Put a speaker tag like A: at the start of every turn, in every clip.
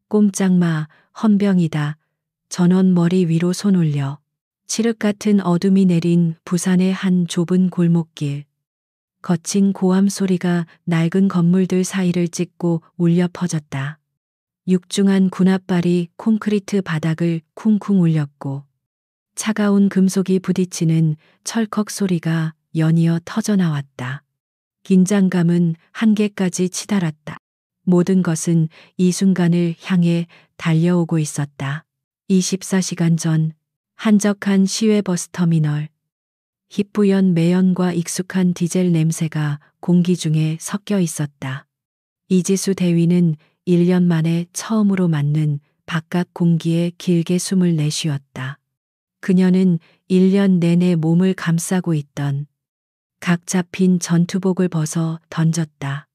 A: 꼼짝마, 헌병이다. 전원 머리 위로 손 올려. 칠흑 같은 어둠이 내린 부산의 한 좁은 골목길. 거친 고함 소리가 낡은 건물들 사이를 찢고 울려 퍼졌다. 육중한 군합발이 콘크리트 바닥을 쿵쿵 울렸고 차가운 금속이 부딪히는 철컥 소리가 연이어 터져나왔다. 긴장감은 한계까지 치달았다. 모든 것은 이 순간을 향해 달려오고 있었다. 24시간 전 한적한 시외버스 터미널. 희뿌연 매연과 익숙한 디젤 냄새가 공기 중에 섞여 있었다. 이지수 대위는 1년 만에 처음으로 맞는 바깥 공기에 길게 숨을 내쉬었다. 그녀는 1년 내내 몸을 감싸고 있던 각 잡힌 전투복을 벗어 던졌다.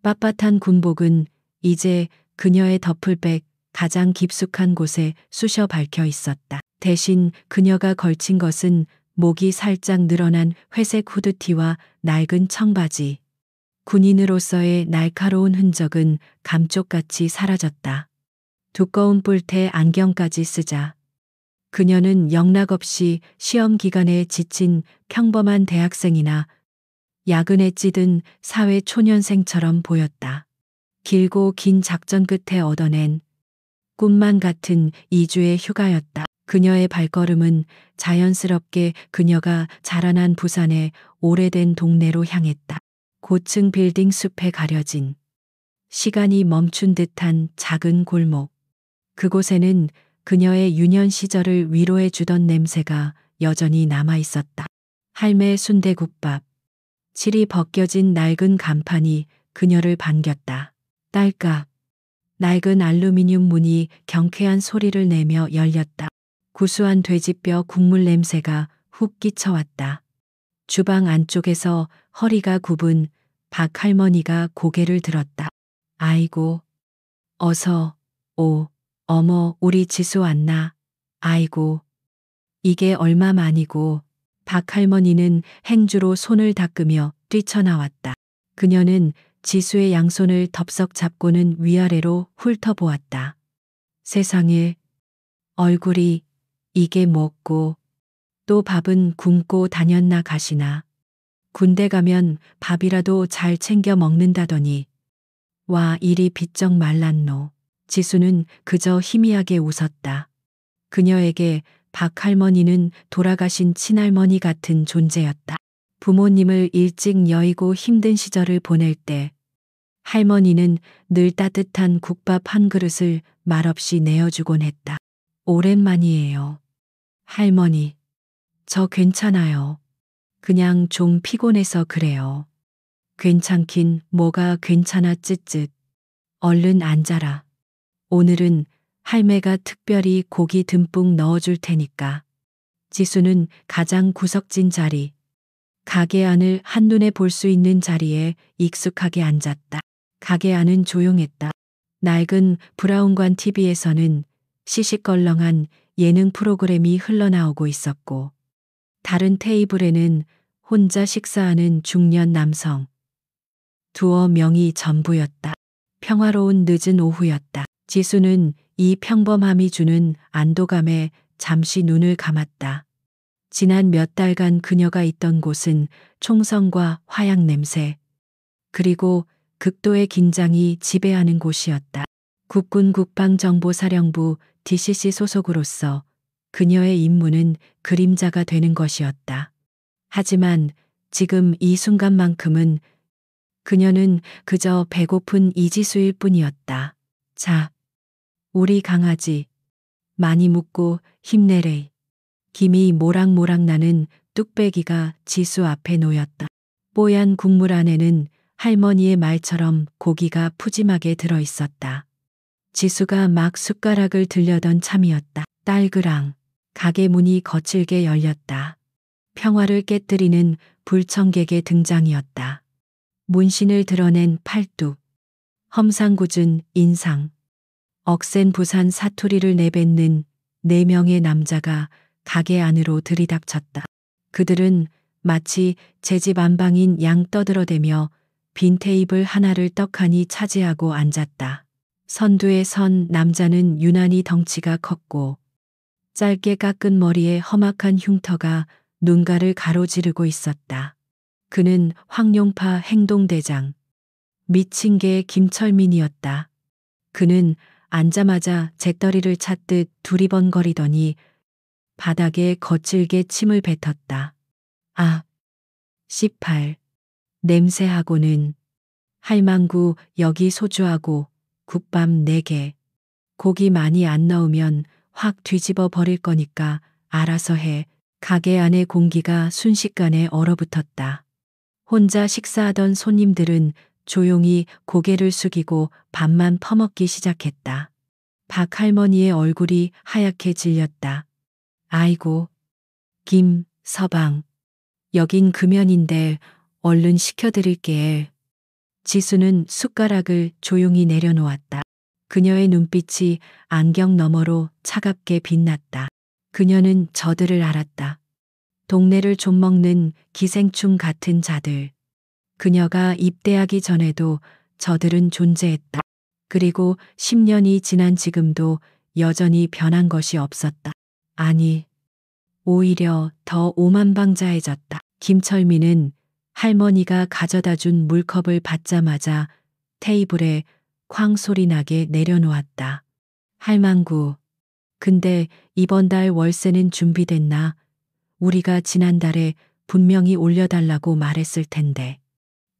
A: 빳빳한 군복은 이제 그녀의 더플백 가장 깊숙한 곳에 쑤셔 박혀 있었다. 대신 그녀가 걸친 것은 목이 살짝 늘어난 회색 후드티와 낡은 청바지. 군인으로서의 날카로운 흔적은 감쪽같이 사라졌다. 두꺼운 뿔테 안경까지 쓰자 그녀는 영락없이 시험 기간에 지친 평범한 대학생이나 야근에 찌든 사회 초년생처럼 보였다. 길고 긴 작전 끝에 얻어낸 꿈만 같은 2주의 휴가였다. 그녀의 발걸음은 자연스럽게 그녀가 자라난 부산의 오래된 동네로 향했다. 고층 빌딩 숲에 가려진 시간이 멈춘 듯한 작은 골목. 그곳에는 그녀의 유년 시절을 위로해 주던 냄새가 여전히 남아 있었다. 할매 순대국밥. 칠이 벗겨진 낡은 간판이 그녀를 반겼다. 딸깍. 낡은 알루미늄 문이 경쾌한 소리를 내며 열렸다. 구수한 돼지뼈 국물 냄새가 훅 끼쳐왔다. 주방 안쪽에서 허리가 굽은 박 할머니가 고개를 들었다. 아이고. 어서 오. 어머, 우리 지수 왔나? 아이고. 이게 얼마만이고. 박 할머니는 행주로 손을 닦으며 뛰쳐나왔다. 그녀는 지수의 양손을 덥석 잡고는 위아래로 훑어보았다. 세상에. 얼굴이 이게 뭐고. 또 밥은 굶고 다녔나 가시나. 군대 가면 밥이라도 잘 챙겨 먹는다더니. 와, 이리 비쩍 말랐노. 지수는 그저 희미하게 웃었다. 그녀에게 박 할머니는 돌아가신 친할머니 같은 존재였다. 부모님을 일찍 여의고 힘든 시절을 보낼 때 할머니는 늘 따뜻한 국밥 한 그릇을 말없이 내어주곤 했다. 오랜만이에요. 할머니. 저 괜찮아요. 그냥 좀 피곤해서 그래요. 괜찮긴 뭐가 괜찮아 쯧쯧. 얼른 앉아라. 오늘은 할매가 특별히 고기 듬뿍 넣어줄 테니까. 지수는 가장 구석진 자리, 가게 안을 한눈에 볼 수 있는 자리에 익숙하게 앉았다. 가게 안은 조용했다. 낡은 브라운관 TV에서는 시시껄렁한 예능 프로그램이 흘러나오고 있었고, 다른 테이블에는 혼자 식사하는 중년 남성. 두어 명이 전부였다. 평화로운 늦은 오후였다. 지수는 이 평범함이 주는 안도감에 잠시 눈을 감았다. 지난 몇 달간 그녀가 있던 곳은 총성과 화약 냄새, 그리고 극도의 긴장이 지배하는 곳이었다. 국군 국방정보사령부 DCC 소속으로서 그녀의 임무는 그림자가 되는 것이었다. 하지만 지금 이 순간만큼은 그녀는 그저 배고픈 이지수일 뿐이었다. 자, 우리 강아지. 많이 묻고 힘내래. 김이 모락모락 나는 뚝배기가 지수 앞에 놓였다. 뽀얀 국물 안에는 할머니의 말처럼 고기가 푸짐하게 들어 있었다. 지수가 막 숟가락을 들려던 참이었다. 딸그랑. 가게 문이 거칠게 열렸다. 평화를 깨뜨리는 불청객의 등장이었다. 문신을 드러낸 팔뚝. 험상궂은 인상. 억센 부산 사투리를 내뱉는 4명의 남자가 가게 안으로 들이닥쳤다. 그들은 마치 제 집 안방인 양 떠들어대며 빈 테이블 하나를 떡하니 차지하고 앉았다. 선두에 선 남자는 유난히 덩치가 컸고 짧게 깎은 머리에 험악한 흉터가 눈가를 가로지르고 있었다. 그는 황룡파 행동대장, 미친 개 김철민이었다. 그는 앉자마자 잿더리를 찾듯 두리번거리더니 바닥에 거칠게 침을 뱉었다. 아, 18. 냄새하고는. 할망구 여기 소주하고 국밥 4개. 고기 많이 안 넣으면 확 뒤집어 버릴 거니까 알아서 해. 가게 안의 공기가 순식간에 얼어붙었다. 혼자 식사하던 손님들은 조용히 고개를 숙이고 밥만 퍼먹기 시작했다. 박 할머니의 얼굴이 하얗게 질렸다. 아이고, 김, 서방. 여긴 금연인데 얼른 시켜드릴게. 지수는 숟가락을 조용히 내려놓았다. 그녀의 눈빛이 안경 너머로 차갑게 빛났다. 그녀는 저들을 알았다. 동네를 좀먹는 기생충 같은 자들. 그녀가 입대하기 전에도 저들은 존재했다. 그리고 10년이 지난 지금도 여전히 변한 것이 없었다. 아니, 오히려 더 오만방자해졌다. 김철민은 할머니가 가져다 준 물컵을 받자마자 테이블에 쾅 소리 나게 내려놓았다. 할망구, 근데 이번 달 월세는 준비됐나? 우리가 지난달에 분명히 올려달라고 말했을 텐데.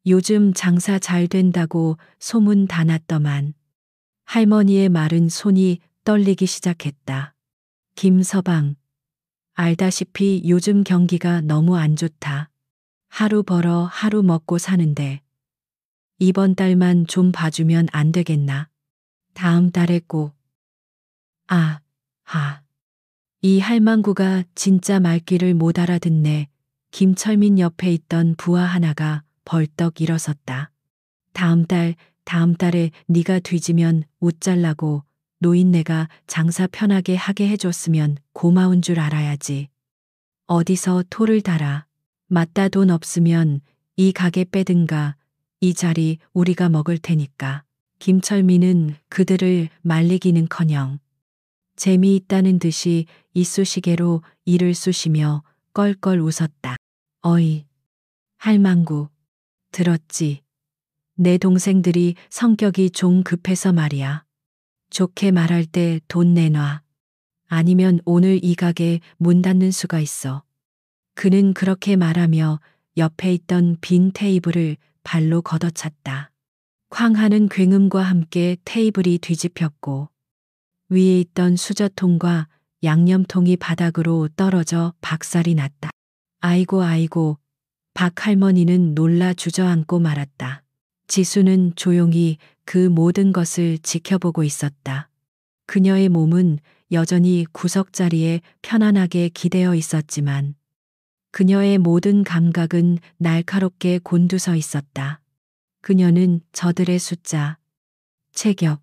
A: 요즘 장사 잘 된다고 소문 다 났더만. 할머니의 말은 손이 떨리기 시작했다. 김서방, 알다시피 요즘 경기가 너무 안 좋다. 하루 벌어 하루 먹고 사는데 이번 달만 좀 봐주면 안 되겠나? 다음 달에 꼭. 아, 이 할망구가 진짜 말귀를 못 알아듣네. 김철민 옆에 있던 부하 하나가 벌떡 일어섰다. 다음 달에 네가 뒤지면 옷 잘라고 노인네가 장사 편하게 하게 해줬으면 고마운 줄 알아야지. 어디서 토를 달아. 맞다 돈 없으면 이 가게 빼든가 이 자리 우리가 먹을 테니까. 김철민은 그들을 말리기는커녕 재미있다는 듯이 이쑤시개로 이를 쑤시며 껄껄 웃었다. 어이, 할망구, 들었지? 내 동생들이 성격이 좀 급해서 말이야. 좋게 말할 때 돈 내놔. 아니면 오늘 이 가게 문 닫는 수가 있어. 그는 그렇게 말하며 옆에 있던 빈 테이블을 발로 걷어찼다. 쾅 하는 굉음과 함께 테이블이 뒤집혔고 위에 있던 수저통과 양념통이 바닥으로 떨어져 박살이 났다. 아이고, 박 할머니는 놀라 주저앉고 말았다. 지수는 조용히 그 모든 것을 지켜보고 있었다. 그녀의 몸은 여전히 구석자리에 편안하게 기대어 있었지만 그녀의 모든 감각은 날카롭게 곤두서 있었다. 그녀는 저들의 숫자, 체격,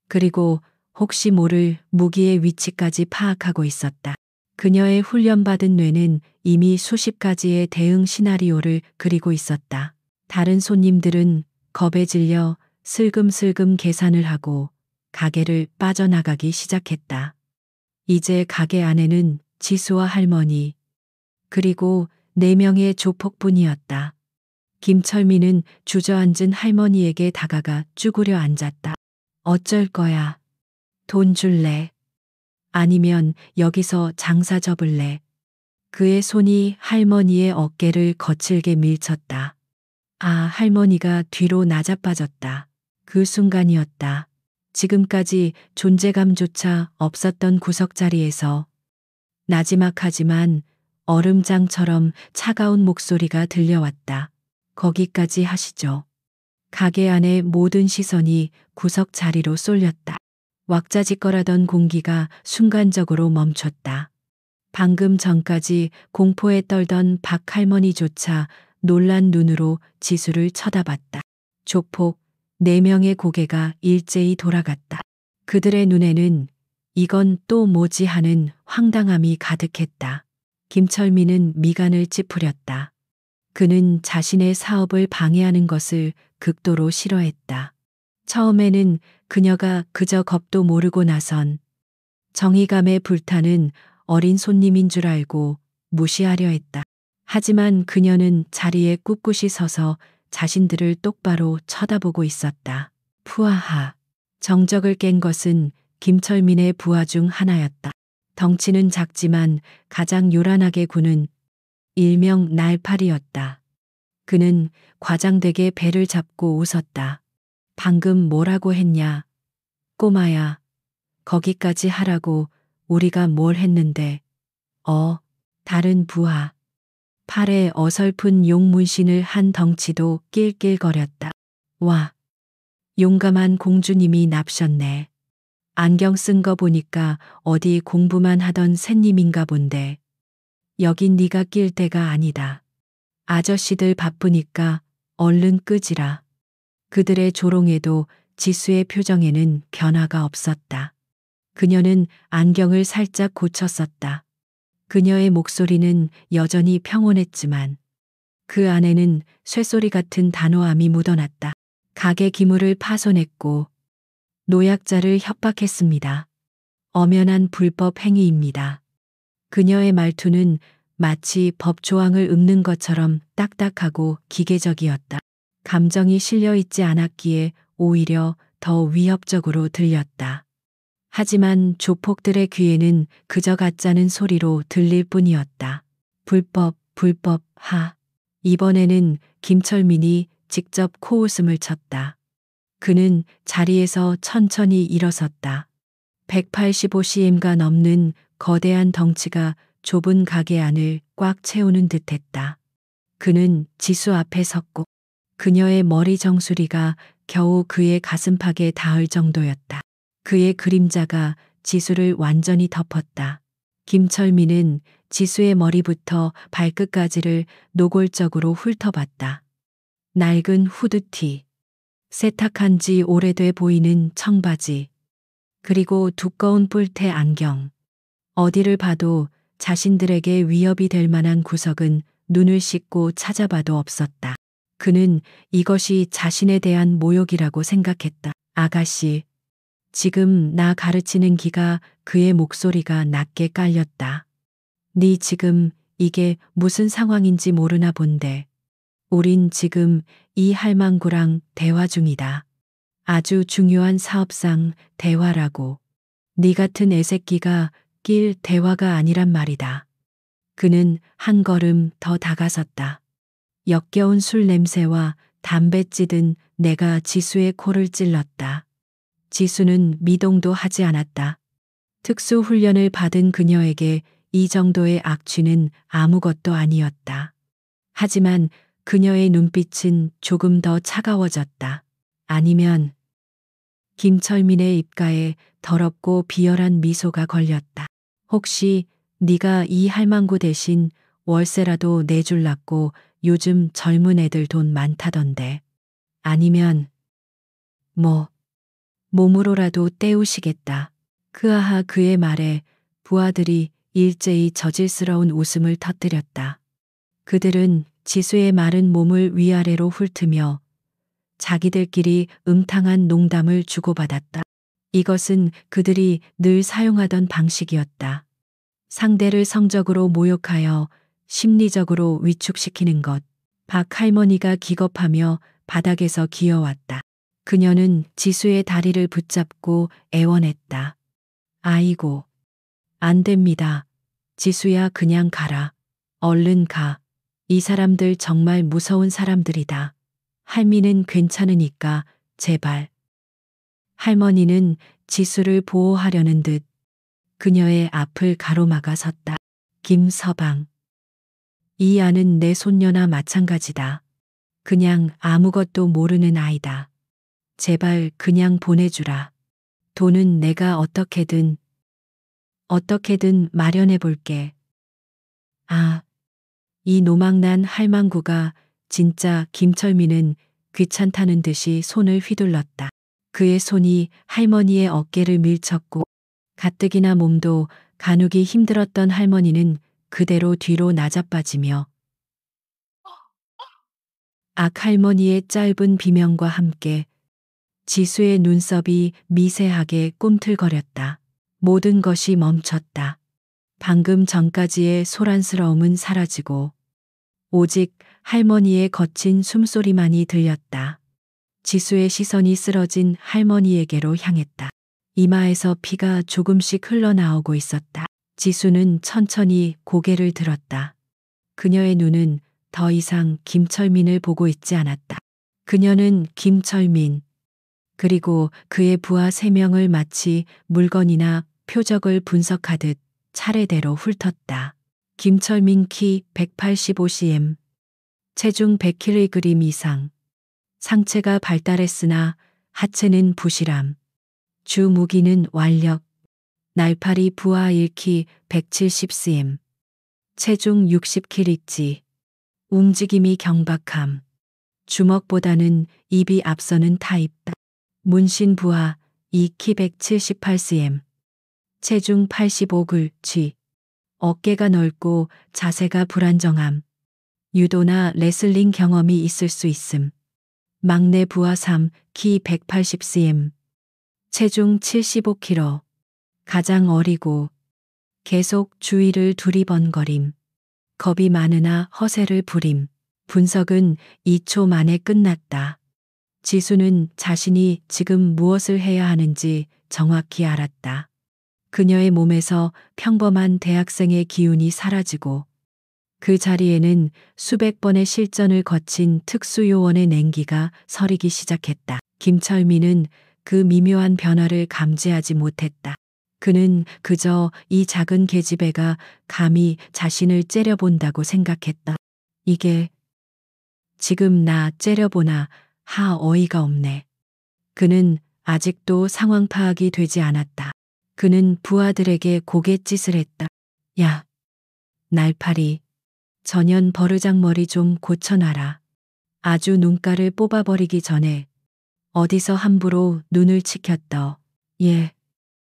A: 그리고 혹시 모를 무기의 위치까지 파악하고 있었다. 그녀의 훈련받은 뇌는 이미 수십 가지의 대응 시나리오를 그리고 있었다. 다른 손님들은 겁에 질려 슬금슬금 계산을 하고 가게를 빠져나가기 시작했다. 이제 가게 안에는 지수와 할머니, 그리고 4명의 조폭뿐이었다. 김철민은 주저앉은 할머니에게 다가가 쭈그려 앉았다. 어쩔 거야. 돈 줄래? 아니면 여기서 장사 접을래? 그의 손이 할머니의 어깨를 거칠게 밀쳤다. 아, 할머니가 뒤로 나자빠졌다. 그 순간이었다. 지금까지 존재감조차 없었던 구석자리에서 나지막하지만 얼음장처럼 차가운 목소리가 들려왔다. 거기까지 하시죠. 가게 안의 모든 시선이 구석 자리로 쏠렸다. 왁자지껄하던 공기가 순간적으로 멈췄다. 방금 전까지 공포에 떨던 박 할머니조차 놀란 눈으로 지수를 쳐다봤다. 조폭 4명의 고개가 일제히 돌아갔다. 그들의 눈에는 이건 또 뭐지 하는 황당함이 가득했다. 김철민은 미간을 찌푸렸다. 그는 자신의 사업을 방해하는 것을 극도로 싫어했다. 처음에는 그녀가 그저 겁도 모르고 나선 정의감에 불타는 어린 손님인 줄 알고 무시하려 했다. 하지만 그녀는 자리에 꿋꿋이 서서 자신들을 똑바로 쳐다보고 있었다. 푸아하. 정적을 깬 것은 김철민의 부하 중 하나였다. 덩치는 작지만 가장 요란하게 구는 일명 날파리였다. 그는 과장되게 배를 잡고 웃었다. 방금 뭐라고 했냐? 꼬마야. 거기까지 하라고 우리가 뭘 했는데. 다른 부하. 팔에 어설픈 용 문신을 한 덩치도 낄낄거렸다. 와. 용감한 공주님이 납셨네. 안경 쓴 거 보니까 어디 공부만 하던 샌님인가 본데. 여긴 네가 낄 때가 아니다. 아저씨들 바쁘니까 얼른 끄지라. 그들의 조롱에도 지수의 표정에는 변화가 없었다. 그녀는 안경을 살짝 고쳤었다. 그녀의 목소리는 여전히 평온했지만 그 안에는 쇠소리 같은 단호함이 묻어났다. 가게 기물을 파손했고 노약자를 협박했습니다. 엄연한 불법 행위입니다. 그녀의 말투는 마치 법 조항을 읊는 것처럼 딱딱하고 기계적이었다. 감정이 실려 있지 않았기에 오히려 더 위협적으로 들렸다. 하지만 조폭들의 귀에는 그저 가짜는 소리로 들릴 뿐이었다. 불법, 불법, 하. 이번에는 김철민이 직접 코웃음을 쳤다. 그는 자리에서 천천히 일어섰다. 185cm가 넘는 거대한 덩치가 좁은 가게 안을 꽉 채우는 듯했다. 그는 지수 앞에 섰고 그녀의 머리 정수리가 겨우 그의 가슴팍에 닿을 정도였다. 그의 그림자가 지수를 완전히 덮었다. 김철민은 지수의 머리부터 발끝까지를 노골적으로 훑어봤다. 낡은 후드티, 세탁한 지 오래돼 보이는 청바지, 그리고 두꺼운 뿔테 안경. 어디를 봐도 자신들에게 위협이 될 만한 구석은 눈을 씻고 찾아봐도 없었다. 그는 이것이 자신에 대한 모욕이라고 생각했다. 아가씨. 지금 나 가르치는 기가 그의 목소리가 낮게 깔렸다. 네 지금 이게 무슨 상황인지 모르나 본데. 우린 지금 이 할망구랑 대화 중이다. 아주 중요한 사업상 대화라고. 네 같은 애새끼가 낄 대화가 아니란 말이다. 그는 한 걸음 더 다가섰다. 역겨운 술 냄새와 담배 찌든 내가 지수의 코를 찔렀다. 지수는 미동도 하지 않았다. 특수 훈련을 받은 그녀에게 이 정도의 악취는 아무것도 아니었다. 하지만 그녀의 눈빛은 조금 더 차가워졌다. 아니면 김철민의 입가에 더럽고 비열한 미소가 걸렸다. 혹시 네가 이 할망구 대신 월세라도 내줄라고 요즘 젊은 애들 돈 많다던데. 아니면 몸으로라도 때우시겠다. 그아하 그의 말에 부하들이 일제히 저질스러운 웃음을 터뜨렸다. 그들은 지수의 마른 몸을 위아래로 훑으며 자기들끼리 음탕한 농담을 주고받았다. 이것은 그들이 늘 사용하던 방식이었다. 상대를 성적으로 모욕하여 심리적으로 위축시키는 것. 박 할머니가 기겁하며 바닥에서 기어왔다. 그녀는 지수의 다리를 붙잡고 애원했다. 아이고, 안 됩니다. 지수야 그냥 가라. 얼른 가. 이 사람들 정말 무서운 사람들이다. 할미는 괜찮으니까 제발. 할머니는 지수를 보호하려는 듯 그녀의 앞을 가로막아 섰다. 김서방. 이 아는 내 손녀나 마찬가지다. 그냥 아무것도 모르는 아이다. 제발 그냥 보내주라. 돈은 내가 어떻게든 마련해 볼게. 아, 이 노망난 할망구가 진짜. 김철민은 귀찮다는 듯이 손을 휘둘렀다. 그의 손이 할머니의 어깨를 밀쳤고 가뜩이나 몸도 가누기 힘들었던 할머니는 그대로 뒤로 나자빠지며 악 할머니의 짧은 비명과 함께 지수의 눈썹이 미세하게 꿈틀거렸다. 모든 것이 멈췄다. 방금 전까지의 소란스러움은 사라지고 오직 할머니의 거친 숨소리만이 들렸다. 지수의 시선이 쓰러진 할머니에게로 향했다. 이마에서 피가 조금씩 흘러나오고 있었다. 지수는 천천히 고개를 들었다. 그녀의 눈은 더 이상 김철민을 보고 있지 않았다. 그녀는 김철민, 그리고 그의 부하 3명을 마치 물건이나 표적을 분석하듯 차례대로 훑었다. 김철민 키 185cm, 체중 100kg 이상, 상체가 발달했으나 하체는 부실함, 주 무기는 완력, 날파리 부하 1키 170cm, 체중 60kg, 움직임이 경박함, 주먹보다는 입이 앞서는 타입, 문신 부하 2키 178cm, 체중 85kg, 어깨가 넓고 자세가 불안정함, 유도나 레슬링 경험이 있을 수 있음. 막내 부하 3키 180cm, 체중 75kg, 가장 어리고 계속 주위를 두리번거림, 겁이 많으나 허세를 부림. 분석은 2초 만에 끝났다. 지수는 자신이 지금 무엇을 해야 하는지 정확히 알았다. 그녀의 몸에서 평범한 대학생의 기운이 사라지고 그 자리에는 수백 번의 실전을 거친 특수요원의 냉기가 서리기 시작했다. 김철민은 그 미묘한 변화를 감지하지 못했다. 그는 그저 이 작은 계집애가 감히 자신을 째려본다고 생각했다. 이게 지금 나 째려보나 하 어이가 없네. 그는 아직도 상황 파악이 되지 않았다. 그는 부하들에게 고갯짓을 했다. 야, 날파리, 전현 버르장머리 좀 고쳐놔라. 아주 눈가를 뽑아버리기 전에 어디서 함부로 눈을 치켰더. 예,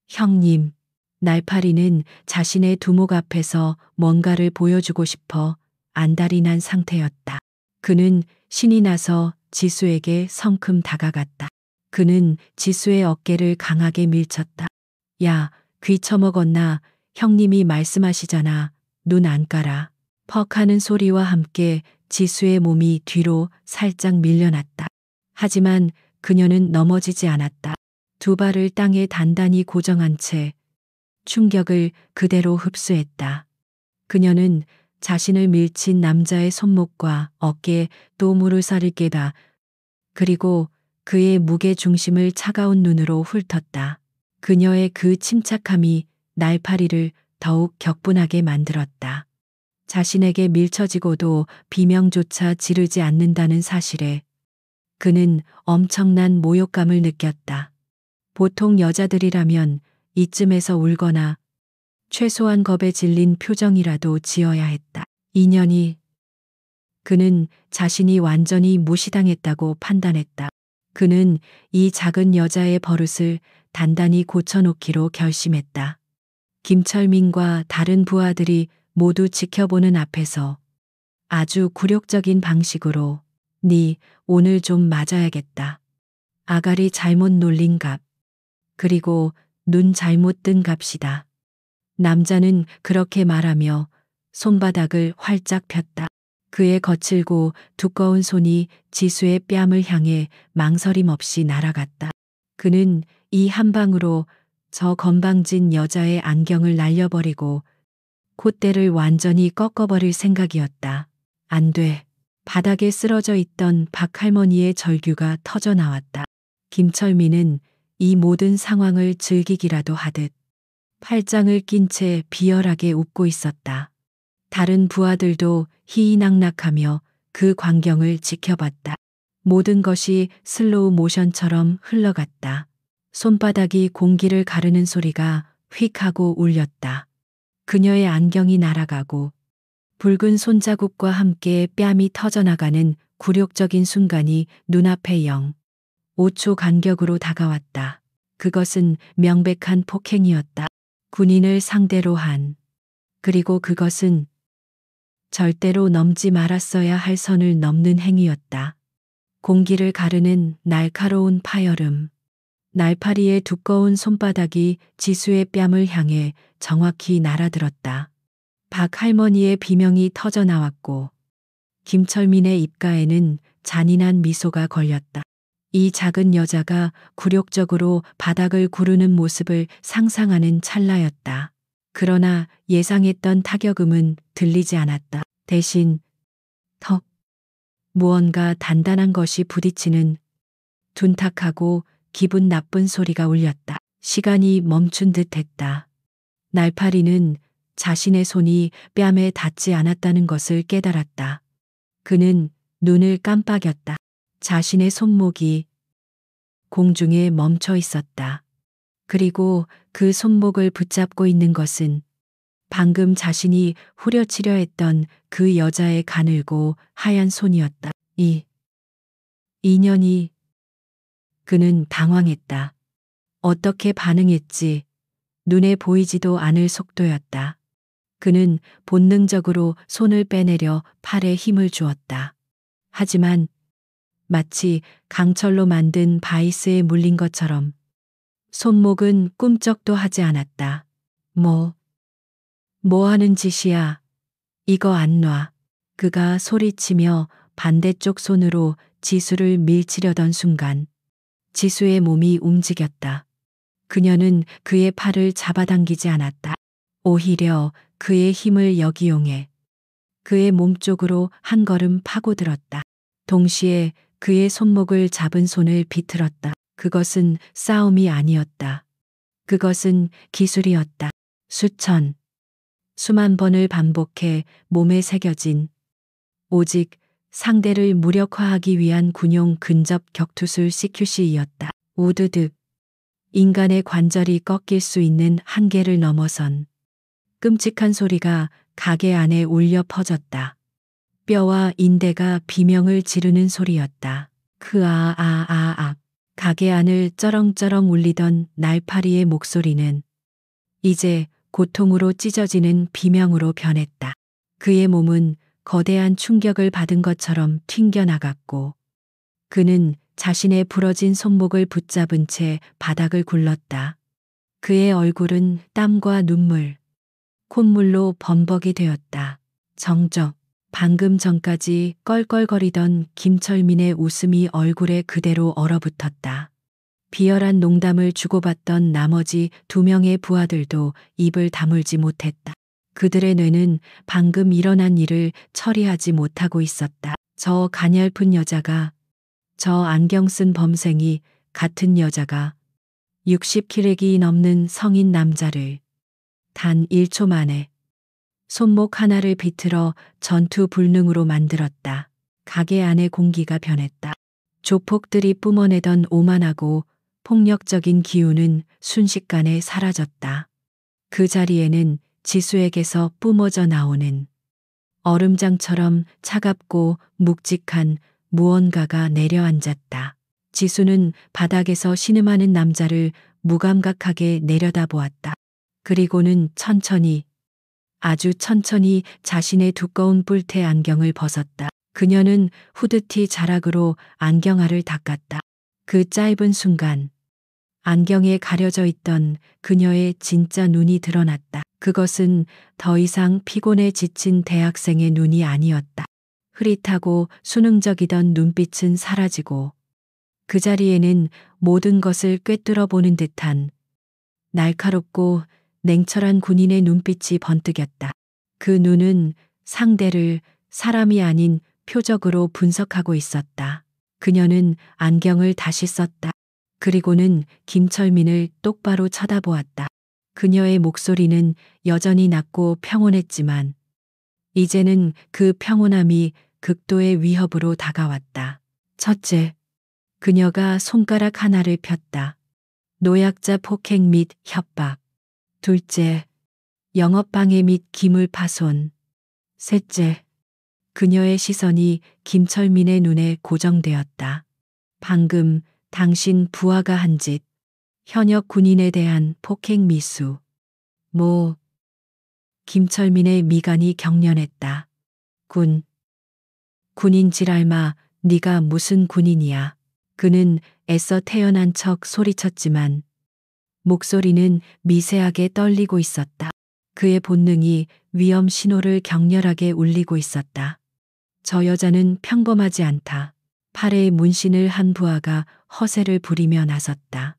A: 형님. 날파리는 자신의 두목 앞에서 뭔가를 보여주고 싶어 안달이 난 상태였다. 그는 신이 나서 지수에게 성큼 다가갔다. 그는 지수의 어깨를 강하게 밀쳤다. 야, 귀 처먹었나? 형님이 말씀하시잖아. 눈 안 깔아. 퍽 하는 소리와 함께 지수의 몸이 뒤로 살짝 밀려났다. 하지만 그녀는 넘어지지 않았다. 두 발을 땅에 단단히 고정한 채 충격을 그대로 흡수했다. 그녀는 자신을 밀친 남자의 손목과 어깨에 또 무르살을 깨다. 그리고 그의 무게 중심을 차가운 눈으로 훑었다. 그녀의 그 침착함이 날파리를 더욱 격분하게 만들었다. 자신에게 밀쳐지고도 비명조차 지르지 않는다는 사실에 그는 엄청난 모욕감을 느꼈다. 보통 여자들이라면 이쯤에서 울거나 최소한 겁에 질린 표정이라도 지어야 했다. 인연이 그는 자신이 완전히 무시당했다고 판단했다. 그는 이 작은 여자의 버릇을 단단히 고쳐놓기로 결심했다. 김철민과 다른 부하들이 모두 지켜보는 앞에서 아주 굴욕적인 방식으로 네 오늘 좀 맞아야겠다. 아가리 잘못 놀린 값. 그리고 눈 잘못 뜬 값이다. 남자는 그렇게 말하며 손바닥을 활짝 폈다. 그의 거칠고 두꺼운 손이 지수의 뺨을 향해 망설임 없이 날아갔다. 그는 이 한 방으로 저 건방진 여자의 안경을 날려버리고 콧대를 완전히 꺾어버릴 생각이었다. 안 돼. 바닥에 쓰러져 있던 박할머니의 절규가 터져 나왔다. 김철민은 이 모든 상황을 즐기기라도 하듯 팔짱을 낀 채 비열하게 웃고 있었다. 다른 부하들도 희희낙낙하며 그 광경을 지켜봤다. 모든 것이 슬로우 모션처럼 흘러갔다. 손바닥이 공기를 가르는 소리가 휙 하고 울렸다. 그녀의 안경이 날아가고 붉은 손자국과 함께 뺨이 터져나가는 굴욕적인 순간이 눈앞에 5초 간격으로 다가왔다. 그것은 명백한 폭행이었다. 군인을 상대로 한. 그리고 그것은 절대로 넘지 말았어야 할 선을 넘는 행위였다. 공기를 가르는 날카로운 파열음. 날파리의 두꺼운 손바닥이 지수의 뺨을 향해 정확히 날아들었다. 박 할머니의 비명이 터져 나왔고 김철민의 입가에는 잔인한 미소가 걸렸다. 이 작은 여자가 굴욕적으로 바닥을 구르는 모습을 상상하는 찰나였다. 그러나 예상했던 타격음은 들리지 않았다. 대신 턱 무언가 단단한 것이 부딪히는 둔탁하고 기분 나쁜 소리가 울렸다. 시간이 멈춘 듯 했다. 날파리는 자신의 손이 뺨에 닿지 않았다는 것을 깨달았다. 그는 눈을 깜빡였다. 자신의 손목이 공중에 멈춰 있었다. 그리고 그 손목을 붙잡고 있는 것은 방금 자신이 후려치려 했던 그 여자의 가늘고 하얀 손이었다. 이 인연이. 그는 당황했다. 어떻게 반응했지? 눈에 보이지도 않을 속도였다. 그는 본능적으로 손을 빼내려 팔에 힘을 주었다. 하지만 마치 강철로 만든 바이스에 물린 것처럼 손목은 꿈쩍도 하지 않았다. 뭐 하는 짓이야? 이거 안 놔. 그가 소리치며 반대쪽 손으로 지수를 밀치려던 순간 지수의 몸이 움직였다. 그녀는 그의 팔을 잡아당기지 않았다. 오히려 그의 힘을 역이용해 그의 몸 쪽으로 한 걸음 파고들었다. 동시에 그의 손목을 잡은 손을 비틀었다. 그것은 싸움이 아니었다. 그것은 기술이었다. 수만 번을 반복해 몸에 새겨진 오직 상대를 무력화하기 위한 군용 근접 격투술 CQC이었다. 우드득. 인간의 관절이 꺾일 수 있는 한계를 넘어선 끔찍한 소리가 가게 안에 울려 퍼졌다. 뼈와 인대가 비명을 지르는 소리였다. 가게 안을 쩌렁쩌렁 울리던 날파리의 목소리는 이제 고통으로 찢어지는 비명으로 변했다. 그의 몸은 거대한 충격을 받은 것처럼 튕겨나갔고 그는 자신의 부러진 손목을 붙잡은 채 바닥을 굴렀다. 그의 얼굴은 땀과 눈물, 콧물로 범벅이 되었다. 정적. 방금 전까지 껄껄거리던 김철민의 웃음이 얼굴에 그대로 얼어붙었다. 비열한 농담을 주고받던 나머지 2명의 부하들도 입을 다물지 못했다. 그들의 뇌는 방금 일어난 일을 처리하지 못하고 있었다. 저 가냘픈 여자가, 저 안경 쓴 범생이, 같은 여자가 60킬로이 넘는 성인 남자를 단 1초 만에 손목 하나를 비틀어 전투 불능으로 만들었다. 가게 안의 공기가 변했다. 조폭들이 뿜어내던 오만하고 폭력적인 기운은 순식간에 사라졌다. 그 자리에는 지수에게서 뿜어져 나오는 얼음장처럼 차갑고 묵직한 무언가가 내려앉았다. 지수는 바닥에서 신음하는 남자를 무감각하게 내려다보았다. 그리고는 천천히, 아주 천천히 자신의 두꺼운 뿔테 안경을 벗었다. 그녀는 후드티 자락으로 안경알을 닦았다. 그 짧은 순간 안경에 가려져 있던 그녀의 진짜 눈이 드러났다. 그것은 더 이상 피곤에 지친 대학생의 눈이 아니었다. 흐릿하고 수능적이던 눈빛은 사라지고 그 자리에는 모든 것을 꿰뚫어 보는 듯한 날카롭고 냉철한 군인의 눈빛이 번뜩였다. 그 눈은 상대를 사람이 아닌 표적으로 분석하고 있었다. 그녀는 안경을 다시 썼다. 그리고는 김철민을 똑바로 쳐다보았다. 그녀의 목소리는 여전히 낮고 평온했지만 이제는 그 평온함이 극도의 위협으로 다가왔다. 첫째, 그녀가 손가락 하나를 폈다. 노약자 폭행 및 협박. 둘째, 영업방해 및 기물 파손. 셋째, 그녀의 시선이 김철민의 눈에 고정되었다. 방금 당신 부하가 한 짓, 현역 군인에 대한 폭행 미수. 김철민의 미간이 경련했다. 군인 지랄마, 네가 무슨 군인이야. 그는 애써 태어난 척 소리쳤지만 목소리는 미세하게 떨리고 있었다. 그의 본능이 위험 신호를 격렬하게 울리고 있었다. 저 여자는 평범하지 않다. 팔에 문신을 한 부하가 허세를 부리며 나섰다.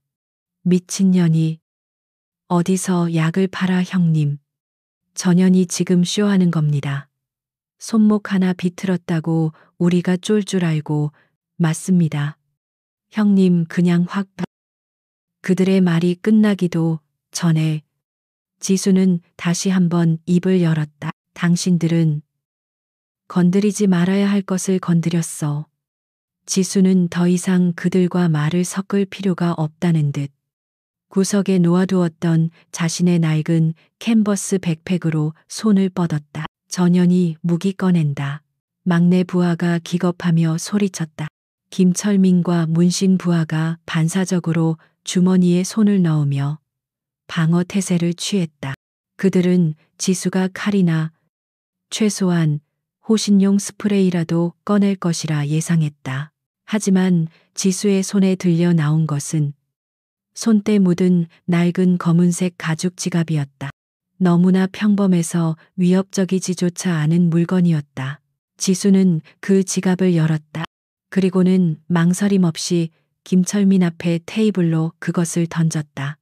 A: 미친년이 어디서 약을 팔아 형님. 전현이 지금 쇼하는 겁니다. 손목 하나 비틀었다고 우리가 쫄 줄 알고 맞습니다. 형님 그냥 확 그들의 말이 끝나기도 전에 지수는 다시 한번 입을 열었다. 당신들은 건드리지 말아야 할 것을 건드렸어. 지수는 더 이상 그들과 말을 섞을 필요가 없다는 듯 구석에 놓아두었던 자신의 낡은 캔버스 백팩으로 손을 뻗었다. 전현이 무기 꺼낸다. 막내 부하가 기겁하며 소리쳤다. 김철민과 문신 부하가 반사적으로 주머니에 손을 넣으며 방어 태세를 취했다. 그들은 지수가 칼이나 최소한 호신용 스프레이라도 꺼낼 것이라 예상했다. 하지만 지수의 손에 들려 나온 것은 손때 묻은 낡은 검은색 가죽 지갑이었다. 너무나 평범해서 위협적이지조차 않은 물건이었다. 지수는 그 지갑을 열었다. 그리고는 망설임 없이 김철민 앞에 테이블로 그것을 던졌다.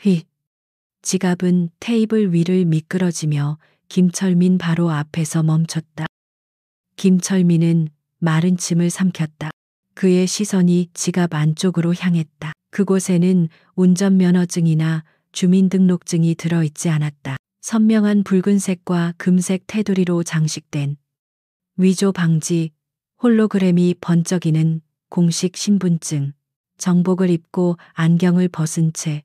A: 휙. 지갑은 테이블 위를 미끄러지며 김철민 바로 앞에서 멈췄다. 김철민은 마른 침을 삼켰다. 그의 시선이 지갑 안쪽으로 향했다. 그곳에는 운전면허증이나 주민등록증이 들어있지 않았다. 선명한 붉은색과 금색 테두리로 장식된 위조 방지 홀로그램이 번쩍이는 공식 신분증, 정복을 입고 안경을 벗은 채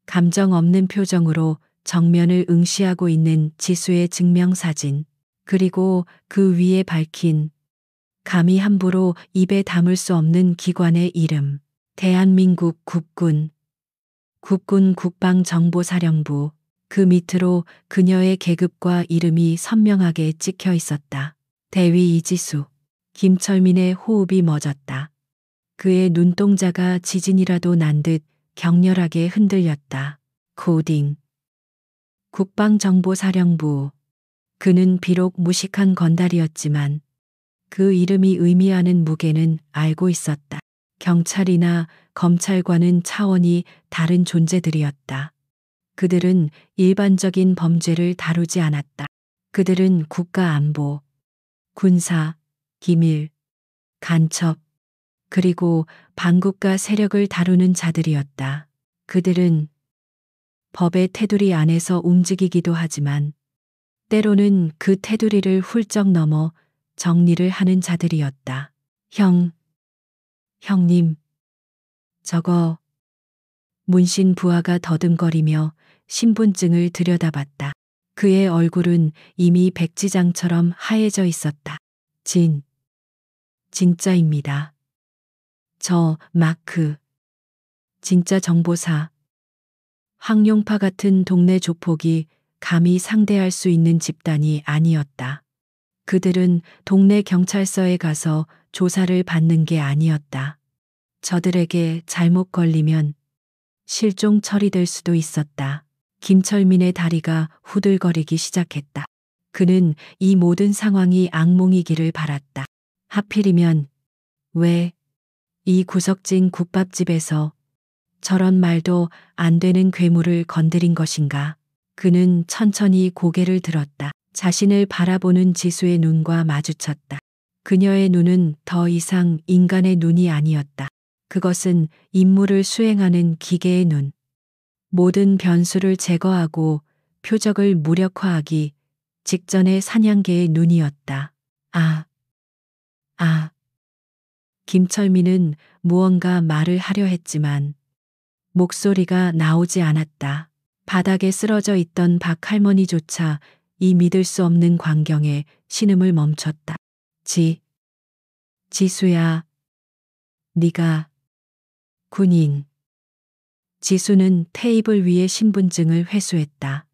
A: 감정 없는 표정으로 정면을 응시하고 있는 지수의 증명사진, 그리고 그 위에 밝힌 감히 함부로 입에 담을 수 없는 기관의 이름, 대한민국 국군, 국군 국방정보사령부. 그 밑으로 그녀의 계급과 이름이 선명하게 찍혀 있었다. 대위 이지수. 김철민의 호흡이 멎었다. 그의 눈동자가 지진이라도 난 듯 격렬하게 흔들렸다. 코딩. 국방정보사령부. 그는 비록 무식한 건달이었지만 그 이름이 의미하는 무게는 알고 있었다. 경찰이나 검찰과는 차원이 다른 존재들이었다. 그들은 일반적인 범죄를 다루지 않았다. 그들은 국가 안보, 군사, 기밀, 간첩, 그리고 반국가 세력을 다루는 자들이었다. 그들은 법의 테두리 안에서 움직이기도 하지만 때로는 그 테두리를 훌쩍 넘어 정리를 하는 자들이었다. 형님, 저거. 문신 부하가 더듬거리며 신분증을 들여다봤다. 그의 얼굴은 이미 백지장처럼 하얘져 있었다. 진짜입니다. 저 마크. 진짜 정보사. 황룡파 같은 동네 조폭이 감히 상대할 수 있는 집단이 아니었다. 그들은 동네 경찰서에 가서 조사를 받는 게 아니었다. 저들에게 잘못 걸리면 실종 처리될 수도 있었다. 김철민의 다리가 후들거리기 시작했다. 그는 이 모든 상황이 악몽이기를 바랐다. 하필이면 왜 이 구석진 국밥집에서 저런 말도 안 되는 괴물을 건드린 것인가. 그는 천천히 고개를 들었다. 자신을 바라보는 지수의 눈과 마주쳤다. 그녀의 눈은 더 이상 인간의 눈이 아니었다. 그것은 임무를 수행하는 기계의 눈. 모든 변수를 제거하고 표적을 무력화하기 직전의 사냥개의 눈이었다. 김철민은 무언가 말을 하려 했지만 목소리가 나오지 않았다. 바닥에 쓰러져 있던 박 할머니조차 이 믿을 수 없는 광경에 신음을 멈췄다. 지수야, 네가 군인. 지수는 테이블 위에 신분증을 회수했다.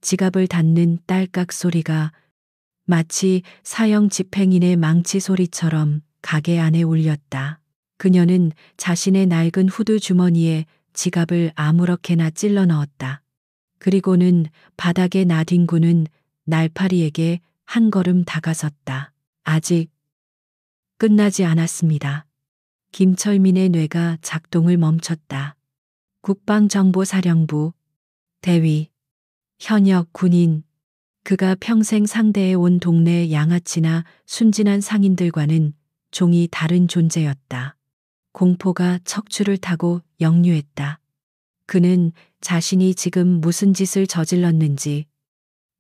A: 지갑을 닫는 딸깍 소리가 마치 사형 집행인의 망치 소리처럼 가게 안에 울렸다. 그녀는 자신의 낡은 후드 주머니에 지갑을 아무렇게나 찔러 넣었다. 그리고는 바닥에 나뒹구는 날파리에게 한 걸음 다가섰다. 아직 끝나지 않았습니다. 김철민의 뇌가 작동을 멈췄다. 국방정보사령부, 대위, 현역 군인, 그가 평생 상대해 온 동네 양아치나 순진한 상인들과는 종이 다른 존재였다. 공포가 척추를 타고 역류했다. 그는 자신이 지금 무슨 짓을 저질렀는지,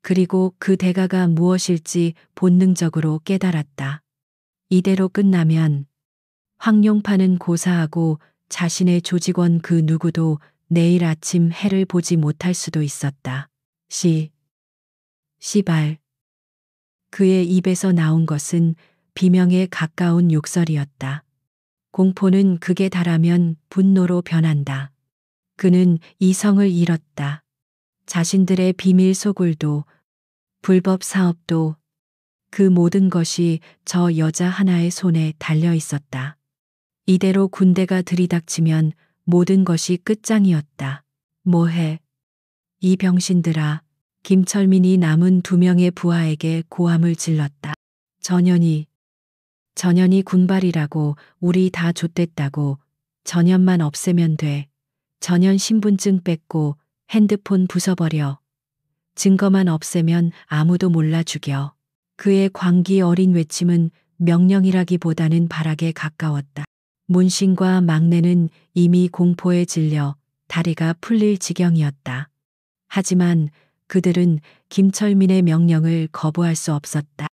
A: 그리고 그 대가가 무엇일지 본능적으로 깨달았다. 이대로 끝나면 황룡파는 고사하고 자신의 조직원 그 누구도 내일 아침 해를 보지 못할 수도 있었다. 시발. 그의 입에서 나온 것은 비명에 가까운 욕설이었다. 공포는 극에 달하면 분노로 변한다. 그는 이성을 잃었다. 자신들의 비밀 소굴도, 불법 사업도, 그 모든 것이 저 여자 하나의 손에 달려 있었다. 이대로 군대가 들이닥치면 모든 것이 끝장이었다. 뭐해? 이 병신들아. 김철민이 남은 2명의 부하에게 고함을 질렀다. 전현이 군발이라고, 우리 다 좆됐다고. 전현만 없애면 돼. 전현 신분증 뺏고 핸드폰 부숴버려. 증거만 없애면 아무도 몰라 죽여. 그의 광기 어린 외침은 명령이라기보다는 발악에 가까웠다. 문신과 막내는 이미 공포에 질려 다리가 풀릴 지경이었다. 하지만 그들은 김철민의 명령을 거부할 수 없었다.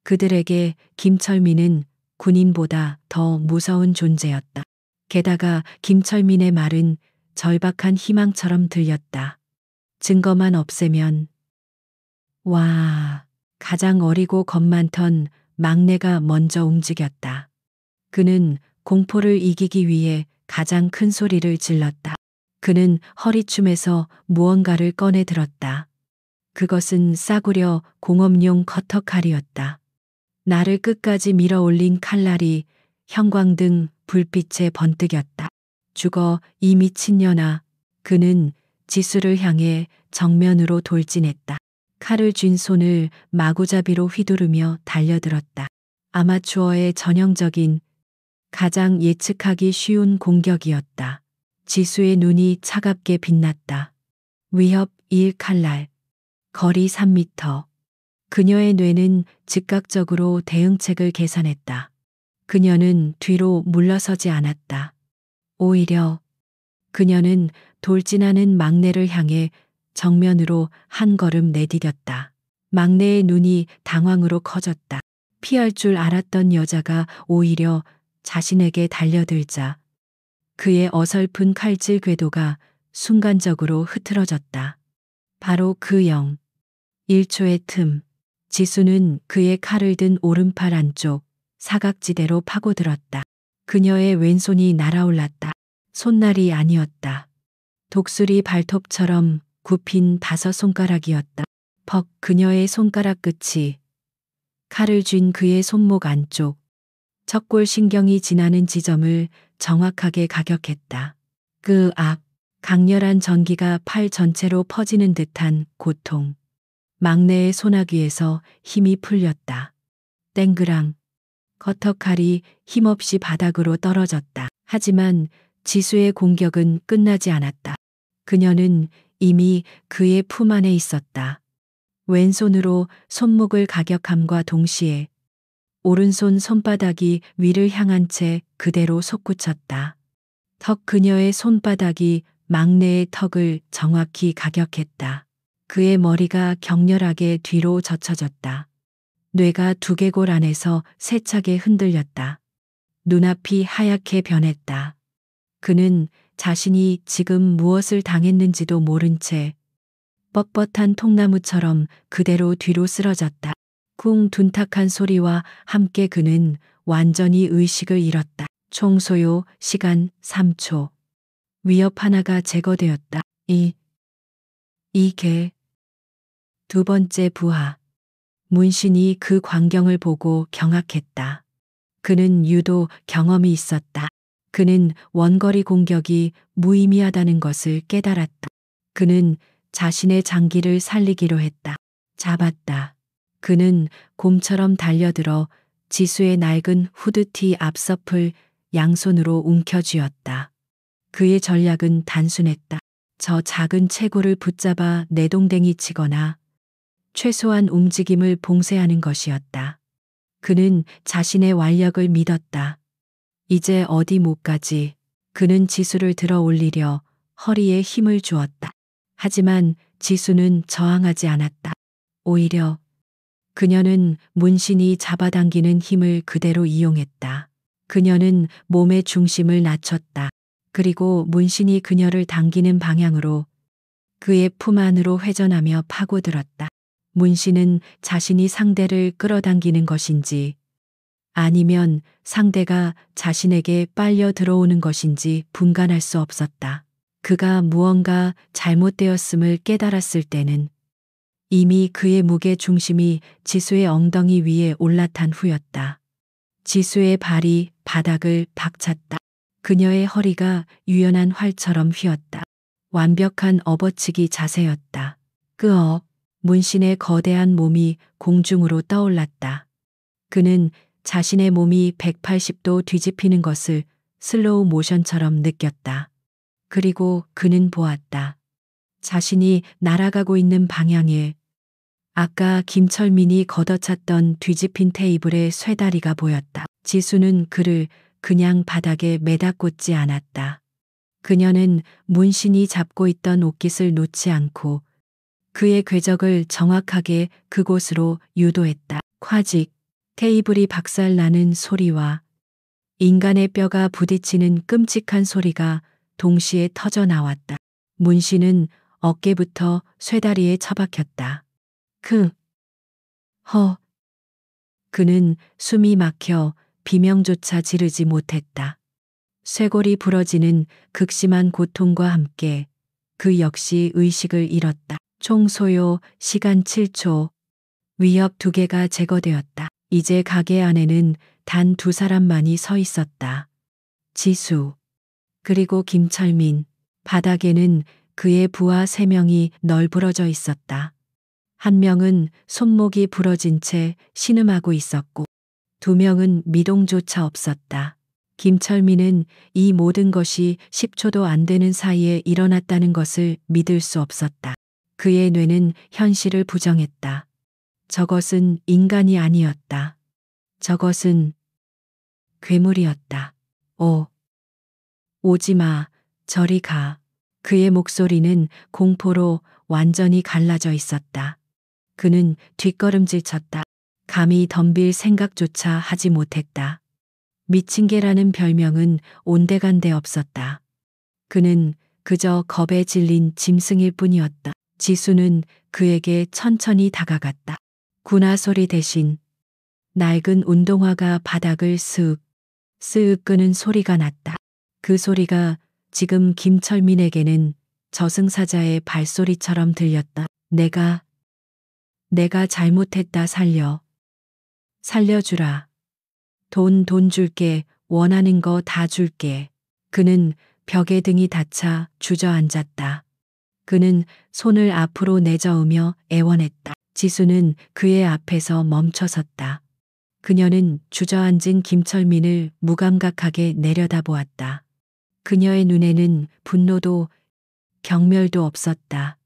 A: 그들에게 김철민은 군인보다 더 무서운 존재였다. 게다가 김철민의 말은 절박한 희망처럼 들렸다. 증거만 없애면. 와, 가장 어리고 겁 많던 막내가 먼저 움직였다. 그는 공포를 이기기 위해 가장 큰 소리를 질렀다. 그는 허리춤에서 무언가를 꺼내 들었다. 그것은 싸구려 공업용 커터칼이었다. 나를 끝까지 밀어 올린 칼날이 형광등 불빛에 번뜩였다. 죽어 이 미친년아. 그는 지수를 향해 정면으로 돌진했다. 칼을 쥔 손을 마구잡이로 휘두르며 달려들었다. 아마추어의 전형적인, 가장 예측하기 쉬운 공격이었다. 지수의 눈이 차갑게 빛났다. 위협 1 칼날. 거리 3미터. 그녀의 뇌는 즉각적으로 대응책을 계산했다. 그녀는 뒤로 물러서지 않았다. 오히려 그녀는 돌진하는 막내를 향해 정면으로 한 걸음 내디뎠다. 막내의 눈이 당황으로 커졌다. 피할 줄 알았던 여자가 오히려 자신에게 달려들자 그의 어설픈 칼질 궤도가 순간적으로 흐트러졌다. 바로 그 1초의 틈, 지수는 그의 칼을 든 오른팔 안쪽 사각지대로 파고들었다. 그녀의 왼손이 날아올랐다. 손날이 아니었다. 독수리 발톱처럼 굽힌 5손가락이었다. 퍽. 그녀의 손가락 끝이 칼을 쥔 그의 손목 안쪽 척골신경이 지나는 지점을 정확하게 가격했다. 그 앞, 강렬한 전기가 팔 전체로 퍼지는 듯한 고통. 막내의 소나귀에서 힘이 풀렸다. 땡그랑. 커터칼이 힘없이 바닥으로 떨어졌다. 하지만 지수의 공격은 끝나지 않았다. 그녀는 이미 그의 품 안에 있었다. 왼손으로 손목을 가격함과 동시에 오른손 손바닥이 위를 향한 채 그대로 솟구쳤다. 그녀의 손바닥이 막내의 턱을 정확히 가격했다. 그의 머리가 격렬하게 뒤로 젖혀졌다. 뇌가 두개골 안에서 세차게 흔들렸다. 눈앞이 하얗게 변했다. 그는 자신이 지금 무엇을 당했는지도 모른 채 뻣뻣한 통나무처럼 그대로 뒤로 쓰러졌다. 쿵 둔탁한 소리와 함께 그는 완전히 의식을 잃었다. 총 소요 시간 3초. 위협 하나가 제거되었다. 이게 2번째 부하. 문신이 그 광경을 보고 경악했다. 그는 유도 경험이 있었다. 그는 원거리 공격이 무의미하다는 것을 깨달았다. 그는 자신의 장기를 살리기로 했다. 잡았다. 그는 곰처럼 달려들어 지수의 낡은 후드티 앞섭을 양손으로 움켜쥐었다. 그의 전략은 단순했다. 저 작은 체구를 붙잡아 내동댕이 치거나 최소한 움직임을 봉쇄하는 것이었다. 그는 자신의 완력을 믿었다. 이제 어디 못 가지. 그는 지수를 들어 올리려 허리에 힘을 주었다. 하지만 지수는 저항하지 않았다. 오히려 그녀는 문신이 잡아당기는 힘을 그대로 이용했다. 그녀는 몸의 중심을 낮췄다. 그리고 문신이 그녀를 당기는 방향으로 그의 품 안으로 회전하며 파고들었다. 문신은 자신이 상대를 끌어당기는 것인지 아니면 상대가 자신에게 빨려 들어오는 것인지 분간할 수 없었다. 그가 무언가 잘못되었음을 깨달았을 때는 이미 그의 무게 중심이 지수의 엉덩이 위에 올라탄 후였다. 지수의 발이 바닥을 박찼다. 그녀의 허리가 유연한 활처럼 휘었다. 완벽한 업어치기 자세였다. 끄어 문신의 거대한 몸이 공중으로 떠올랐다. 그는 자신의 몸이 180도 뒤집히는 것을 슬로우 모션처럼 느꼈다. 그리고 그는 보았다. 자신이 날아가고 있는 방향에 아까 김철민이 걷어찼던 뒤집힌 테이블의 쇠다리가 보였다. 지수는 그를 그냥 바닥에 매다꽂지 않았다. 그녀는 문신이 잡고 있던 옷깃을 놓지 않고 그의 궤적을 정확하게 그곳으로 유도했다. 콰직, 테이블이 박살나는 소리와 인간의 뼈가 부딪히는 끔찍한 소리가 동시에 터져 나왔다. 문신은 어깨부터 쇠다리에 처박혔다. 그는 숨이 막혀 비명조차 지르지 못했다. 쇄골이 부러지는 극심한 고통과 함께 그 역시 의식을 잃었다. 총 소요 시간 7초. 위협 2개가 제거되었다. 이제 가게 안에는 단 2사람만이 서 있었다. 지수, 그리고 김철민. 바닥에는 그의 부하 3명이 널브러져 있었다. 한 명은 손목이 부러진 채 신음하고 있었고 2명은 미동조차 없었다. 김철민은 이 모든 것이 10초도 안 되는 사이에 일어났다는 것을 믿을 수 없었다. 그의 뇌는 현실을 부정했다. 저것은 인간이 아니었다. 저것은 괴물이었다. 오지 마, 저리 가. 그의 목소리는 공포로 완전히 갈라져 있었다. 그는 뒷걸음질 쳤다. 감히 덤빌 생각조차 하지 못했다. 미친 개라는 별명은 온데간데 없었다. 그는 그저 겁에 질린 짐승일 뿐이었다. 지수는 그에게 천천히 다가갔다. 군화 소리 대신 낡은 운동화가 바닥을 스윽 끄는 소리가 났다. 그 소리가 지금 김철민에게는 저승사자의 발소리처럼 들렸다. 내가 잘못했다. 살려주라. 돈 줄게. 원하는 거 다 줄게. 그는 벽에 등이 닫혀 주저앉았다. 그는 손을 앞으로 내저으며 애원했다. 지수는 그의 앞에서 멈춰섰다. 그녀는 주저앉은 김철민을 무감각하게 내려다보았다. 그녀의 눈에는 분노도 경멸도 없었다.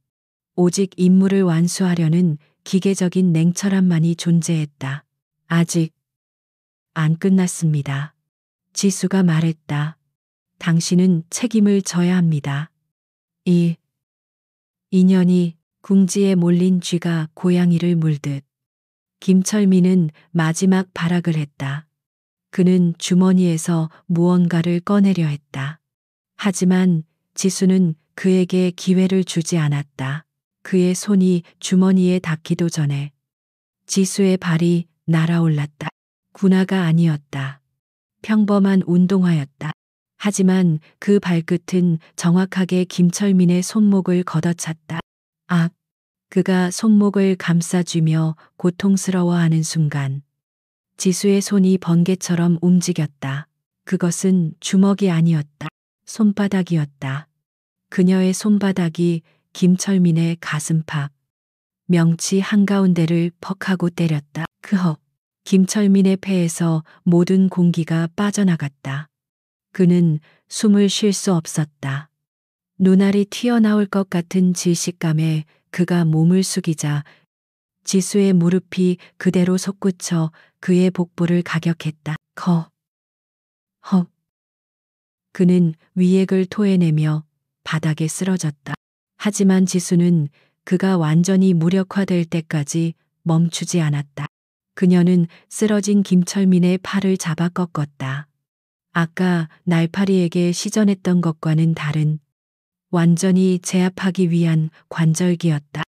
A: 오직 임무를 완수하려는 기계적인 냉철함만이 존재했다. 아직 안 끝났습니다. 지수가 말했다. 당신은 책임을 져야 합니다. 이 인연이 궁지에 몰린 쥐가 고양이를 물듯. 김철민은 마지막 발악을 했다. 그는 주머니에서 무언가를 꺼내려 했다. 하지만 지수는 그에게 기회를 주지 않았다. 그의 손이 주머니에 닿기도 전에 지수의 발이 날아올랐다. 군화가 아니었다. 평범한 운동화였다. 하지만 그 발끝은 정확하게 김철민의 손목을 걷어찼다. 그가 손목을 감싸쥐며 고통스러워하는 순간 지수의 손이 번개처럼 움직였다. 그것은 주먹이 아니었다. 손바닥이었다. 그녀의 손바닥이 김철민의 가슴팍, 명치 한가운데를 퍽하고 때렸다. 김철민의 폐에서 모든 공기가 빠져나갔다. 그는 숨을 쉴 수 없었다. 눈알이 튀어나올 것 같은 질식감에 그가 몸을 숙이자 지수의 무릎이 그대로 솟구쳐 그의 복부를 가격했다. 그는 위액을 토해내며 바닥에 쓰러졌다. 하지만 지수는 그가 완전히 무력화될 때까지 멈추지 않았다. 그녀는 쓰러진 김철민의 팔을 잡아 꺾었다. 아까 날파리에게 시전했던 것과는 다른 완전히 제압하기 위한 관절기였다.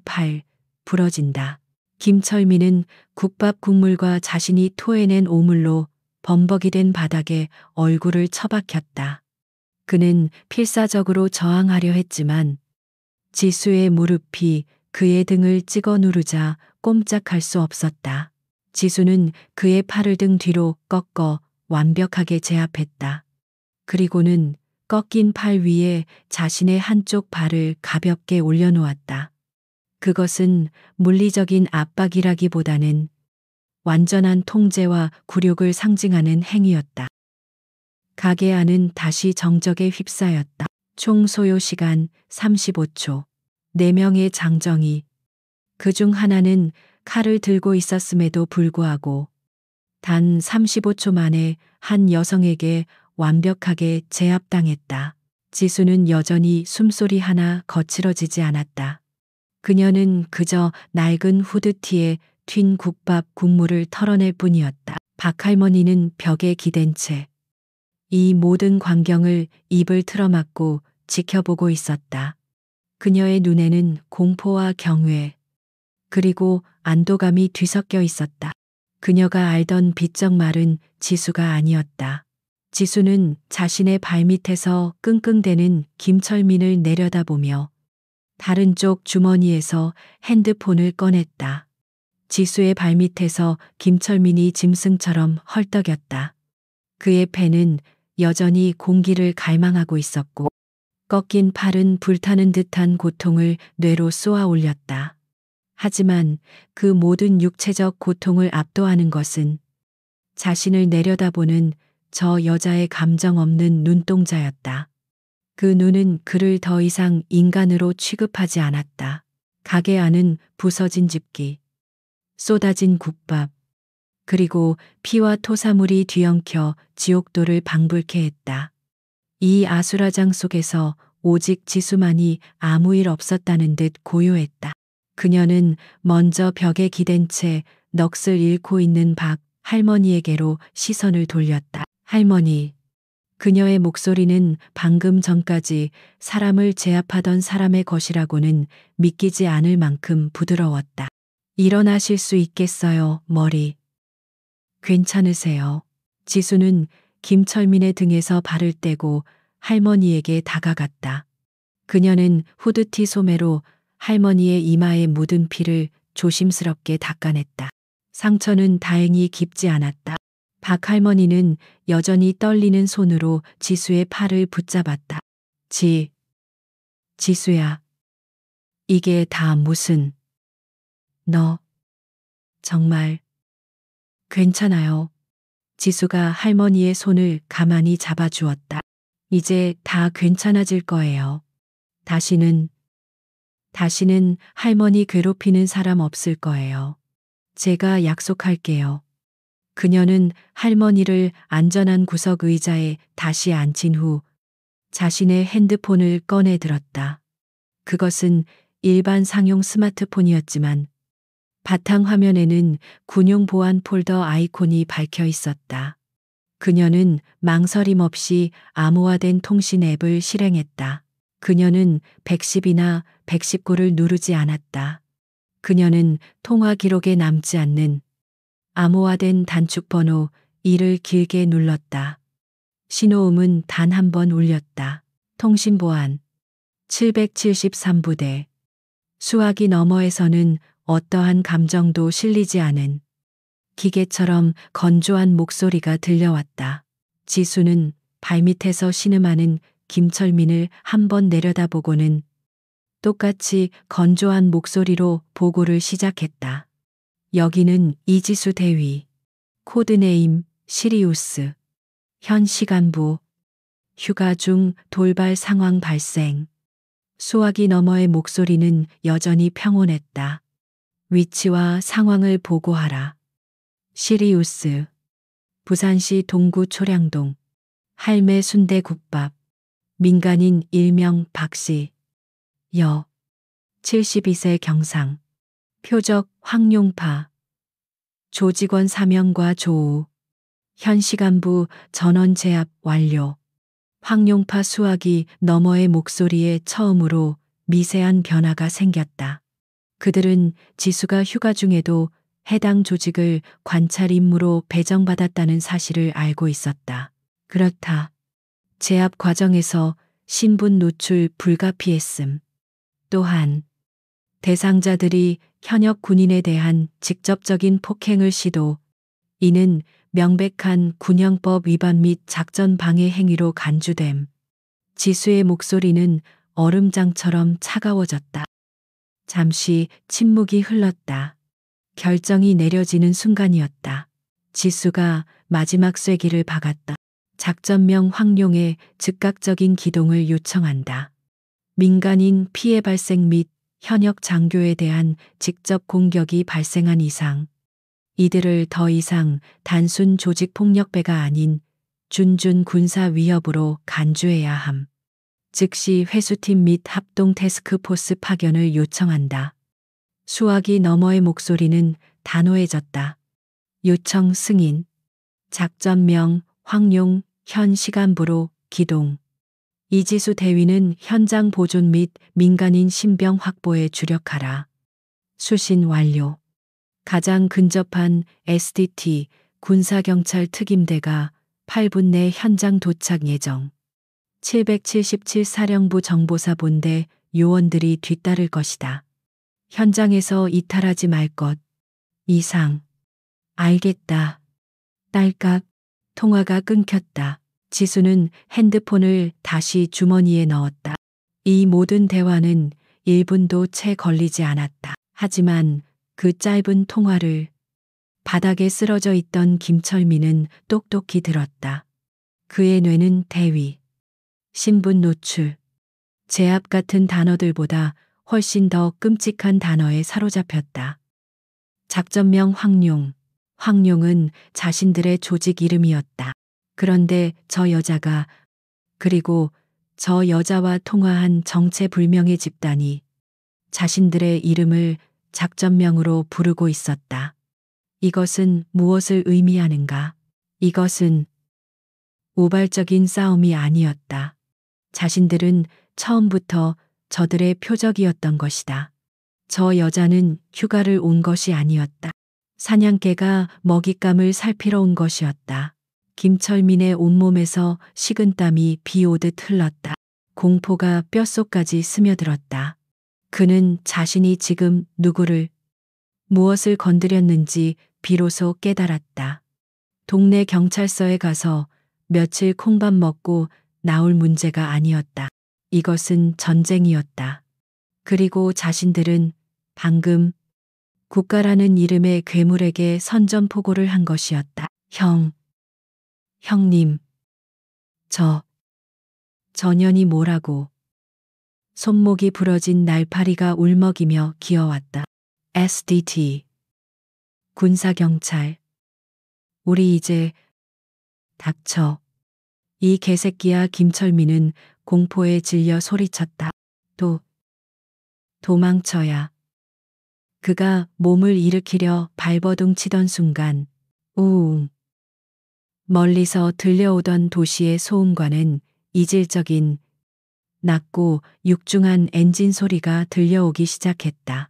A: 팔 부러진다. 김철민은 국밥 국물과 자신이 토해낸 오물로 범벅이 된 바닥에 얼굴을 처박혔다. 그는 필사적으로 저항하려 했지만 지수의 무릎이 그의 등을 찍어 누르자 꼼짝할 수 없었다. 지수는 그의 팔을 등 뒤로 꺾어 완벽하게 제압했다. 그리고는 꺾인 팔 위에 자신의 한쪽 발을 가볍게 올려놓았다. 그것은 물리적인 압박이라기보다는 완전한 통제와 굴욕을 상징하는 행위였다. 가게 안은 다시 정적에 휩싸였다. 총 소요 시간 35초. 4명의 장정이. 그중 하나는 칼을 들고 있었음에도 불구하고 단 35초 만에 한 여성에게 완벽하게 제압당했다. 지수는 여전히 숨소리 하나 거칠어지지 않았다. 그녀는 그저 낡은 후드티에 튄 국밥 국물을 털어낼 뿐이었다. 박할머니는 벽에 기댄 채 이 모든 광경을 입을 틀어막고 지켜보고 있었다. 그녀의 눈에는 공포와 경외, 그리고 안도감이 뒤섞여 있었다. 그녀가 알던 비쩍 마른 지수가 아니었다. 지수는 자신의 발밑에서 끙끙대는 김철민을 내려다보며 다른 쪽 주머니에서 핸드폰을 꺼냈다. 지수의 발밑에서 김철민이 짐승처럼 헐떡였다. 그의 폐는 여전히 공기를 갈망하고 있었고 꺾인 팔은 불타는 듯한 고통을 뇌로 쏘아 올렸다. 하지만 그 모든 육체적 고통을 압도하는 것은 자신을 내려다보는 저 여자의 감정 없는 눈동자였다. 그 눈은 그를 더 이상 인간으로 취급하지 않았다. 가게 안은 부서진 집기, 쏟아진 국밥, 그리고 피와 토사물이 뒤엉켜 지옥도를 방불케 했다. 이 아수라장 속에서 오직 지수만이 아무 일 없었다는 듯 고요했다. 그녀는 먼저 벽에 기댄 채 넋을 잃고 있는 박 할머니에게로 시선을 돌렸다. 할머니. 그녀의 목소리는 방금 전까지 사람을 제압하던 사람의 것이라고는 믿기지 않을 만큼 부드러웠다. 일어나실 수 있겠어요, 머리. 괜찮으세요? 지수는 김철민의 등에서 발을 떼고 할머니에게 다가갔다. 그녀는 후드티 소매로 할머니의 이마에 묻은 피를 조심스럽게 닦아냈다. 상처는 다행히 깊지 않았다. 박 할머니는 여전히 떨리는 손으로 지수의 팔을 붙잡았다. 지수야. 이게 다 무슨. 너. 정말. 괜찮아요. 지수가 할머니의 손을 가만히 잡아주었다. 이제 다 괜찮아질 거예요. 다시는 할머니 괴롭히는 사람 없을 거예요. 제가 약속할게요. 그녀는 할머니를 안전한 구석 의자에 다시 앉힌 후 자신의 핸드폰을 꺼내 들었다. 그것은 일반 상용 스마트폰이었지만 바탕 화면에는 군용 보안 폴더 아이콘이 밝혀 있었다. 그녀는 망설임 없이 암호화된 통신 앱을 실행했다. 그녀는 110이나 119를 누르지 않았다. 그녀는 통화 기록에 남지 않는 암호화된 단축 번호 2를 길게 눌렀다. 신호음은 단 한 번 울렸다. 통신 보안 773부대. 수화기 너머에서는 어떠한 감정도 실리지 않은 기계처럼 건조한 목소리가 들려왔다. 지수는 발밑에서 신음하는 김철민을 한번 내려다보고는 똑같이 건조한 목소리로 보고를 시작했다. 여기는 이지수 대위. 코드네임 시리우스. 현 시간부. 휴가 중 돌발 상황 발생. 수화기 너머의 목소리는 여전히 평온했다. 위치와 상황을 보고하라. 시리우스. 부산시 동구 초량동. 할매 순대국밥. 민간인 일명 박씨. 여. 72세 경상. 표적 황용파. 조직원 사명과 조우. 현 시간부 전원 제압 완료. 황용파 수화기 너머의 목소리에 처음으로 미세한 변화가 생겼다. 그들은 지수가 휴가 중에도 해당 조직을 관찰 임무로 배정받았다는 사실을 알고 있었다. 그렇다. 제압 과정에서 신분 노출 불가피했음. 또한 대상자들이 현역 군인에 대한 직접적인 폭행을 시도, 이는 명백한 군형법 위반 및 작전 방해 행위로 간주됨. 지수의 목소리는 얼음장처럼 차가워졌다. 잠시 침묵이 흘렀다. 결정이 내려지는 순간이었다. 지수가 마지막 쐐기를 박았다. 작전명 황룡의 즉각적인 기동을 요청한다. 민간인 피해 발생 및 현역 장교에 대한 직접 공격이 발생한 이상 이들을 더 이상 단순 조직 폭력배가 아닌 준준 군사 위협으로 간주해야 함. 즉시 회수팀 및 합동 태스크포스 파견을 요청한다. 수화기 너머의 목소리는 단호해졌다. 요청 승인. 작전명 황룡 현 시간부로 기동. 이지수 대위는 현장 보존 및 민간인 신병 확보에 주력하라. 수신 완료. 가장 근접한 SDT 군사경찰 특임대가 8분 내 현장 도착 예정. 777 사령부 정보사 본대 요원들이 뒤따를 것이다. 현장에서 이탈하지 말 것. 이상. 알겠다. 딸깍. 통화가 끊겼다. 지수는 핸드폰을 다시 주머니에 넣었다. 이 모든 대화는 1분도 채 걸리지 않았다. 하지만 그 짧은 통화를 바닥에 쓰러져 있던 김철민은 똑똑히 들었다. 그의 뇌는 대위, 신분 노출, 제압 같은 단어들보다 훨씬 더 끔찍한 단어에 사로잡혔다. 작전명 황룡. 황룡은 자신들의 조직 이름이었다. 그런데 저 여자가, 그리고 저 여자와 통화한 정체불명의 집단이 자신들의 이름을 작전명으로 부르고 있었다. 이것은 무엇을 의미하는가? 이것은 우발적인 싸움이 아니었다. 자신들은 처음부터 저들의 표적이었던 것이다. 저 여자는 휴가를 온 것이 아니었다. 사냥개가 먹잇감을 살피러 온 것이었다. 김철민의 온몸에서 식은땀이 비 오듯 흘렀다. 공포가 뼛속까지 스며들었다. 그는 자신이 지금 누구를, 무엇을 건드렸는지 비로소 깨달았다. 동네 경찰서에 가서 며칠 콩밥 먹고 나올 문제가 아니었다. 이것은 전쟁이었다. 그리고 자신들은 방금 국가라는 이름의 괴물에게 선전포고를 한 것이었다. 형님. 저 년이 뭐라고. 손목이 부러진 날파리가 울먹이며 기어왔다. SDT. 군사경찰. 우리 이제 닥쳐. 이 개새끼야. 김철민은 공포에 질려 소리쳤다. 도망쳐야. 그가 몸을 일으키려 발버둥 치던 순간 우웅. 멀리서 들려오던 도시의 소음과는 이질적인 낮고 육중한 엔진 소리가 들려오기 시작했다.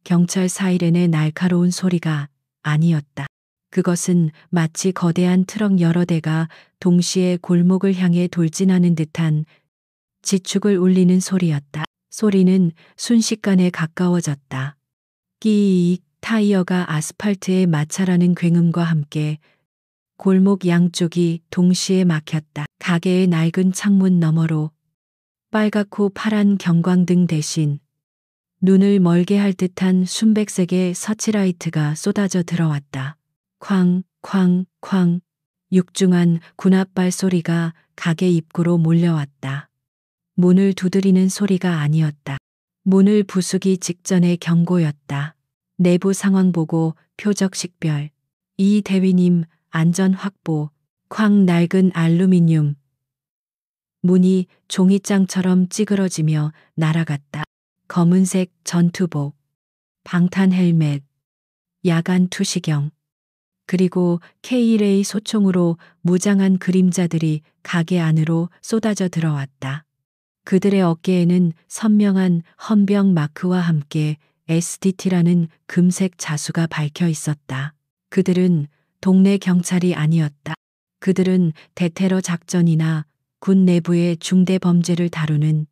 A: 경찰 사이렌의 날카로운 소리가 아니었다. 그것은 마치 거대한 트럭 여러 대가 동시에 골목을 향해 돌진하는 듯한 지축을 울리는 소리였다. 소리는 순식간에 가까워졌다. 끼익 타이어가 아스팔트에 마찰하는 굉음과 함께 골목 양쪽이 동시에 막혔다. 가게의 낡은 창문 너머로 빨갛고 파란 경광등 대신 눈을 멀게 할 듯한 순백색의 서치라이트가 쏟아져 들어왔다. 쾅, 쾅, 쾅. 육중한 군합발 소리가 가게 입구로 몰려왔다. 문을 두드리는 소리가 아니었다. 문을 부수기 직전의 경고였다. 내부 상황 보고 표적 식별. 이 대위님 안전 확보. 쾅 낡은 알루미늄. 문이 종이장처럼 찌그러지며 날아갔다. 검은색 전투복, 방탄 헬멧, 야간 투시경, 그리고 K1A 소총으로 무장한 그림자들이 가게 안으로 쏟아져 들어왔다. 그들의 어깨에는 선명한 헌병 마크와 함께 SDT라는 금색 자수가 밝혀 있었다. 그들은 동네 경찰이 아니었다. 그들은 대테러 작전이나 군 내부의 중대 범죄를 다루는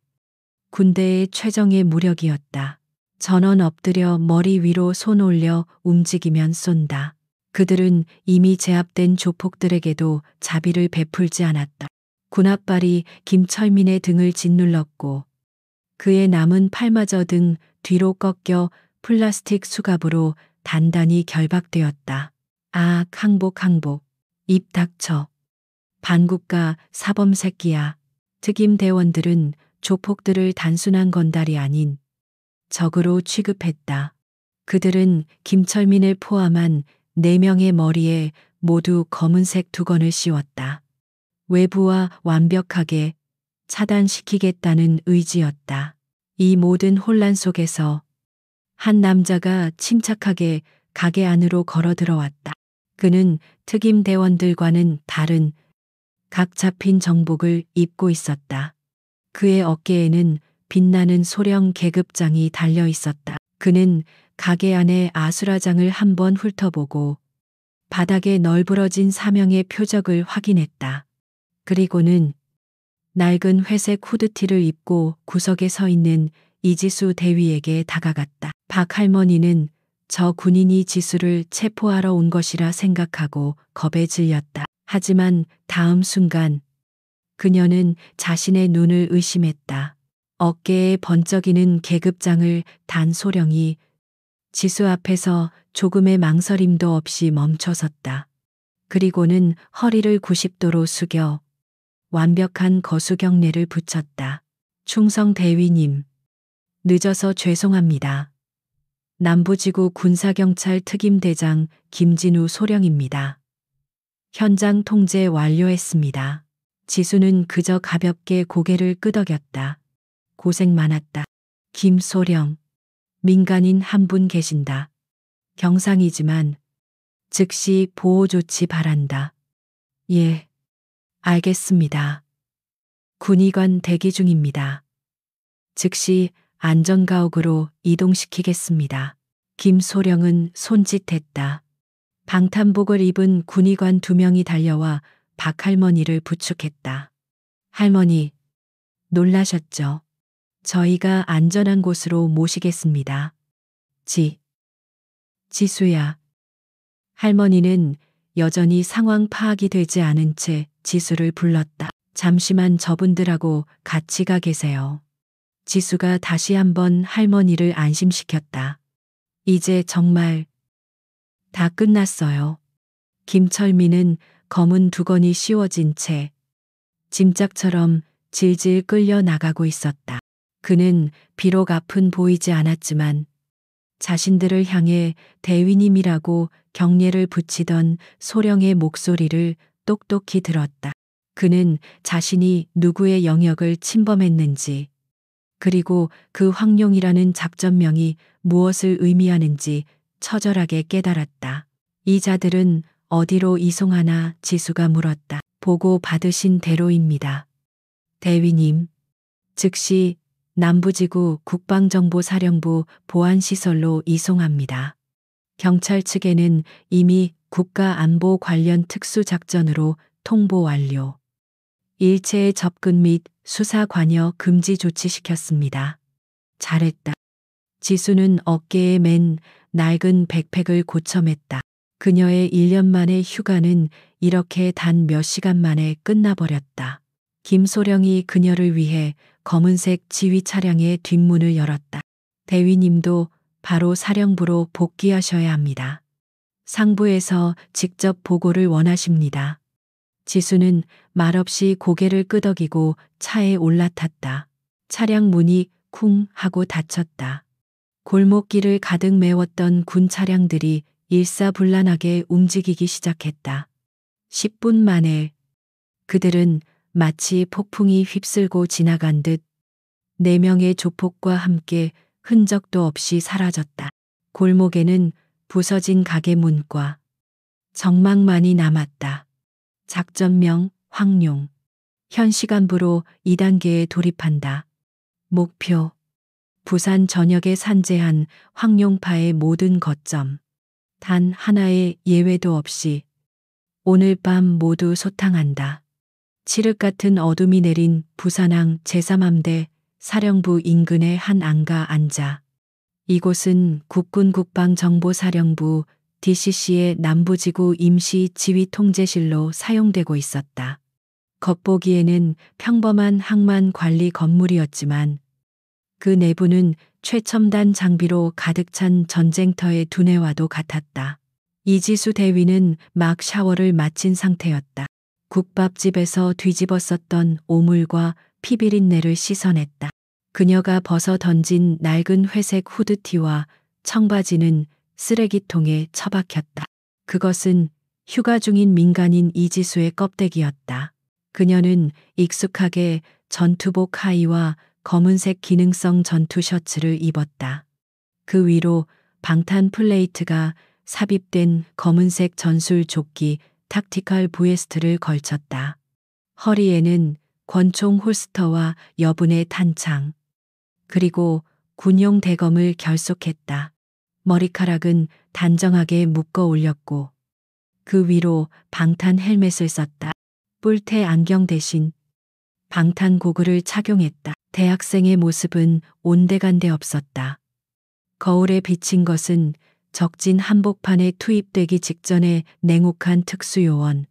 A: 군대의 최정예 무력이었다. 전원 엎드려 머리 위로 손 올려 움직이면 쏜다. 그들은 이미 제압된 조폭들에게도 자비를 베풀지 않았다. 군합발이 김철민의 등을 짓눌렀고 그의 남은 팔마저 등 뒤로 꺾여 플라스틱 수갑으로 단단히 결박되었다. 아, 항복. 입 닥쳐. 반국가 사범 새끼야. 특임 대원들은 조폭들을 단순한 건달이 아닌 적으로 취급했다. 그들은 김철민을 포함한 4명의 머리에 모두 검은색 두건을 씌웠다. 외부와 완벽하게 차단시키겠다는 의지였다. 이 모든 혼란 속에서 한 남자가 침착하게 가게 안으로 걸어 들어왔다. 그는 특임 대원들과는 다른 각 잡힌 정복을 입고 있었다. 그의 어깨에는 빛나는 소령 계급장이 달려 있었다. 그는 가게 안의 아수라장을 한번 훑어보고 바닥에 널브러진 사명의 표적을 확인했다. 그리고는 낡은 회색 후드티를 입고 구석에 서 있는 이지수 대위에게 다가갔다. 박 할머니는 저 군인이 지수를 체포하러 온 것이라 생각하고 겁에 질렸다. 하지만 다음 순간 그녀는 자신의 눈을 의심했다. 어깨에 번쩍이는 계급장을 단 소령이 지수 앞에서 조금의 망설임도 없이 멈춰섰다. 그리고는 허리를 90도로 숙여 완벽한 거수 경례를 붙였다. 충성 대위님, 늦어서 죄송합니다. 남부지구 군사경찰 특임대장 김진우 소령입니다. 현장 통제 완료했습니다. 지수는 그저 가볍게 고개를 끄덕였다. 고생 많았다. 김소령, 민간인 한 분 계신다. 경상이지만 즉시 보호 조치 바란다. 예, 알겠습니다. 군의관 대기 중입니다. 즉시 안전가옥으로 이동시키겠습니다. 김소령은 손짓했다. 방탄복을 입은 군의관 2명이 달려와 박 할머니를 부축했다. 할머니, 놀라셨죠? 저희가 안전한 곳으로 모시겠습니다. 지수야. 할머니는 여전히 상황 파악이 되지 않은 채 지수를 불렀다. 잠시만 저분들하고 같이 가 계세요. 지수가 다시 한번 할머니를 안심시켰다. 이제 정말 다 끝났어요. 김철민은 검은 두건이 씌워진 채 짐짝처럼 질질 끌려 나가고 있었다. 그는 비록 앞은 보이지 않았지만 자신들을 향해 대위님이라고 경례를 붙이던 소령의 목소리를 똑똑히 들었다. 그는 자신이 누구의 영역을 침범했는지, 그리고 그 황룡이라는 작전명이 무엇을 의미하는지 처절하게 깨달았다. 이 자들은 어디로 이송하나? 지수가 물었다. 보고 받으신 대로입니다. 대위님, 즉시 남부지구 국방정보사령부 보안시설로 이송합니다. 경찰 측에는 이미 국가안보 관련 특수작전으로 통보 완료. 일체의 접근 및 수사 관여 금지 조치시켰습니다. 잘했다. 지수는 어깨에 맨 낡은 백팩을 고쳐맸다. 그녀의 1년 만의 휴가는 이렇게 단 몇 시간 만에 끝나버렸다. 김소령이 그녀를 위해 검은색 지휘 차량의 뒷문을 열었다. 대위님도 바로 사령부로 복귀하셔야 합니다. 상부에서 직접 보고를 원하십니다. 지수는 말없이 고개를 끄덕이고 차에 올라탔다. 차량 문이 쿵 하고 닫혔다. 골목길을 가득 메웠던 군 차량들이 일사불란하게 움직이기 시작했다. 10분 만에 그들은 마치 폭풍이 휩쓸고 지나간 듯 4명의 조폭과 함께 흔적도 없이 사라졌다. 골목에는 부서진 가게 문과 정막만이 남았다. 작전명 황룡. 현 시간부로 2단계에 돌입한다. 목표. 부산 전역에 산재한 황룡파의 모든 거점. 단 하나의 예외도 없이 오늘 밤 모두 소탕한다. 칠흑 같은 어둠이 내린 부산항 제3함대 사령부 인근의 한 안가 앉아. 이곳은 국군 국방정보사령부 DCC의 남부지구 임시 지휘통제실로 사용되고 있었다. 겉보기에는 평범한 항만 관리 건물이었지만 그 내부는 최첨단 장비로 가득 찬 전쟁터의 두뇌와도 같았다. 이지수 대위는 막 샤워를 마친 상태였다. 국밥집에서 뒤집어 썼던 오물과 피비린내를 씻어냈다. 그녀가 벗어 던진 낡은 회색 후드티와 청바지는 쓰레기통에 처박혔다. 그것은 휴가 중인 민간인 이지수의 껍데기였다. 그녀는 익숙하게 전투복 하의와 검은색 기능성 전투 셔츠를 입었다. 그 위로 방탄 플레이트가 삽입된 검은색 전술 조끼 탁티컬 부에스트를 걸쳤다. 허리에는 권총 홀스터와 여분의 탄창, 그리고 군용 대검을 결속했다. 머리카락은 단정하게 묶어 올렸고 그 위로 방탄 헬멧을 썼다. 뿔테 안경 대신 방탄 고글을 착용했다. 대학생의 모습은 온데간데 없었다. 거울에 비친 것은 적진 한복판에 투입되기 직전의 냉혹한 특수요원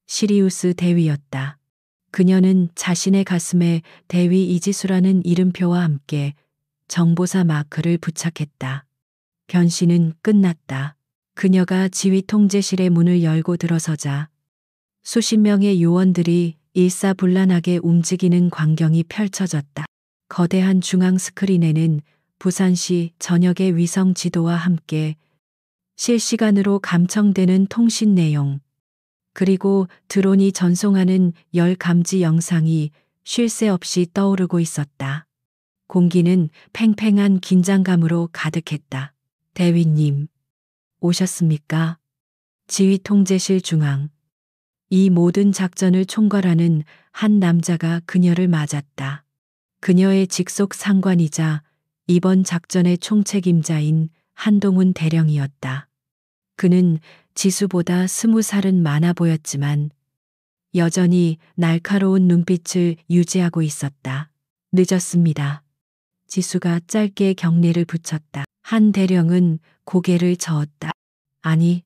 A: 시리우스 대위였다. 그녀는 자신의 가슴에 대위 이지수라는 이름표와 함께 정보사 마크를 부착했다. 변신은 끝났다. 그녀가 지휘 통제실의 문을 열고 들어서자 수십 명의 요원들이 일사불란하게 움직이는 광경이 펼쳐졌다. 거대한 중앙 스크린에는 부산시 전역의 위성 지도와 함께 실시간으로 감청되는 통신 내용, 그리고 드론이 전송하는 열 감지 영상이 쉴 새 없이 떠오르고 있었다. 공기는 팽팽한 긴장감으로 가득했다. 대위님, 오셨습니까? 지휘 통제실 중앙. 이 모든 작전을 총괄하는 한 남자가 그녀를 맞았다. 그녀의 직속 상관이자 이번 작전의 총책임자인 한동훈 대령이었다. 그는 지수보다 20살은 많아 보였지만 여전히 날카로운 눈빛을 유지하고 있었다. 늦었습니다. 지수가 짧게 경례를 붙였다. 한 대령은 고개를 저었다. 아니,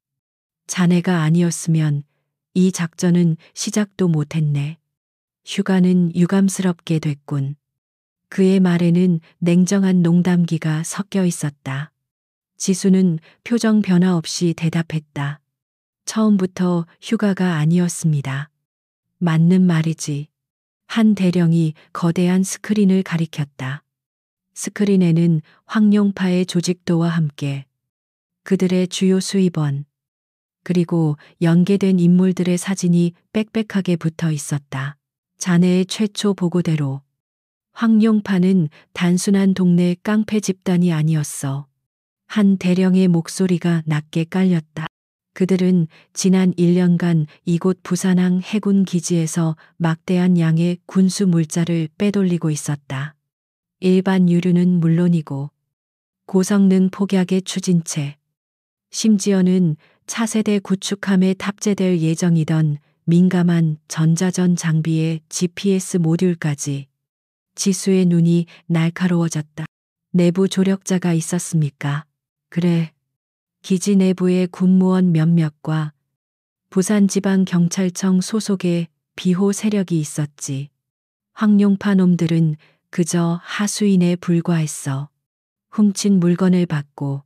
A: 자네가 아니었으면 이 작전은 시작도 못했네. 휴가는 유감스럽게 됐군. 그의 말에는 냉정한 농담기가 섞여 있었다. 지수는 표정 변화 없이 대답했다. 처음부터 휴가가 아니었습니다. 맞는 말이지. 한 대령이 거대한 스크린을 가리켰다. 스크린에는 황룡파의 조직도와 함께 그들의 주요 수입원, 그리고 연계된 인물들의 사진이 빽빽하게 붙어 있었다. 자네의 최초 보고대로 황룡파는 단순한 동네 깡패 집단이 아니었어. 한 대령의 목소리가 낮게 깔렸다. 그들은 지난 1년간 이곳 부산항 해군 기지에서 막대한 양의 군수 물자를 빼돌리고 있었다. 일반 유류는 물론이고 고성능 폭약의 추진체, 심지어는 차세대 구축함에 탑재될 예정이던 민감한 전자전 장비의 GPS 모듈까지. 지수의 눈이 날카로워졌다. 내부 조력자가 있었습니까? 그래, 기지 내부의 군무원 몇몇과 부산지방경찰청 소속의 비호 세력이 있었지. 황룡파 놈들은 그저 하수인에 불과했어. 훔친 물건을 받고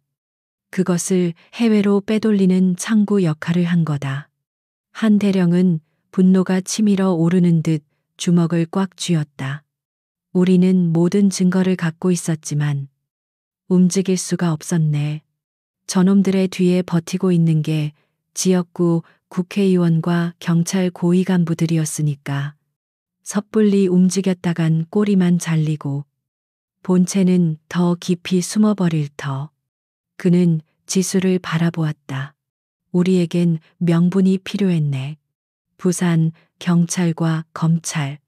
A: 그것을 해외로 빼돌리는 창구 역할을 한 거다. 한 대령은 분노가 치밀어 오르는 듯 주먹을 꽉 쥐었다. 우리는 모든 증거를 갖고 있었지만 움직일 수가 없었네. 저놈들의 뒤에 버티고 있는 게 지역구 국회의원과 경찰 고위 간부들이었으니까 섣불리 움직였다간 꼬리만 잘리고 본체는 더 깊이 숨어버릴 터. 그는 지수를 바라보았다. 우리에겐 명분이 필요했네. 부산, 경찰과 검찰,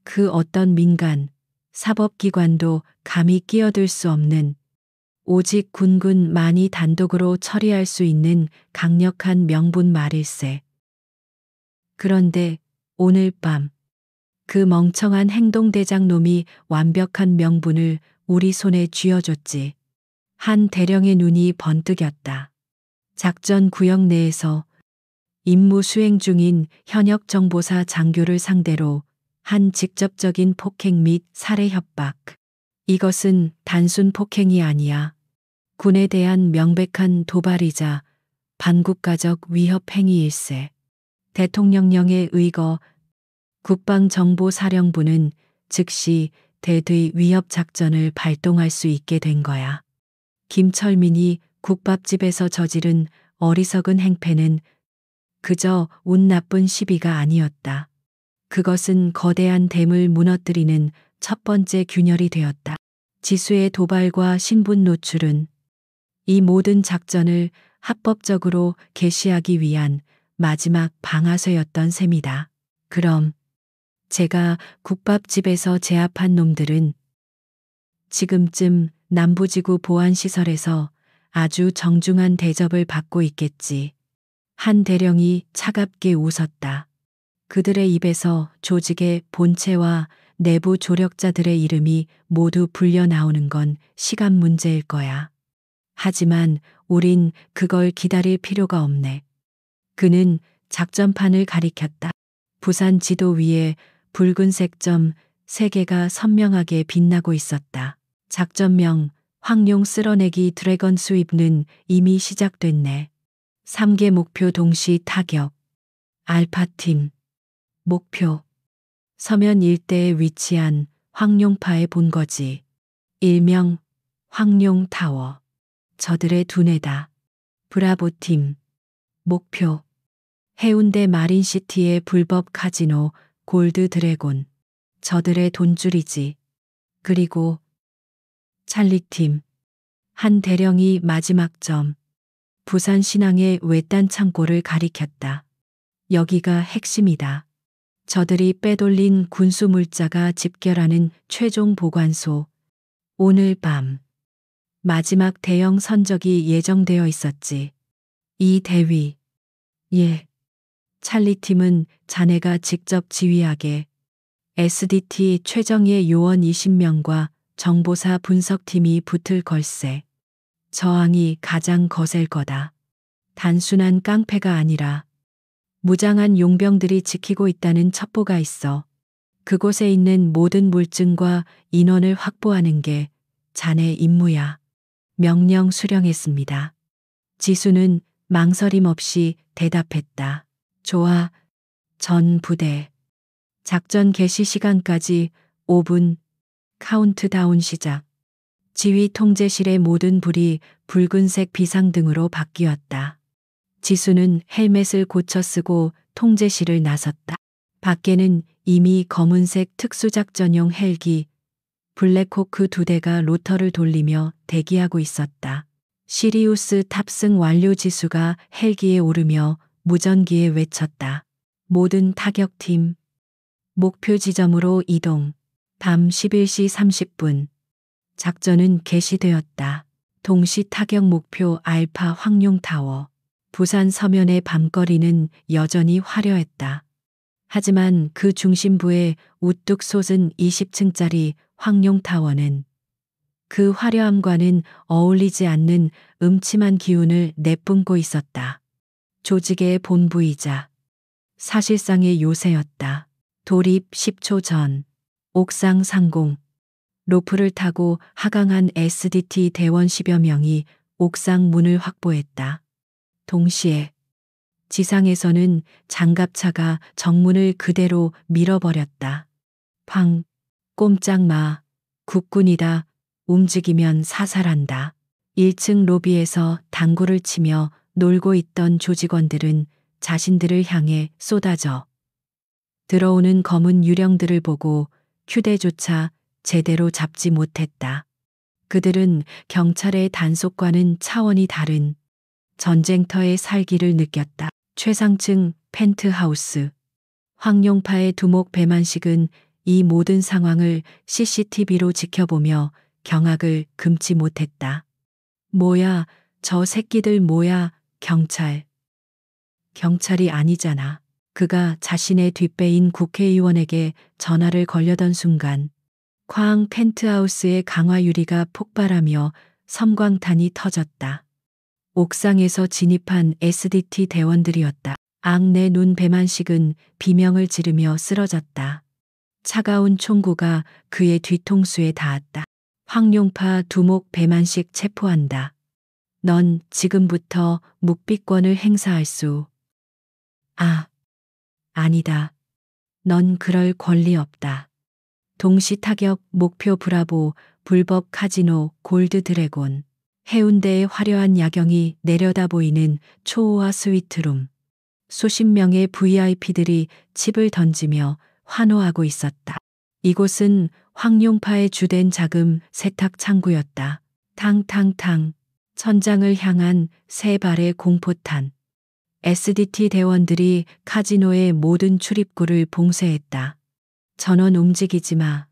A: 그 어떤 민간, 사법기관도 감히 끼어들 수 없는 오직 군군만이 단독으로 처리할 수 있는 강력한 명분 말일세. 그런데 오늘 밤 그 멍청한 행동대장 놈이 완벽한 명분을 우리 손에 쥐어줬지. 한 대령의 눈이 번뜩였다. 작전 구역 내에서 임무 수행 중인 현역 정보사 장교를 상대로 한 직접적인 폭행 및 살해 협박. 이것은 단순 폭행이 아니야. 군에 대한 명백한 도발이자 반국가적 위협 행위일세. 대통령령에 의거 국방정보사령부는 즉시 대뒤 위협 작전을 발동할 수 있게 된 거야. 김철민이 국밥집에서 저지른 어리석은 행패는 그저 운 나쁜 시비가 아니었다. 그것은 거대한 댐을 무너뜨리는 첫 번째 균열이 되었다. 지수의 도발과 신분 노출은 이 모든 작전을 합법적으로 개시하기 위한 마지막 방아쇠였던 셈이다. 그럼 제가 국밥집에서 제압한 놈들은 지금쯤 남부지구 보안시설에서 아주 정중한 대접을 받고 있겠지. 한 대령이 차갑게 웃었다. 그들의 입에서 조직의 본체와 내부 조력자들의 이름이 모두 불려 나오는 건 시간 문제일 거야. 하지만 우린 그걸 기다릴 필요가 없네. 그는 작전판을 가리켰다. 부산 지도 위에 붉은색 점 3개가 선명하게 빛나고 있었다. 작전명 황룡 쓸어내기 드래건 스윕는 이미 시작됐네. 3개 목표 동시 타격. 알파팀. 목표. 서면 일대에 위치한 황룡파의 본거지. 일명 황룡타워. 저들의 두뇌다. 브라보팀. 목표. 해운대 마린시티의 불법 카지노 골드 드래곤. 저들의 돈줄이지. 그리고 찰리팀. 한 대령이 마지막 점. 부산 신항의 외딴 창고를 가리켰다. 여기가 핵심이다. 저들이 빼돌린 군수 물자가 집결하는 최종 보관소. 오늘 밤 마지막 대형 선적이 예정되어 있었지. 이 대위. 예. 찰리팀은 자네가 직접 지휘하게. SDT 최정예 요원 20명과 정보사 분석팀이 붙을 걸세. 저항이 가장 거셀 거다. 단순한 깡패가 아니라 무장한 용병들이 지키고 있다는 첩보가 있어. 그곳에 있는 모든 물증과 인원을 확보하는 게 자네 임무야. 명령 수령했습니다. 지수는 망설임 없이 대답했다. 좋아. 전 부대. 작전 개시 시간까지 5분. 카운트다운 시작. 지휘 통제실의 모든 불이 붉은색 비상등으로 바뀌었다. 지수는 헬멧을 고쳐 쓰고 통제실을 나섰다. 밖에는 이미 검은색 특수작전용 헬기 블랙호크 2대가 로터를 돌리며 대기하고 있었다. 시리우스 탑승 완료. 지수가 헬기에 오르며 무전기에 외쳤다. 모든 타격팀. 목표 지점으로 이동. 밤 11시 30분. 작전은 개시되었다. 동시 타격 목표 알파 황룡타워. 부산 서면의 밤거리는 여전히 화려했다. 하지만 그 중심부에 우뚝 솟은 20층짜리 황룡타워는 그 화려함과는 어울리지 않는 음침한 기운을 내뿜고 있었다. 조직의 본부이자 사실상의 요새였다. 돌입 10초 전 옥상 상공. 로프를 타고 하강한 SDT 대원 10여 명이 옥상 문을 확보했다. 동시에 지상에서는 장갑차가 정문을 그대로 밀어버렸다. 팡, 꼼짝 마, 국군이다. 움직이면 사살한다. 1층 로비에서 당구를 치며 놀고 있던 조직원들은 자신들을 향해 쏟아져 들어오는 검은 유령들을 보고 휴대조차 제대로 잡지 못했다. 그들은 경찰의 단속과는 차원이 다른 전쟁터의 살기를 느꼈다. 최상층 펜트하우스. 황룡파의 두목 배만식은 이 모든 상황을 CCTV로 지켜보며 경악을 금치 못했다. 뭐야, 저 새끼들 뭐야, 경찰. 경찰이 아니잖아. 그가 자신의 뒷배인 국회의원에게 전화를 걸려던 순간 쾅 펜트하우스의 강화 유리가 폭발하며 섬광탄이 터졌다. 옥상에서 진입한 SDT 대원들이었다. 앙내 눈 배만식은 비명을 지르며 쓰러졌다. 차가운 총구가 그의 뒤통수에 닿았다. 황룡파 두목 배만식 체포한다. 넌 지금부터 묵비권을 행사할 수. 아니다. 넌 그럴 권리 없다. 동시 타격 목표 브라보 불법 카지노 골드 드래곤. 해운대의 화려한 야경이 내려다 보이는 초호화 스위트룸. 수십 명의 VIP들이 칩을 던지며 환호하고 있었다. 이곳은 황룡파의 주된 자금 세탁 창구였다. 탕탕탕. 천장을 향한 세 발의 공포탄. SDT 대원들이 카지노의 모든 출입구를 봉쇄했다. 전원 움직이지 마.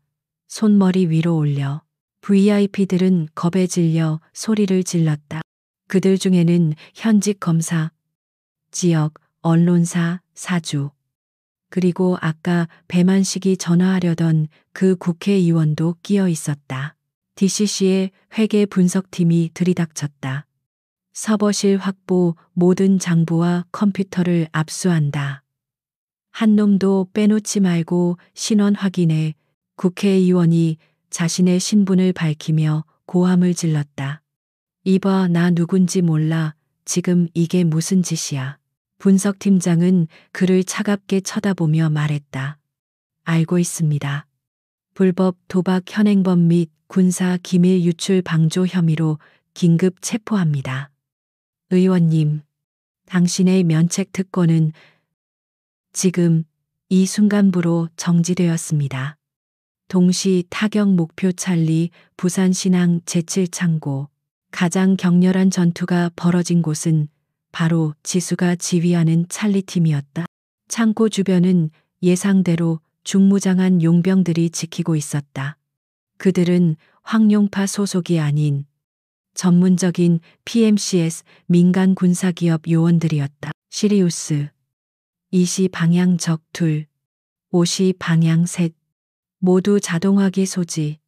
A: 손머리 위로 올려. VIP들은 겁에 질려 소리를 질렀다. 그들 중에는 현직 검사, 지역, 언론사, 사주, 그리고 아까 배만식이 전화하려던 그 국회의원도 끼어 있었다. DCC의 회계 분석팀이 들이닥쳤다. 서버실 확보, 모든 장부와 컴퓨터를 압수한다. 한 놈도 빼놓지 말고 신원 확인해. 국회의원이 자신의 신분을 밝히며 고함을 질렀다. 이봐, 나 누군지 몰라. 지금 이게 무슨 짓이야. 분석팀장은 그를 차갑게 쳐다보며 말했다. 알고 있습니다. 불법 도박 현행범 및 군사 기밀 유출 방조 혐의로 긴급 체포합니다. 의원님, 당신의 면책 특권은 지금 이 순간부로 정지되었습니다. 동시 타격 목표 찰리 부산신항 제7창고. 가장 격렬한 전투가 벌어진 곳은 바로 지수가 지휘하는 찰리팀이었다. 창고 주변은 예상대로 중무장한 용병들이 지키고 있었다. 그들은 황룡파 소속이 아닌 전문적인 PMCS 민간 군사기업 요원들이었다. 시리우스, 2시 방향 적 둘, 5시 방향 셋, 모두 자동화기 소지.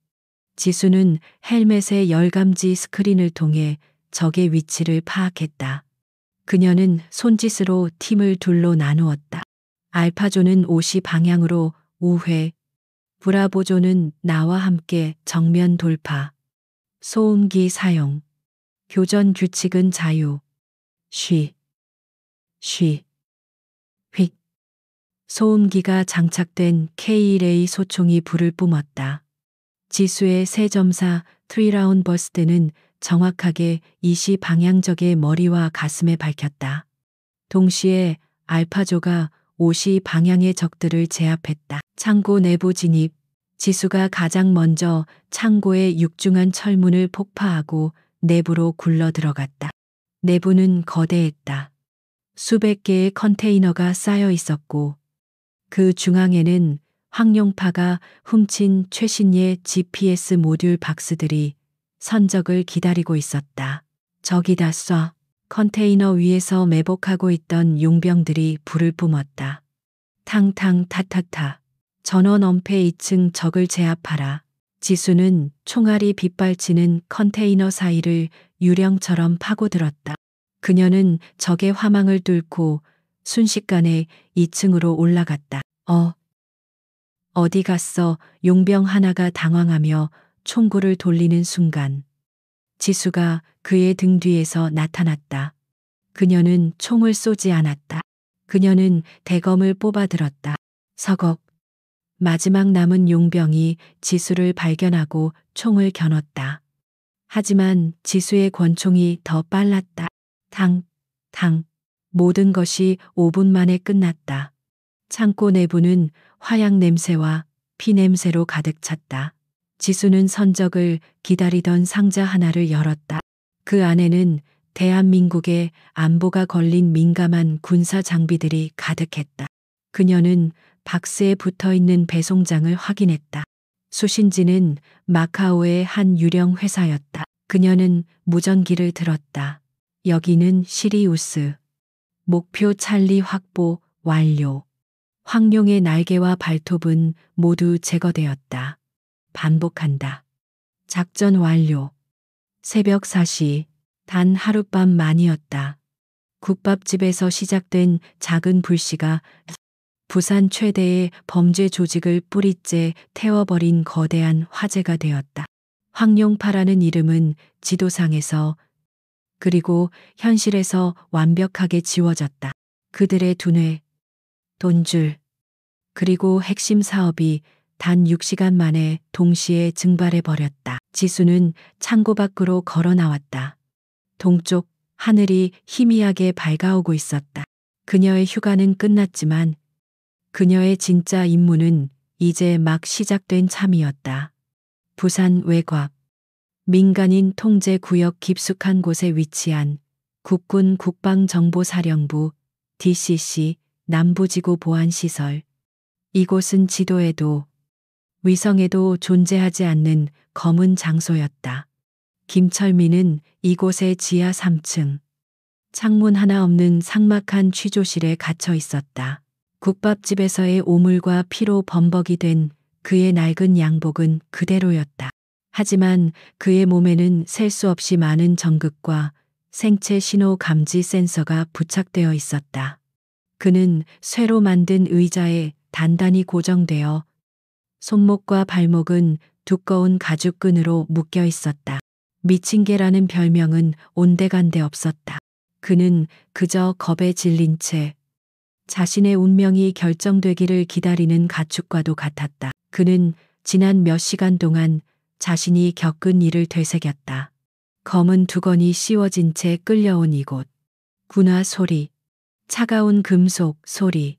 A: 지수는 헬멧의 열감지 스크린을 통해 적의 위치를 파악했다. 그녀는 손짓으로 팀을 둘로 나누었다. 알파조는 5시 방향으로 우회, 브라보조는 나와 함께 정면 돌파. 소음기 사용. 교전 규칙은 자유. 쉿. 휙. 소음기가 장착된 K1A 소총이 불을 뿜었다. 지수의 세 점사 트리라운 버스트는 정확하게 2시 방향적의 머리와 가슴에 밝혔다. 동시에 알파조가 5시 방향의 적들을 제압했다. 창고 내부 진입. 지수가 가장 먼저 창고의 육중한 철문을 폭파하고 내부로 굴러 들어갔다. 내부는 거대했다. 수백 개의 컨테이너가 쌓여 있었고 그 중앙에는 황룡파가 훔친 최신의 GPS 모듈 박스들이 선적을 기다리고 있었다. 저기다 쏴. 컨테이너 위에서 매복하고 있던 용병들이 불을 뿜었다. 탕탕 타타타. 전원 엄폐 2층 적을 제압하라. 지수는 총알이 빗발치는 컨테이너 사이를 유령처럼 파고들었다. 그녀는 적의 화망을 뚫고 순식간에 2층으로 올라갔다. 어디 갔어? 용병 하나가 당황하며 총구를 돌리는 순간 지수가 그의 등 뒤에서 나타났다. 그녀는 총을 쏘지 않았다. 그녀는 대검을 뽑아들었다. 서걱. 마지막 남은 용병이 지수를 발견하고 총을 겨눴다. 하지만 지수의 권총이 더 빨랐다. 당, 당. 모든 것이 5분 만에 끝났다. 창고 내부는 화약 냄새와 피 냄새로 가득 찼다. 지수는 선적을 기다리던 상자 하나를 열었다. 그 안에는 대한민국의 안보가 걸린 민감한 군사 장비들이 가득했다. 그녀는 박스에 붙어 있는 배송장을 확인했다. 수신지는 마카오의 한 유령 회사였다. 그녀는 무전기를 들었다. 여기는 시리우스. 목표 찰리 확보 완료. 황룡의 날개와 발톱은 모두 제거되었다. 반복한다. 작전 완료. 새벽 4시. 단 하룻밤 만이었다. 국밥집에서 시작된 작은 불씨가 부산 최대의 범죄 조직을 뿌리째 태워버린 거대한 화재가 되었다. 황룡파라는 이름은 지도상에서 그리고 현실에서 완벽하게 지워졌다. 그들의 두뇌, 돈줄, 그리고 핵심 사업이 단 6시간 만에 동시에 증발해 버렸다. 지수는 창고 밖으로 걸어 나왔다. 동쪽 하늘이 희미하게 밝아오고 있었다. 그녀의 휴가는 끝났지만 그녀의 진짜 임무는 이제 막 시작된 참이었다. 부산 외곽. 민간인 통제 구역 깊숙한 곳에 위치한 국군 국방정보사령부 DCC 남부지구 보안시설. 이곳은 지도에도 위성에도 존재하지 않는 검은 장소였다. 김철민은 이곳의 지하 3층. 창문 하나 없는 삭막한 취조실에 갇혀 있었다. 국밥집에서의 오물과 피로 범벅이 된 그의 낡은 양복은 그대로였다. 하지만 그의 몸에는 셀 수 없이 많은 전극과 생체 신호 감지 센서가 부착되어 있었다. 그는 쇠로 만든 의자에 단단히 고정되어 손목과 발목은 두꺼운 가죽끈으로 묶여 있었다. 미친 개라는 별명은 온데간데 없었다. 그는 그저 겁에 질린 채 자신의 운명이 결정되기를 기다리는 가축과도 같았다. 그는 지난 몇 시간 동안 자신이 겪은 일을 되새겼다. 검은 두건이 씌워진 채 끌려온 이곳. 군화 소리, 차가운 금속 소리.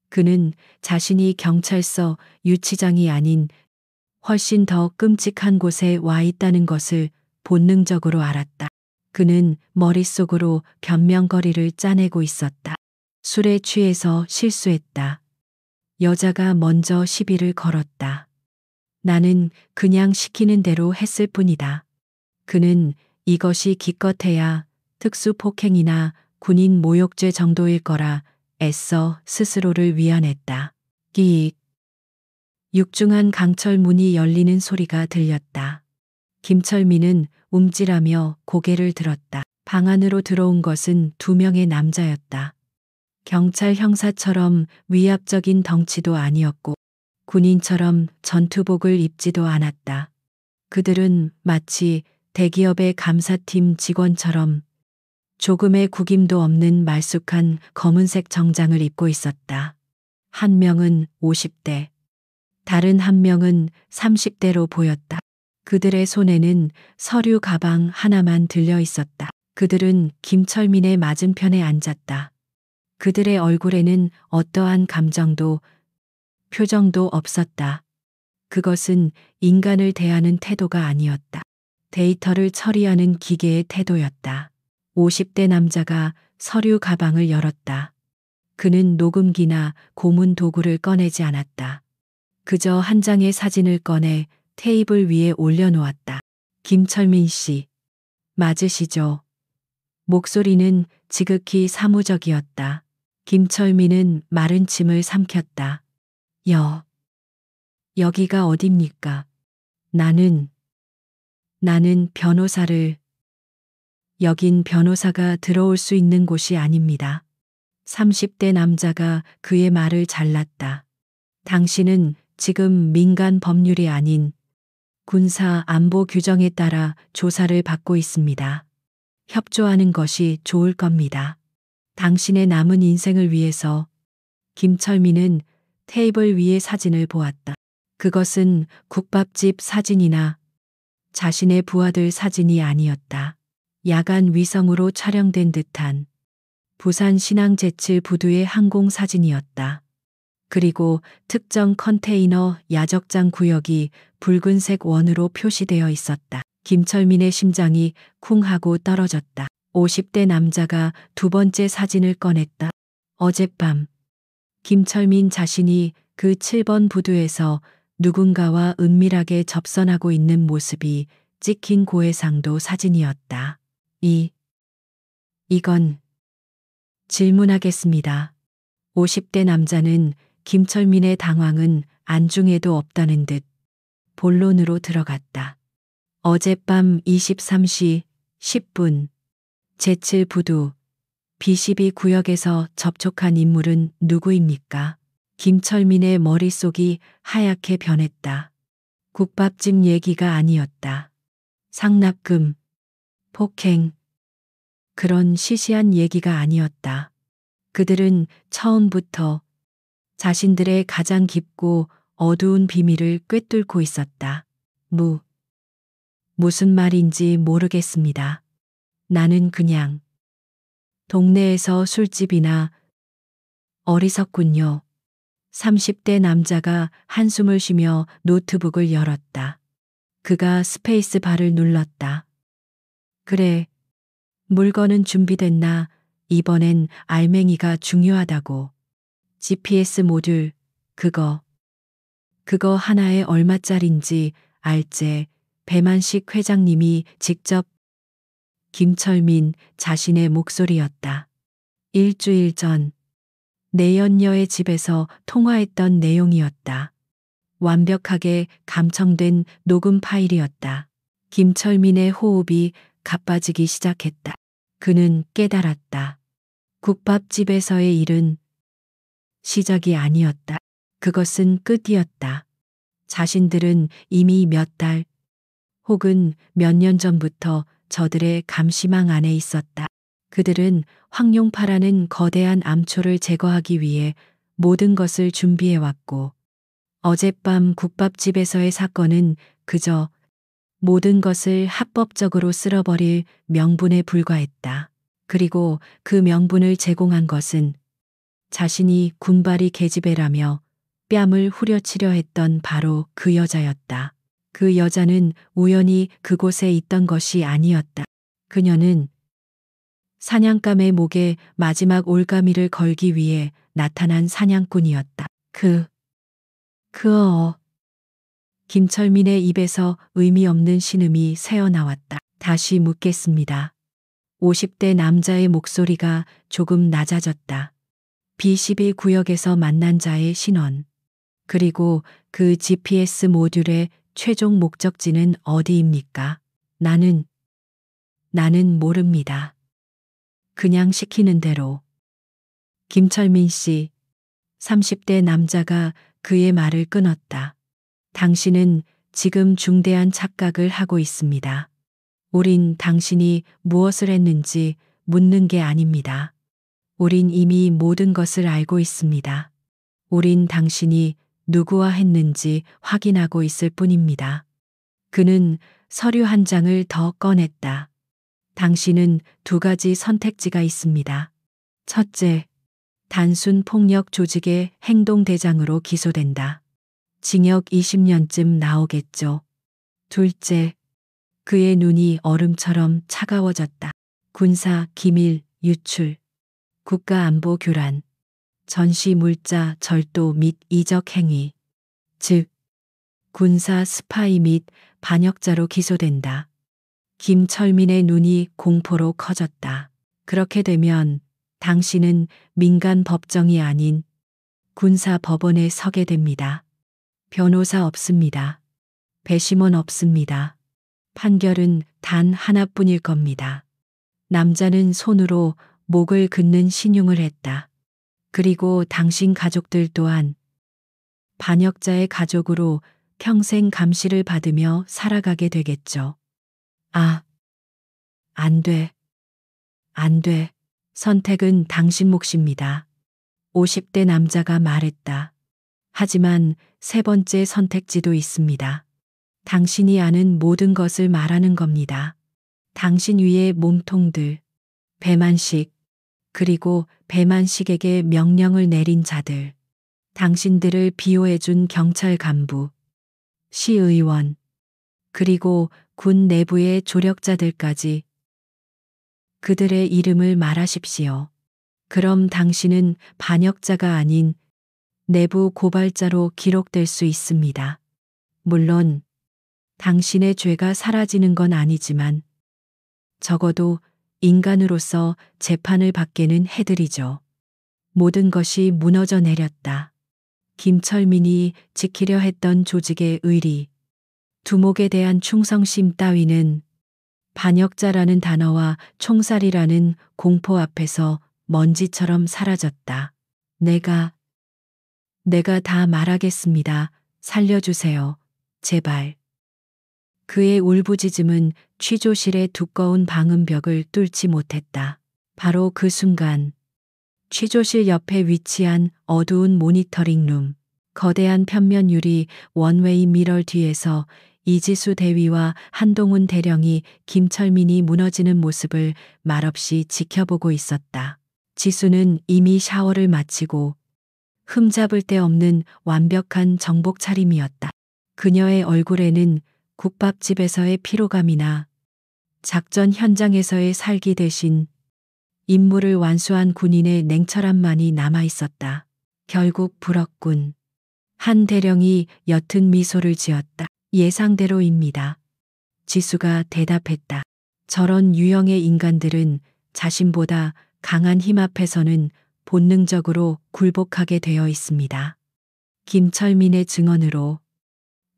A: 그는 자신이 경찰서 유치장이 아닌 훨씬 더 끔찍한 곳에 와 있다는 것을 본능적으로 알았다. 그는 머릿속으로 변명거리를 짜내고 있었다. 술에 취해서 실수했다. 여자가 먼저 시비를 걸었다. 나는 그냥 시키는 대로 했을 뿐이다. 그는 이것이 기껏해야 특수폭행이나 군인 모욕죄 정도일 거라 애써 스스로를 위안했다. 끼익. 육중한 강철 문이 열리는 소리가 들렸다. 김철민은 움찔하며 고개를 들었다. 방 안으로 들어온 것은 2명의 남자였다. 경찰 형사처럼 위압적인 덩치도 아니었고 군인처럼 전투복을 입지도 않았다. 그들은 마치 대기업의 감사팀 직원처럼 조금의 구김도 없는 말쑥한 검은색 정장을 입고 있었다. 한 명은 50대, 다른 한 명은 30대로 보였다. 그들의 손에는 서류 가방 하나만 들려 있었다. 그들은 김철민의 맞은편에 앉았다. 그들의 얼굴에는 어떠한 감정도 표정도 없었다. 그것은 인간을 대하는 태도가 아니었다. 데이터를 처리하는 기계의 태도였다. 50대 남자가 서류 가방을 열었다. 그는 녹음기나 고문 도구를 꺼내지 않았다. 그저 한 장의 사진을 꺼내 테이블 위에 올려놓았다. 김철민 씨, 맞으시죠? 목소리는 지극히 사무적이었다. 김철민은 마른 침을 삼켰다. 여기가 어딥니까? 나는 변호사를, 여긴 변호사가 들어올 수 있는 곳이 아닙니다. 30대 남자가 그의 말을 잘랐다. 당신은 지금 민간 법률이 아닌 군사 안보 규정에 따라 조사를 받고 있습니다. 협조하는 것이 좋을 겁니다. 당신의 남은 인생을 위해서. 김철민은 테이블 위의 사진을 보았다. 그것은 국밥집 사진이나 자신의 부하들 사진이 아니었다. 야간 위성으로 촬영된 듯한 부산 신항제칠 부두의 항공 사진이었다. 그리고 특정 컨테이너 야적장 구역이 붉은색 원으로 표시되어 있었다. 김철민의 심장이 쿵 하고 떨어졌다. 50대 남자가 두 번째 사진을 꺼냈다. 어젯밤 김철민 자신이 그 7번 부두에서 누군가와 은밀하게 접선하고 있는 모습이 찍힌 고해상도 사진이었다. 이건 질문하겠습니다. 50대 남자는 김철민의 당황은 안중에도 없다는 듯 본론으로 들어갔다. 어젯밤 23시 10분 제7부두 B12 구역에서 접촉한 인물은 누구입니까? 김철민의 머릿속이 하얗게 변했다. 국밥집 얘기가 아니었다. 상납금, 폭행, 그런 시시한 얘기가 아니었다. 그들은 처음부터 자신들의 가장 깊고 어두운 비밀을 꿰뚫고 있었다. 무슨 말인지 모르겠습니다. 나는 그냥 동네에서 술집이나. 어리석군요. 30대 남자가 한숨을 쉬며 노트북을 열었다. 그가 스페이스 바를 눌렀다. 그래. 물건은 준비됐나? 이번엔 알맹이가 중요하다고. GPS 모듈, 그거 하나에 얼마짜린지 알제. 배만식 회장님이 직접. 김철민 자신의 목소리였다. 일주일 전 내연녀의 집에서 통화했던 내용이었다. 완벽하게 감청된 녹음 파일이었다. 김철민의 호흡이 가빠지기 시작했다. 그는 깨달았다. 국밥집에서의 일은 시작이 아니었다. 그것은 끝이었다. 자신들은 이미 몇 달 혹은 몇 년 전부터 저들의 감시망 안에 있었다. 그들은 황룡파라는 거대한 암초를 제거하기 위해 모든 것을 준비해왔고, 어젯밤 국밥집에서의 사건은 그저 모든 것을 합법적으로 쓸어버릴 명분에 불과했다. 그리고 그 명분을 제공한 것은 자신이 군발이 계집애라며 뺨을 후려치려 했던 바로 그 여자였다. 그 여자는 우연히 그곳에 있던 것이 아니었다. 그녀는 사냥감의 목에 마지막 올가미를 걸기 위해 나타난 사냥꾼이었다. 김철민의 입에서 의미 없는 신음이 새어나왔다. 다시 묻겠습니다. 50대 남자의 목소리가 조금 낮아졌다. B12 구역에서 만난 자의 신원. 그리고 그 GPS 모듈의 최종 목적지는 어디입니까? 나는 모릅니다. 그냥 시키는 대로. 김철민 씨, 30대 남자가 그의 말을 끊었다. 당신은 지금 중대한 착각을 하고 있습니다. 우린 당신이 무엇을 했는지 묻는 게 아닙니다. 우린 이미 모든 것을 알고 있습니다. 우린 당신이 누구와 했는지 확인하고 있을 뿐입니다. 그는 서류 한 장을 더 꺼냈다. 당신은 두 가지 선택지가 있습니다. 첫째, 단순 폭력 조직의 행동대장으로 기소된다. 징역 20년쯤 나오겠죠. 둘째, 그의 눈이 얼음처럼 차가워졌다. 군사 기밀 유출, 국가안보 교란, 전시 물자 절도 및 이적 행위, 즉 군사 스파이 및 반역자로 기소된다. 김철민의 눈이 공포로 커졌다. 그렇게 되면 당신은 민간 법정이 아닌 군사 법원에 서게 됩니다. 변호사 없습니다. 배심은 없습니다. 판결은 단 하나뿐일 겁니다. 남자는 손으로 목을 긋는 신용을 했다. 그리고 당신 가족들 또한 반역자의 가족으로 평생 감시를 받으며 살아가게 되겠죠. 아, 안 돼. 안 돼. 선택은 당신 몫입니다. 50대 남자가 말했다. 하지만 세 번째 선택지도 있습니다. 당신이 아는 모든 것을 말하는 겁니다. 당신 위의 몸통들, 배만식, 그리고 배만식에게 명령을 내린 자들, 당신들을 비호해준 경찰 간부, 시의원, 그리고 군 내부의 조력자들까지 그들의 이름을 말하십시오. 그럼 당신은 반역자가 아닌 내부 고발자로 기록될 수 있습니다. 물론 당신의 죄가 사라지는 건 아니지만 적어도 인간으로서 재판을 받게는 해드리죠. 모든 것이 무너져 내렸다. 김철민이 지키려 했던 조직의 의리, 두목에 대한 충성심 따위는 반역자라는 단어와 총살이라는 공포 앞에서 먼지처럼 사라졌다. 내가 다 말하겠습니다. 살려주세요. 제발. 그의 울부짖음은 취조실의 두꺼운 방음벽을 뚫지 못했다. 바로 그 순간 취조실 옆에 위치한 어두운 모니터링룸, 거대한 편면 유리 원웨이 미러 뒤에서 이지수 대위와 한동훈 대령이 김철민이 무너지는 모습을 말없이 지켜보고 있었다. 지수는 이미 샤워를 마치고 흠잡을 데 없는 완벽한 정복 차림이었다. 그녀의 얼굴에는 국밥집에서의 피로감이나 작전 현장에서의 살기 대신 임무를 완수한 군인의 냉철함만이 남아 있었다. 결국 불었군. 한 대령이 옅은 미소를 지었다. 예상대로입니다. 지수가 대답했다. 저런 유형의 인간들은 자신보다 강한 힘 앞에서는 본능적으로 굴복하게 되어 있습니다. 김철민의 증언으로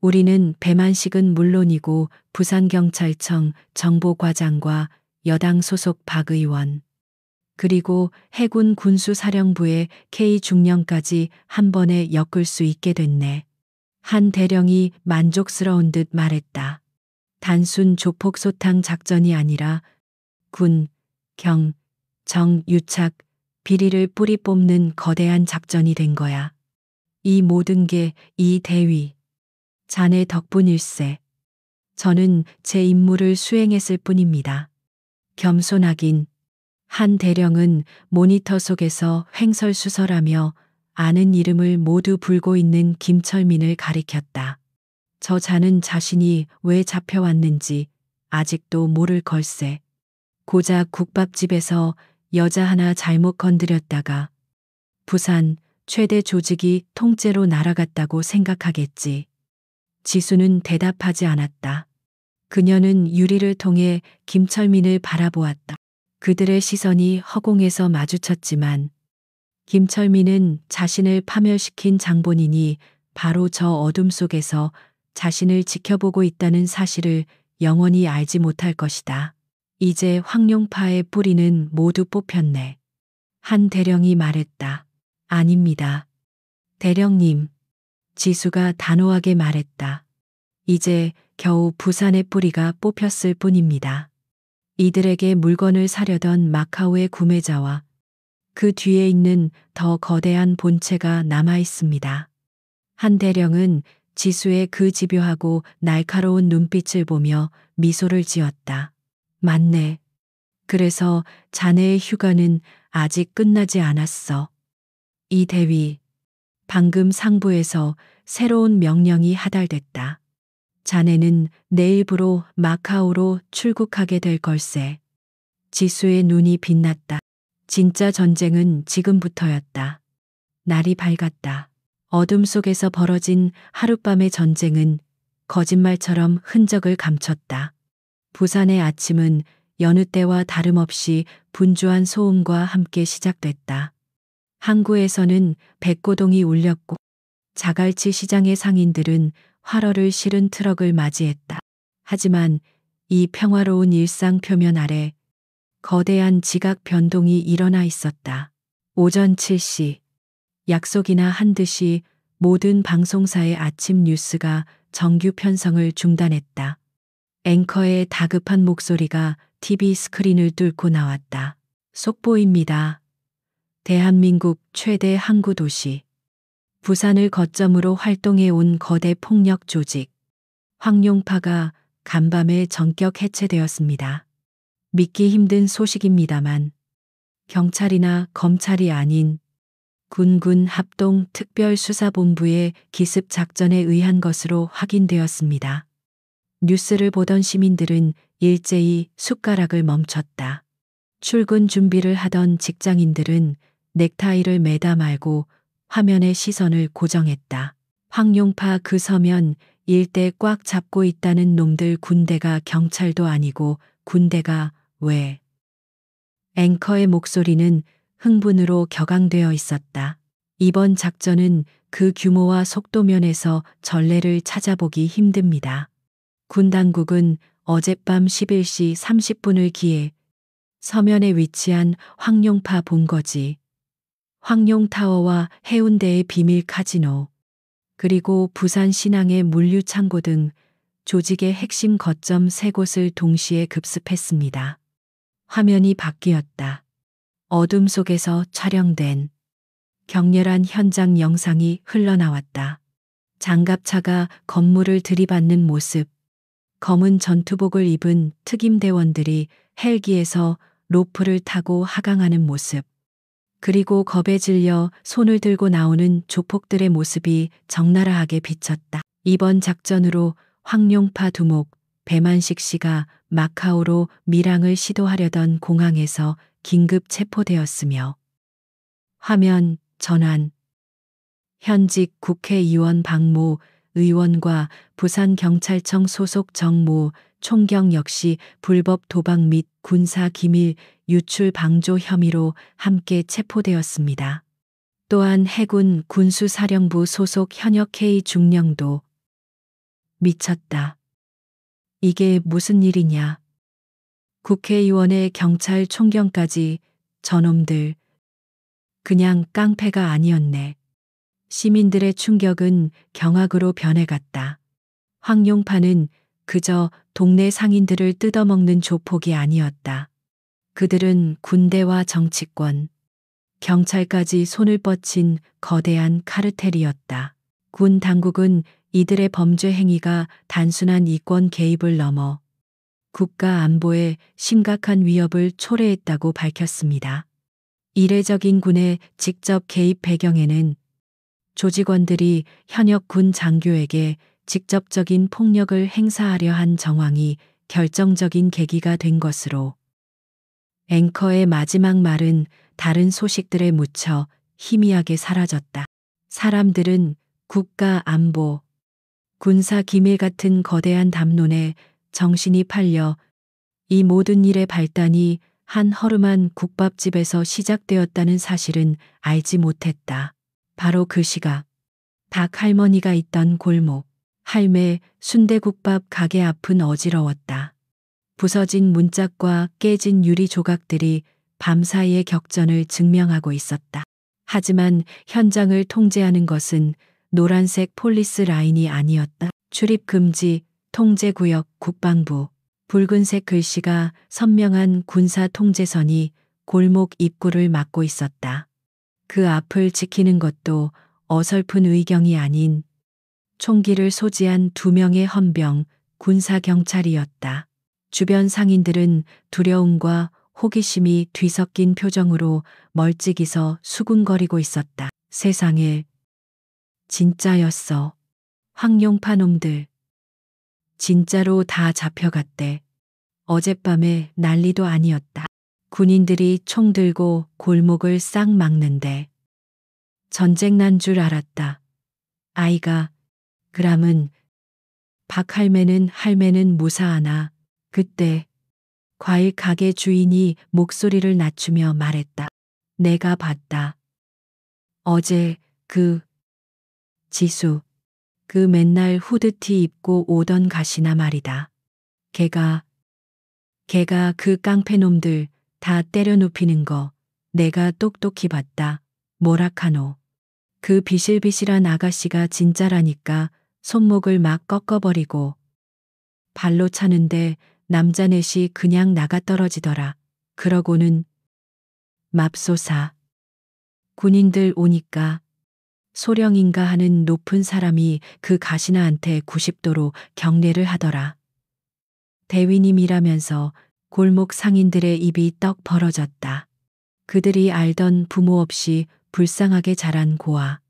A: 우리는 배만식은 물론이고 부산경찰청 정보과장과 여당 소속 박 의원, 그리고 해군 군수사령부의 K중령까지 한 번에 엮을 수 있게 됐네. 한 대령이 만족스러운 듯 말했다. 단순 조폭소탕 작전이 아니라 군, 경, 정, 유착, 비리를 뿌리 뽑는 거대한 작전이 된 거야. 이 모든 게 이 대위, 자네 덕분일세. 저는 제 임무를 수행했을 뿐입니다. 겸손하긴. 한 대령은 모니터 속에서 횡설수설하며 아는 이름을 모두 불고 있는 김철민을 가리켰다. 저 자는 자신이 왜 잡혀왔는지 아직도 모를 걸세. 고작 국밥집에서 여자 하나 잘못 건드렸다가 부산 최대 조직이 통째로 날아갔다고 생각하겠지. 지수는 대답하지 않았다. 그녀는 유리를 통해 김철민을 바라보았다. 그들의 시선이 허공에서 마주쳤지만 김철민은 자신을 파멸시킨 장본인이 바로 저 어둠 속에서 자신을 지켜보고 있다는 사실을 영원히 알지 못할 것이다. 이제 황룡파의 뿌리는 모두 뽑혔네. 한 대령이 말했다. 아닙니다. 대령님. 지수가 단호하게 말했다. 이제 겨우 부산의 뿌리가 뽑혔을 뿐입니다. 이들에게 물건을 사려던 마카오의 구매자와 그 뒤에 있는 더 거대한 본체가 남아 있습니다. 한 대령은 지수의 그 집요하고 날카로운 눈빛을 보며 미소를 지었다. 맞네. 그래서 자네의 휴가는 아직 끝나지 않았어. 이 대위, 방금 상부에서 새로운 명령이 하달됐다. 자네는 내일부로 마카오로 출국하게 될 걸세. 지수의 눈이 빛났다. 진짜 전쟁은 지금부터였다. 날이 밝았다. 어둠 속에서 벌어진 하룻밤의 전쟁은 거짓말처럼 흔적을 감췄다. 부산의 아침은 여느 때와 다름없이 분주한 소음과 함께 시작됐다. 항구에서는 백고동이 울렸고 자갈치 시장의 상인들은 활어를 실은 트럭을 맞이했다. 하지만 이 평화로운 일상 표면 아래 거대한 지각 변동이 일어나 있었다. 오전 7시 약속이나 한 듯이 모든 방송사의 아침 뉴스가 정규 편성을 중단했다. 앵커의 다급한 목소리가 TV 스크린을 뚫고 나왔다. 속보입니다. 대한민국 최대 항구 도시 부산을 거점으로 활동해 온 거대 폭력 조직 황룡파가 간밤에 전격 해체되었습니다. 믿기 힘든 소식입니다만 경찰이나 검찰이 아닌 군군 합동 특별수사본부의 기습 작전에 의한 것으로 확인되었습니다. 뉴스를 보던 시민들은 일제히 숟가락을 멈췄다. 출근 준비를 하던 직장인들은 넥타이를 매다 말고 화면에 시선을 고정했다. 황룡파 그 서면 일대 꽉 잡고 있다는 놈들 군대가 경찰도 아니고 군대가 왜? 앵커의 목소리는 흥분으로 격앙되어 있었다. 이번 작전은 그 규모와 속도면에서 전례를 찾아보기 힘듭니다. 군 당국은 어젯밤 11시 30분을 기해 서면에 위치한 황룡파 본거지, 황룡타워와 해운대의 비밀 카지노, 그리고 부산 신항의 물류창고 등 조직의 핵심 거점 3곳을 동시에 급습했습니다. 화면이 바뀌었다. 어둠 속에서 촬영된 격렬한 현장 영상이 흘러나왔다. 장갑차가 건물을 들이받는 모습, 검은 전투복을 입은 특임대원들이 헬기에서 로프를 타고 하강하는 모습, 그리고 겁에 질려 손을 들고 나오는 조폭들의 모습이 적나라하게 비쳤다. 이번 작전으로 황룡파 두목 배만식 씨가 마카오로 밀항을 시도하려던 공항에서 긴급 체포되었으며 화면 전환 현직 국회의원 박모 의원과 부산경찰청 소속 정모 총경 역시 불법 도박 및 군사 기밀 유출 방조 혐의로 함께 체포되었습니다. 또한 해군 군수사령부 소속 현역 K 중령도 미쳤다. 이게 무슨 일이냐. 국회의원의 경찰 총경까지 저놈들 그냥 깡패가 아니었네. 시민들의 충격은 경악으로 변해갔다. 황룡파는 그저 동네 상인들을 뜯어먹는 조폭이 아니었다. 그들은 군대와 정치권, 경찰까지 손을 뻗친 거대한 카르텔이었다. 군 당국은 이들의 범죄 행위가 단순한 이권 개입을 넘어 국가 안보에 심각한 위협을 초래했다고 밝혔습니다. 이례적인 군의 직접 개입 배경에는 조직원들이 현역 군 장교에게 직접적인 폭력을 행사하려 한 정황이 결정적인 계기가 된 것으로 앵커의 마지막 말은 다른 소식들에 묻혀 희미하게 사라졌다. 사람들은 국가 안보, 군사 기밀 같은 거대한 담론에 정신이 팔려 이 모든 일의 발단이 한 허름한 국밥집에서 시작되었다는 사실은 알지 못했다. 바로 그 시각, 박 할머니가 있던 골목, 할매 순대국밥 가게 앞은 어지러웠다. 부서진 문짝과 깨진 유리 조각들이 밤사이의 격전을 증명하고 있었다. 하지만 현장을 통제하는 것은 노란색 폴리스 라인이 아니었다. 출입 금지, 통제구역 국방부. 붉은색 글씨가 선명한 군사 통제선이 골목 입구를 막고 있었다. 그 앞을 지키는 것도 어설픈 의경이 아닌 총기를 소지한 2명의 헌병 군사경찰이었다. 주변 상인들은 두려움과 호기심이 뒤섞인 표정으로 멀찍이서 수군거리고 있었다. 세상에, 진짜였어. 황룡파 놈들. 진짜로 다 잡혀갔대. 어젯밤에 난리도 아니었다. 군인들이 총 들고 골목을 싹 막는데 전쟁 난 줄 알았다. 아이가 그람은 박 할매는 무사하나. 그때 과일 가게 주인이 목소리를 낮추며 말했다. 내가 봤다. 어제 그 지수 그 맨날 후드티 입고 오던 가시나 말이다. 걔가 그 깡패놈들 다 때려 눕히는 거 내가 똑똑히 봤다. 뭐라카노. 그 비실비실한 아가씨가 진짜라니까 손목을 막 꺾어버리고 발로 차는데 남자 넷이 그냥 나가 떨어지더라. 그러고는 맙소사. 군인들 오니까 소령인가 하는 높은 사람이 그 가시나한테 90도로 경례를 하더라. 대위님이라면서 골목 상인들의 입이 떡 벌어졌다. 그들이 알던 부모 없이 불쌍하게 자란 고아.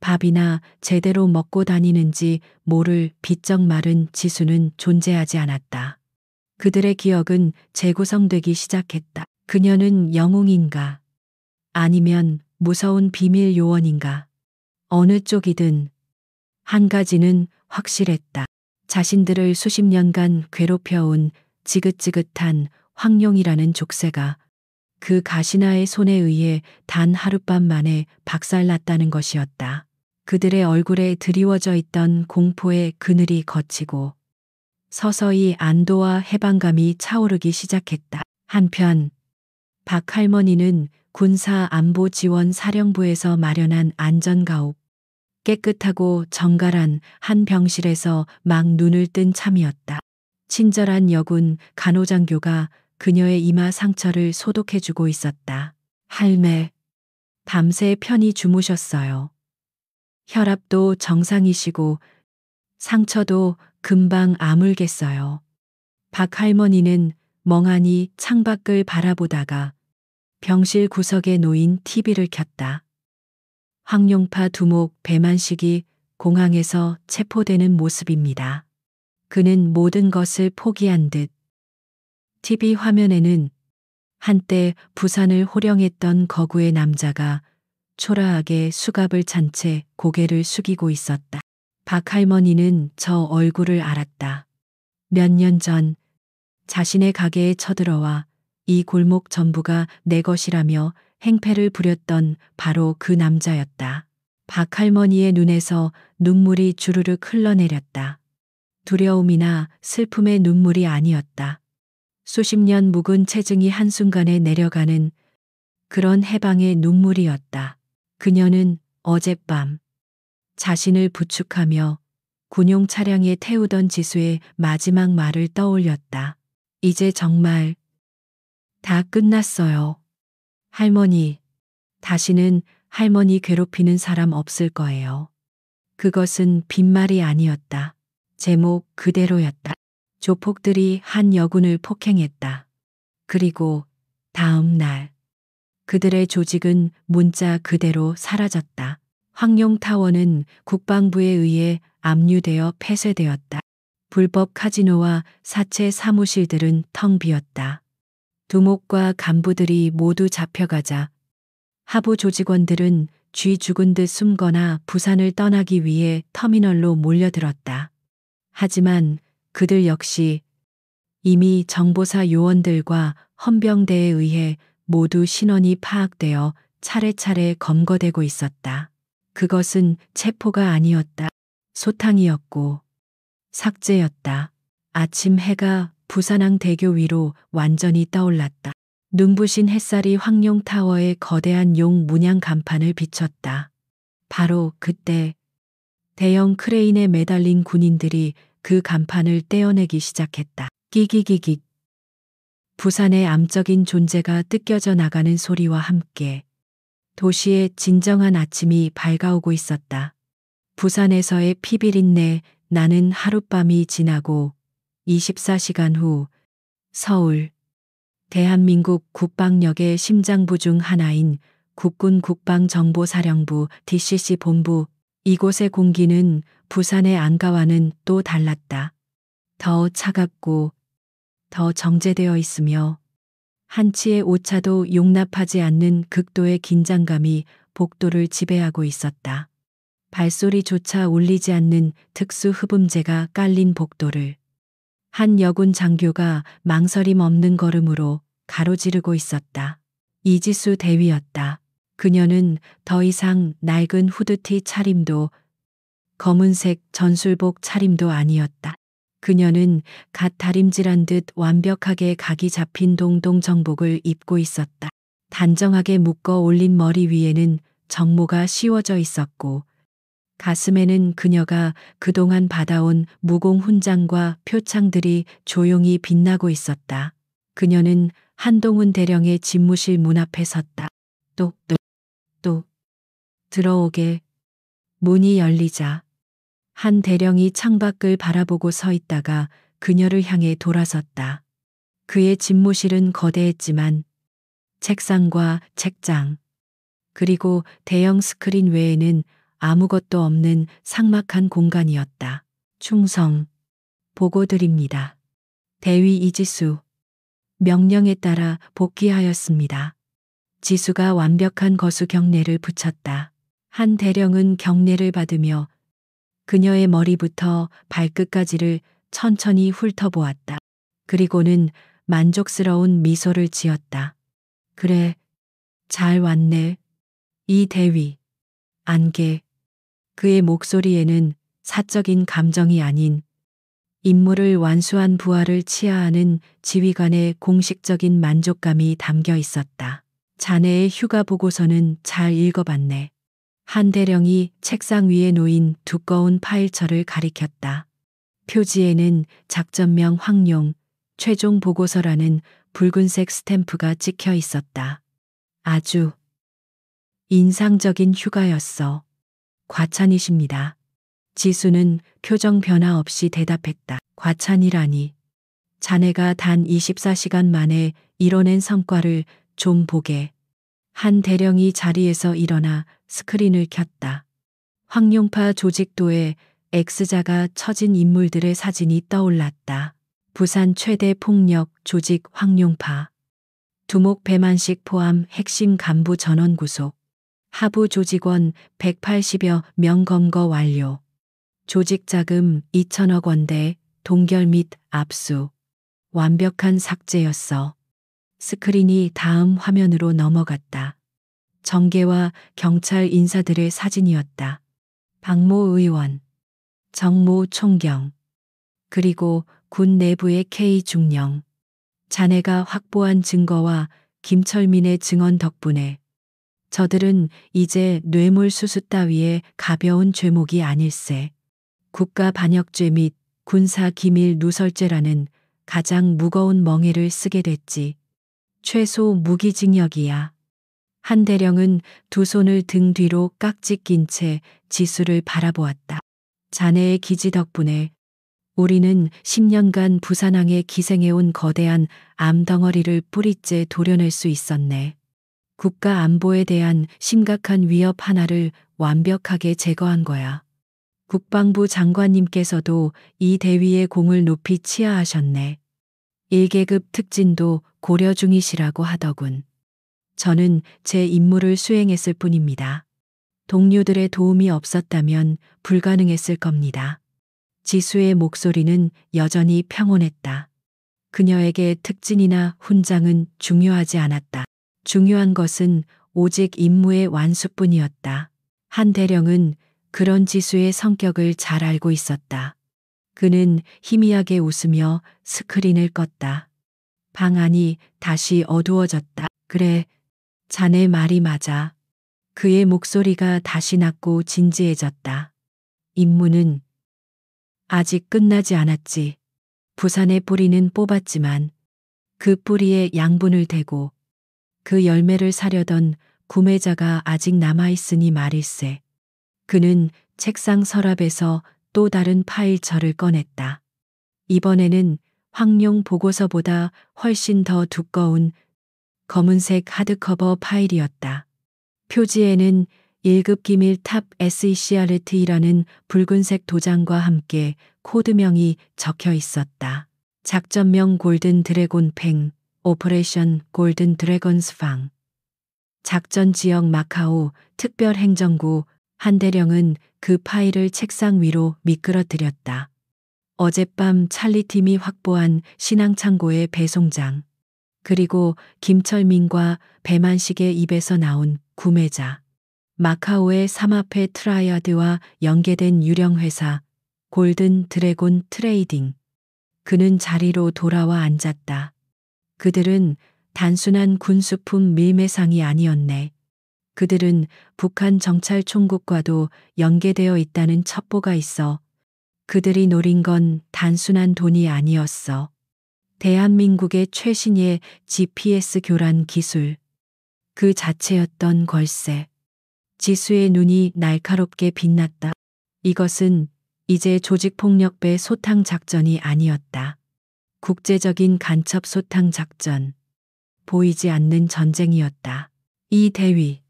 A: 밥이나 제대로 먹고 다니는지 모를 비쩍 마른 지수는 존재하지 않았다. 그들의 기억은 재구성되기 시작했다. 그녀는 영웅인가? 아니면 무서운 비밀 요원인가? 어느 쪽이든 한 가지는 확실했다. 자신들을 수십 년간 괴롭혀온 지긋지긋한 황룡이라는 족쇄가 그 가시나의 손에 의해 단 하룻밤 만에 박살났다는 것이었다. 그들의 얼굴에 드리워져 있던 공포의 그늘이 걷히고 서서히 안도와 해방감이 차오르기 시작했다. 한편 박 할머니는 군사안보지원사령부에서 마련한 안전가옥, 깨끗하고 정갈한 한 병실에서 막 눈을 뜬 참이었다. 친절한 여군 간호장교가 그녀의 이마 상처를 소독해주고 있었다. 할매, 밤새 편히 주무셨어요. 혈압도 정상이시고 상처도 금방 아물겠어요. 박 할머니는 멍하니 창밖을 바라보다가 병실 구석에 놓인 TV를 켰다. 황룡파 두목 배만식이 공항에서 체포되는 모습입니다. 그는 모든 것을 포기한 듯 TV 화면에는 한때 부산을 호령했던 거구의 남자가 초라하게 수갑을 찬 채 고개를 숙이고 있었다. 박 할머니는 저 얼굴을 알았다. 몇 년 전 자신의 가게에 쳐들어와 이 골목 전부가 내 것이라며 행패를 부렸던 바로 그 남자였다. 박 할머니의 눈에서 눈물이 주르륵 흘러내렸다. 두려움이나 슬픔의 눈물이 아니었다. 수십 년 묵은 체증이 한순간에 내려가는 그런 해방의 눈물이었다. 그녀는 어젯밤 자신을 부축하며 군용 차량에 태우던 지수의 마지막 말을 떠올렸다. 이제 정말 다 끝났어요. 할머니, 다시는 할머니 괴롭히는 사람 없을 거예요. 그것은 빈말이 아니었다. 제목 그대로였다. 조폭들이 한 여군을 폭행했다. 그리고 다음 날 그들의 조직은 문자 그대로 사라졌다. 황룡타워는 국방부에 의해 압류되어 폐쇄되었다. 불법 카지노와 사채 사무실들은 텅 비었다. 두목과 간부들이 모두 잡혀가자 하부 조직원들은 쥐 죽은 듯 숨거나 부산을 떠나기 위해 터미널로 몰려들었다. 하지만 그들 역시 이미 정보사 요원들과 헌병대에 의해 모두 신원이 파악되어 차례차례 검거되고 있었다. 그것은 체포가 아니었다. 소탕이었고 삭제였다. 아침 해가 부산항대교 위로 완전히 떠올랐다. 눈부신 햇살이 황룡타워의 거대한 용 문양 간판을 비췄다. 바로 그때 대형 크레인에 매달린 군인들이 그 간판을 떼어내기 시작했다. 끼기기기. 부산의 암적인 존재가 뜯겨져 나가는 소리와 함께 도시의 진정한 아침이 밝아오고 있었다. 부산에서의 피비린내 나는 하룻밤이 지나고 24시간 후 서울 대한민국 국방력의 심장부 중 하나인 국군 국방정보사령부 DCC 본부 이곳의 공기는 부산의 안가와는 또 달랐다. 더 차갑고 더 정제되어 있으며 한치의 오차도 용납하지 않는 극도의 긴장감이 복도를 지배하고 있었다. 발소리조차 울리지 않는 특수 흡음재가 깔린 복도를 한 여군 장교가 망설임 없는 걸음으로 가로지르고 있었다. 이지수 대위였다. 그녀는 더 이상 낡은 후드티 차림도 검은색 전술복 차림도 아니었다. 그녀는 갓 다림질한 듯 완벽하게 각이 잡힌 동동 정복을 입고 있었다. 단정하게 묶어 올린 머리 위에는 정모가 씌워져 있었고 가슴에는 그녀가 그동안 받아온 무공 훈장과 표창들이 조용히 빛나고 있었다. 그녀는 한동훈 대령의 집무실 문 앞에 섰다. 또 들어오게. 문이 열리자 한 대령이 창밖을 바라보고 서 있다가 그녀를 향해 돌아섰다. 그의 집무실은 거대했지만 책상과 책장 그리고 대형 스크린 외에는 아무것도 없는 삭막한 공간이었다. 충성. 보고 드립니다. 대위 이지수. 명령에 따라 복귀하였습니다. 지수가 완벽한 거수 경례를 붙였다. 한 대령은 경례를 받으며 그녀의 머리부터 발끝까지를 천천히 훑어보았다. 그리고는 만족스러운 미소를 지었다. 그래, 잘 왔네. 이 대위. 안개. 그의 목소리에는 사적인 감정이 아닌 임무를 완수한 부하를 치하하는 지휘관의 공식적인 만족감이 담겨 있었다. 자네의 휴가 보고서는 잘 읽어봤네. 한 대령이 책상 위에 놓인 두꺼운 파일처를 가리켰다. 표지에는 작전명 황룡, 최종 보고서라는 붉은색 스탬프가 찍혀 있었다. 아주 인상적인 휴가였어. 과찬이십니다. 지수는 표정 변화 없이 대답했다. 과찬이라니. 자네가 단 24시간 만에 이뤄낸 성과를 좀 보게. 한 대령이 자리에서 일어나 스크린을 켰다. 황룡파 조직도에 X자가 쳐진 인물들의 사진이 떠올랐다. 부산 최대 폭력 조직 황룡파. 두목 배만식 포함 핵심 간부 전원 구속. 하부 조직원 180여 명 검거 완료. 조직 자금 2천억 원대 동결 및 압수. 완벽한 삭제였어. 스크린이 다음 화면으로 넘어갔다. 정계와 경찰 인사들의 사진이었다. 박모 의원, 정모 총경, 그리고 군 내부의 K 중령. 자네가 확보한 증거와 김철민의 증언 덕분에 저들은 이제 뇌물수수 따위의 가벼운 죄목이 아닐세. 국가반역죄 및 군사기밀 누설죄라는 가장 무거운 멍에를 쓰게 됐지. 최소 무기징역이야. 한 대령은 두 손을 등 뒤로 깍지 낀 채 지수를 바라보았다. 자네의 기지 덕분에 우리는 10년간 부산항에 기생해온 거대한 암덩어리를 뿌리째 도려낼 수 있었네. 국가 안보에 대한 심각한 위협 하나를 완벽하게 제거한 거야. 국방부 장관님께서도 이 대위의 공을 높이 치하하셨네. 1계급 특진도 고려 중이시라고 하더군. 저는 제 임무를 수행했을 뿐입니다. 동료들의 도움이 없었다면 불가능했을 겁니다. 지수의 목소리는 여전히 평온했다. 그녀에게 특진이나 훈장은 중요하지 않았다. 중요한 것은 오직 임무의 완수뿐이었다. 한 대령은 그런 지수의 성격을 잘 알고 있었다. 그는 희미하게 웃으며 스크린을 껐다. 방 안이 다시 어두워졌다. 그래, 자네 말이 맞아. 그의 목소리가 다시 낮고 진지해졌다. 임무는 아직 끝나지 않았지. 부산의 뿌리는 뽑았지만 그 뿌리에 양분을 대고 그 열매를 사려던 구매자가 아직 남아있으니 말일세. 그는 책상 서랍에서 또 다른 파일처를 꺼냈다. 이번에는 황룡 보고서보다 훨씬 더 두꺼운 검은색 하드커버 파일이었다. 표지에는 1급 기밀 탑 SECRT라는 붉은색 도장과 함께 코드명이 적혀 있었다. 작전명 골든 드래곤 팽, 오퍼레이션 골든 드래곤스 팡. 작전 지역 마카오 특별행정구. 한 대령은 그 파일을 책상 위로 미끄러뜨렸다. 어젯밤 찰리팀이 확보한 신앙창고의 배송장. 그리고 김철민과 배만식의 입에서 나온 구매자. 마카오의 삼합회 트라이아드와 연계된 유령 회사 골든 드래곤 트레이딩. 그는 자리로 돌아와 앉았다. 그들은 단순한 군수품 밀매상이 아니었네. 그들은 북한 정찰 총국과도 연계되어 있다는 첩보가 있어 그들이 노린 건 단순한 돈이 아니었어. 대한민국의 최신의 GPS 교란 기술. 그 자체였던 걸세. 지수의 눈이 날카롭게 빛났다. 이것은 이제 조직폭력배 소탕 작전이 아니었다. 국제적인 간첩 소탕 작전. 보이지 않는 전쟁이었다. 이 대위.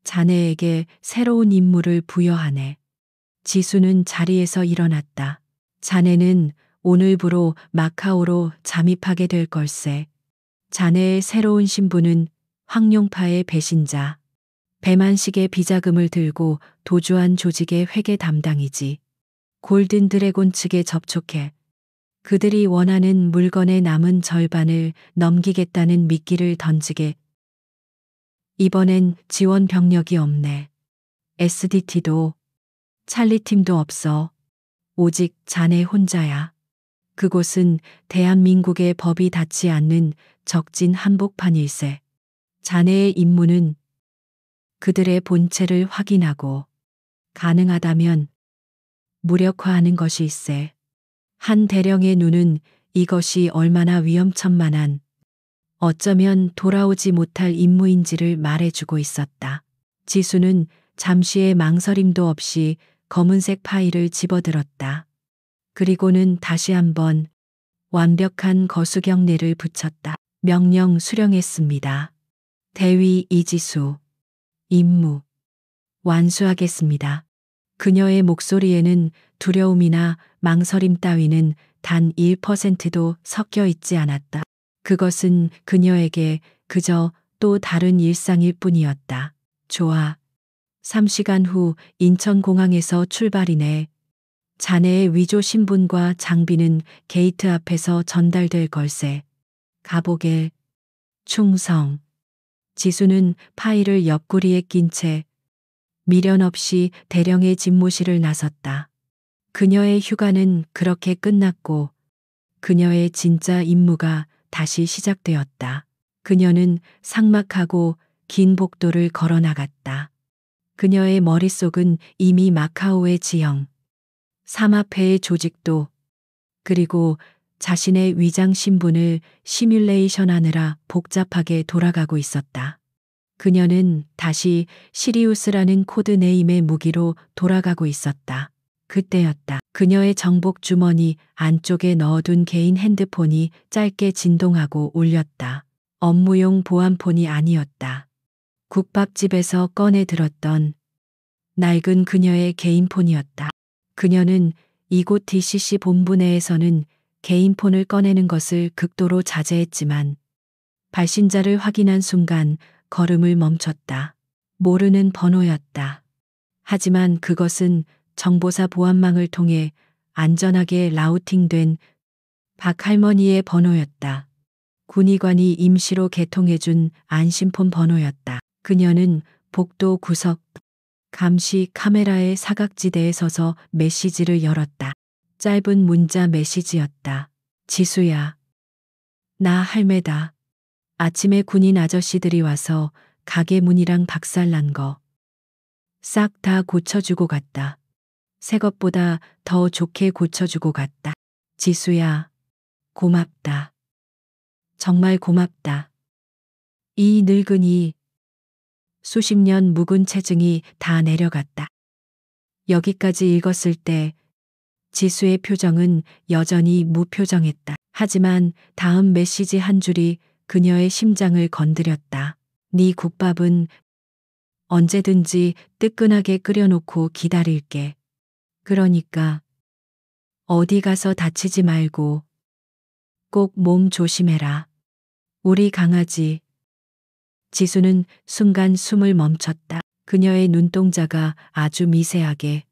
A: 자네에게 새로운 임무를 부여하네. 지수는 자리에서 일어났다. 자네는 오늘부로 마카오로 잠입하게 될 걸세. 자네의 새로운 신분은 황룡파의 배신자. 배만식의 비자금을 들고 도주한 조직의 회계 담당이지. 골든 드래곤 측에 접촉해 그들이 원하는 물건의 남은 절반을 넘기겠다는 미끼를 던지게. 이번엔 지원 병력이 없네. SDT도 찰리팀도 없어. 오직 자네 혼자야. 그곳은 대한민국의 법이 닿지 않는 적진 한복판일세. 자네의 임무는 그들의 본체를 확인하고 가능하다면 무력화하는 것일세. 한 대령의 눈은 이것이 얼마나 위험천만한, 어쩌면 돌아오지 못할 임무인지를 말해주고 있었다. 지수는 잠시의 망설임도 없이 검은색 파일을 집어들었다. 그리고는 다시 한번 완벽한 거수경례를 붙였다. 명령 수령했습니다. 대위 이지수. 임무 완수하겠습니다. 그녀의 목소리에는 두려움이나 망설임 따위는 단 1%도 섞여 있지 않았다. 그것은 그녀에게 그저 또 다른 일상일 뿐이었다. 좋아. 3시간 후 인천공항에서 출발이네. 자네의 위조 신분과 장비는 게이트 앞에서 전달될 걸세. 가보게. 충성. 지수는 파일을 옆구리에 낀 채 미련 없이 대령의 집무실을 나섰다. 그녀의 휴가는 그렇게 끝났고 그녀의 진짜 임무가 다시 시작되었다. 그녀는 삭막하고 긴 복도를 걸어 나갔다. 그녀의 머릿속은 이미 마카오의 지형, 삼합회의 조직도, 그리고 자신의 위장 신분을 시뮬레이션하느라 복잡하게 돌아가고 있었다. 그녀는 다시 시리우스라는 코드네임의 무기로 돌아가고 있었다. 그때였다. 그녀의 정복 주머니 안쪽에 넣어둔 개인 핸드폰이 짧게 진동하고 울렸다. 업무용 보안폰이 아니었다. 국밥집에서 꺼내 들었던 낡은 그녀의 개인폰이었다. 그녀는 이곳 DCC 본부 내에서는 개인폰을 꺼내는 것을 극도로 자제했지만 발신자를 확인한 순간 걸음을 멈췄다. 모르는 번호였다. 하지만 그것은 정보사 보안망을 통해 안전하게 라우팅된 박할머니의 번호였다. 군의관이 임시로 개통해준 안심폰 번호였다. 그녀는 복도 구석 감시 카메라의 사각지대에 서서 메시지를 열었다. 짧은 문자 메시지였다. 지수야. 나 할매다. 아침에 군인 아저씨들이 와서 가게 문이랑 박살난 거 싹 다 고쳐주고 갔다. 새 것보다 더 좋게 고쳐주고 갔다. 지수야. 고맙다. 정말 고맙다. 이 늙은이 수십 년 묵은 체증이 다 내려갔다. 여기까지 읽었을 때 지수의 표정은 여전히 무표정했다. 하지만 다음 메시지 한 줄이 그녀의 심장을 건드렸다. 네 국밥은 언제든지 뜨끈하게 끓여놓고 기다릴게. 그러니까 어디 가서 다치지 말고 꼭 몸 조심해라. 우리 강아지. 지수는 순간 숨을 멈췄다. 그녀의 눈동자가 아주 미세하게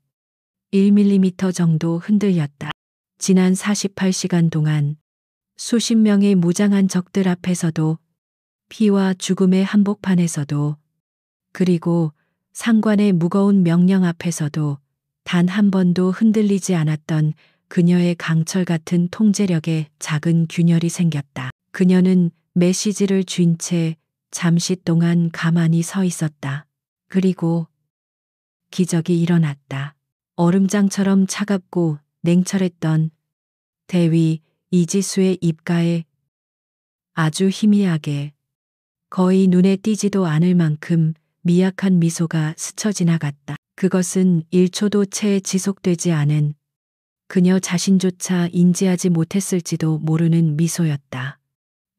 A: 1mm 정도 흔들렸다. 지난 48시간 동안 수십 명의 무장한 적들 앞에서도 피와 죽음의 한복판에서도 그리고 상관의 무거운 명령 앞에서도 단 한 번도 흔들리지 않았던 그녀의 강철 같은 통제력에 작은 균열이 생겼다. 그녀는 메시지를 쥔 채 잠시 동안 가만히 서 있었다. 그리고 기적이 일어났다. 얼음장처럼 차갑고 냉철했던 대위 이지수의 입가에 아주 희미하게, 거의 눈에 띄지도 않을 만큼 미약한 미소가 스쳐 지나갔다. 그것은 1초도 채 지속되지 않은, 그녀 자신조차 인지하지 못했을지도 모르는 미소였다.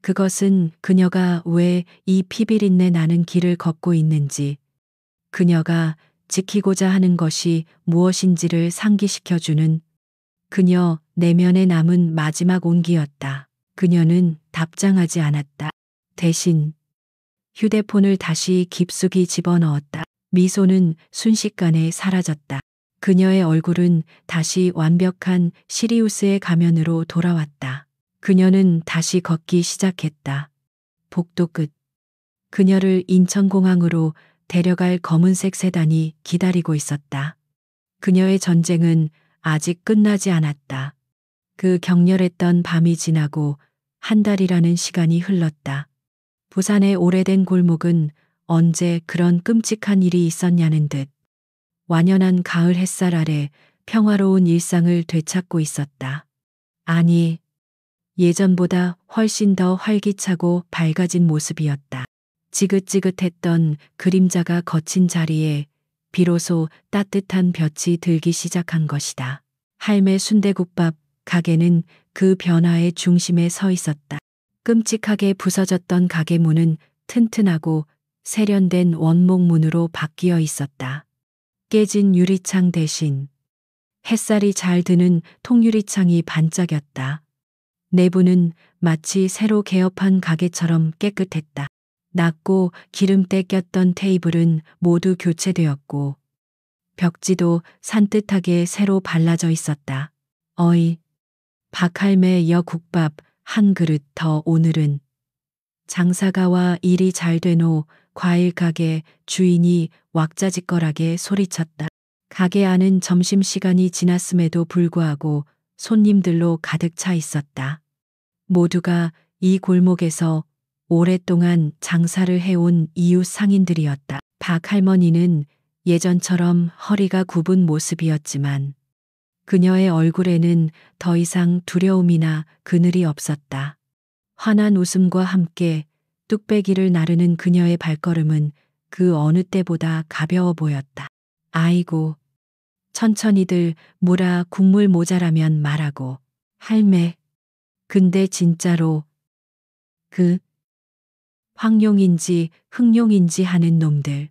A: 그것은 그녀가 왜 이 피비린내 나는 길을 걷고 있는지, 그녀가 지키고자 하는 것이 무엇인지를 상기시켜주는 그녀 내면에 남은 마지막 온기였다. 그녀는 답장하지 않았다. 대신 휴대폰을 다시 깊숙이 집어넣었다. 미소는 순식간에 사라졌다. 그녀의 얼굴은 다시 완벽한 시리우스의 가면으로 돌아왔다. 그녀는 다시 걷기 시작했다. 복도 끝. 그녀를 인천공항으로 데려갈 검은색 세단이 기다리고 있었다. 그녀의 전쟁은 아직 끝나지 않았다. 그 격렬했던 밤이 지나고 한 달이라는 시간이 흘렀다. 부산의 오래된 골목은 언제 그런 끔찍한 일이 있었냐는 듯 완연한 가을 햇살 아래 평화로운 일상을 되찾고 있었다. 아니, 예전보다 훨씬 더 활기차고 밝아진 모습이었다. 지긋지긋했던 그림자가 걷힌 자리에 비로소 따뜻한 볕이 들기 시작한 것이다. 할매 순대국밥 가게는 그 변화의 중심에 서 있었다. 끔찍하게 부서졌던 가게 문은 튼튼하고 세련된 원목 문으로 바뀌어 있었다. 깨진 유리창 대신 햇살이 잘 드는 통유리창이 반짝였다. 내부는 마치 새로 개업한 가게처럼 깨끗했다. 낡고 기름때 꼈던 테이블은 모두 교체되었고 벽지도 산뜻하게 새로 발라져 있었다. 어이, 박할매 여 국밥 한 그릇 더 오늘은. 장사가 와 일이 잘 되노 과일 가게 주인이 왁자지껄하게 소리쳤다. 가게 안은 점심시간이 지났음에도 불구하고 손님들로 가득 차 있었다. 모두가 이 골목에서 오랫동안 장사를 해온 이웃 상인들이었다. 박 할머니는 예전처럼 허리가 굽은 모습이었지만 그녀의 얼굴에는 더 이상 두려움이나 그늘이 없었다. 환한 웃음과 함께 뚝배기를 나르는 그녀의 발걸음은 그 어느 때보다 가벼워 보였다. 아이고, 천천히들 무라 국물 모자라면 말하고. 할매, 근데 진짜로 그 황룡인지 흑룡인지 하는 놈들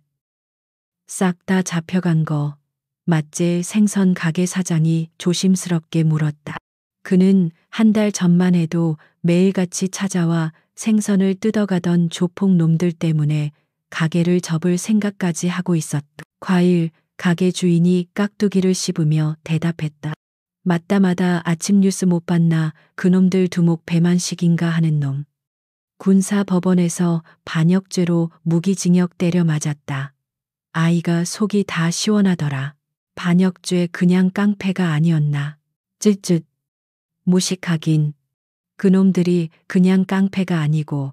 A: 싹 다 잡혀간 거 맞제? 생선 가게 사장이 조심스럽게 물었다. 그는 한 달 전만 해도 매일같이 찾아와 생선을 뜯어가던 조폭 놈들 때문에 가게를 접을 생각까지 하고 있었다. 과일 가게 주인이 깍두기를 씹으며 대답했다. 맞다마다 아침 뉴스 못 봤나 그놈들 두목 배만식인가 하는 놈. 군사법원에서 반역죄로 무기징역 때려 맞았다. 아이가 속이 다 시원하더라. 반역죄 그냥 깡패가 아니었나. 쯧쯧. 무식하긴. 그놈들이 그냥 깡패가 아니고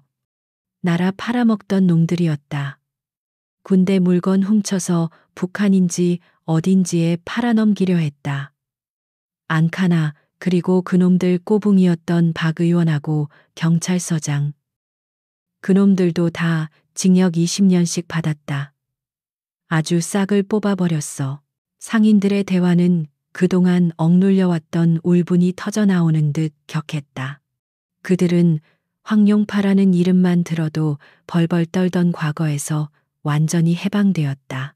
A: 나라 팔아먹던 놈들이었다. 군대 물건 훔쳐서 북한인지 어딘지에 팔아넘기려 했다. 안카나 그리고 그놈들 꼬붕이었던 박 의원하고 경찰서장. 그놈들도 다 징역 20년씩 받았다. 아주 싹을 뽑아버렸어. 상인들의 대화는 그동안 억눌려왔던 울분이 터져나오는 듯 격했다. 그들은 황룡파라는 이름만 들어도 벌벌 떨던 과거에서 완전히 해방되었다.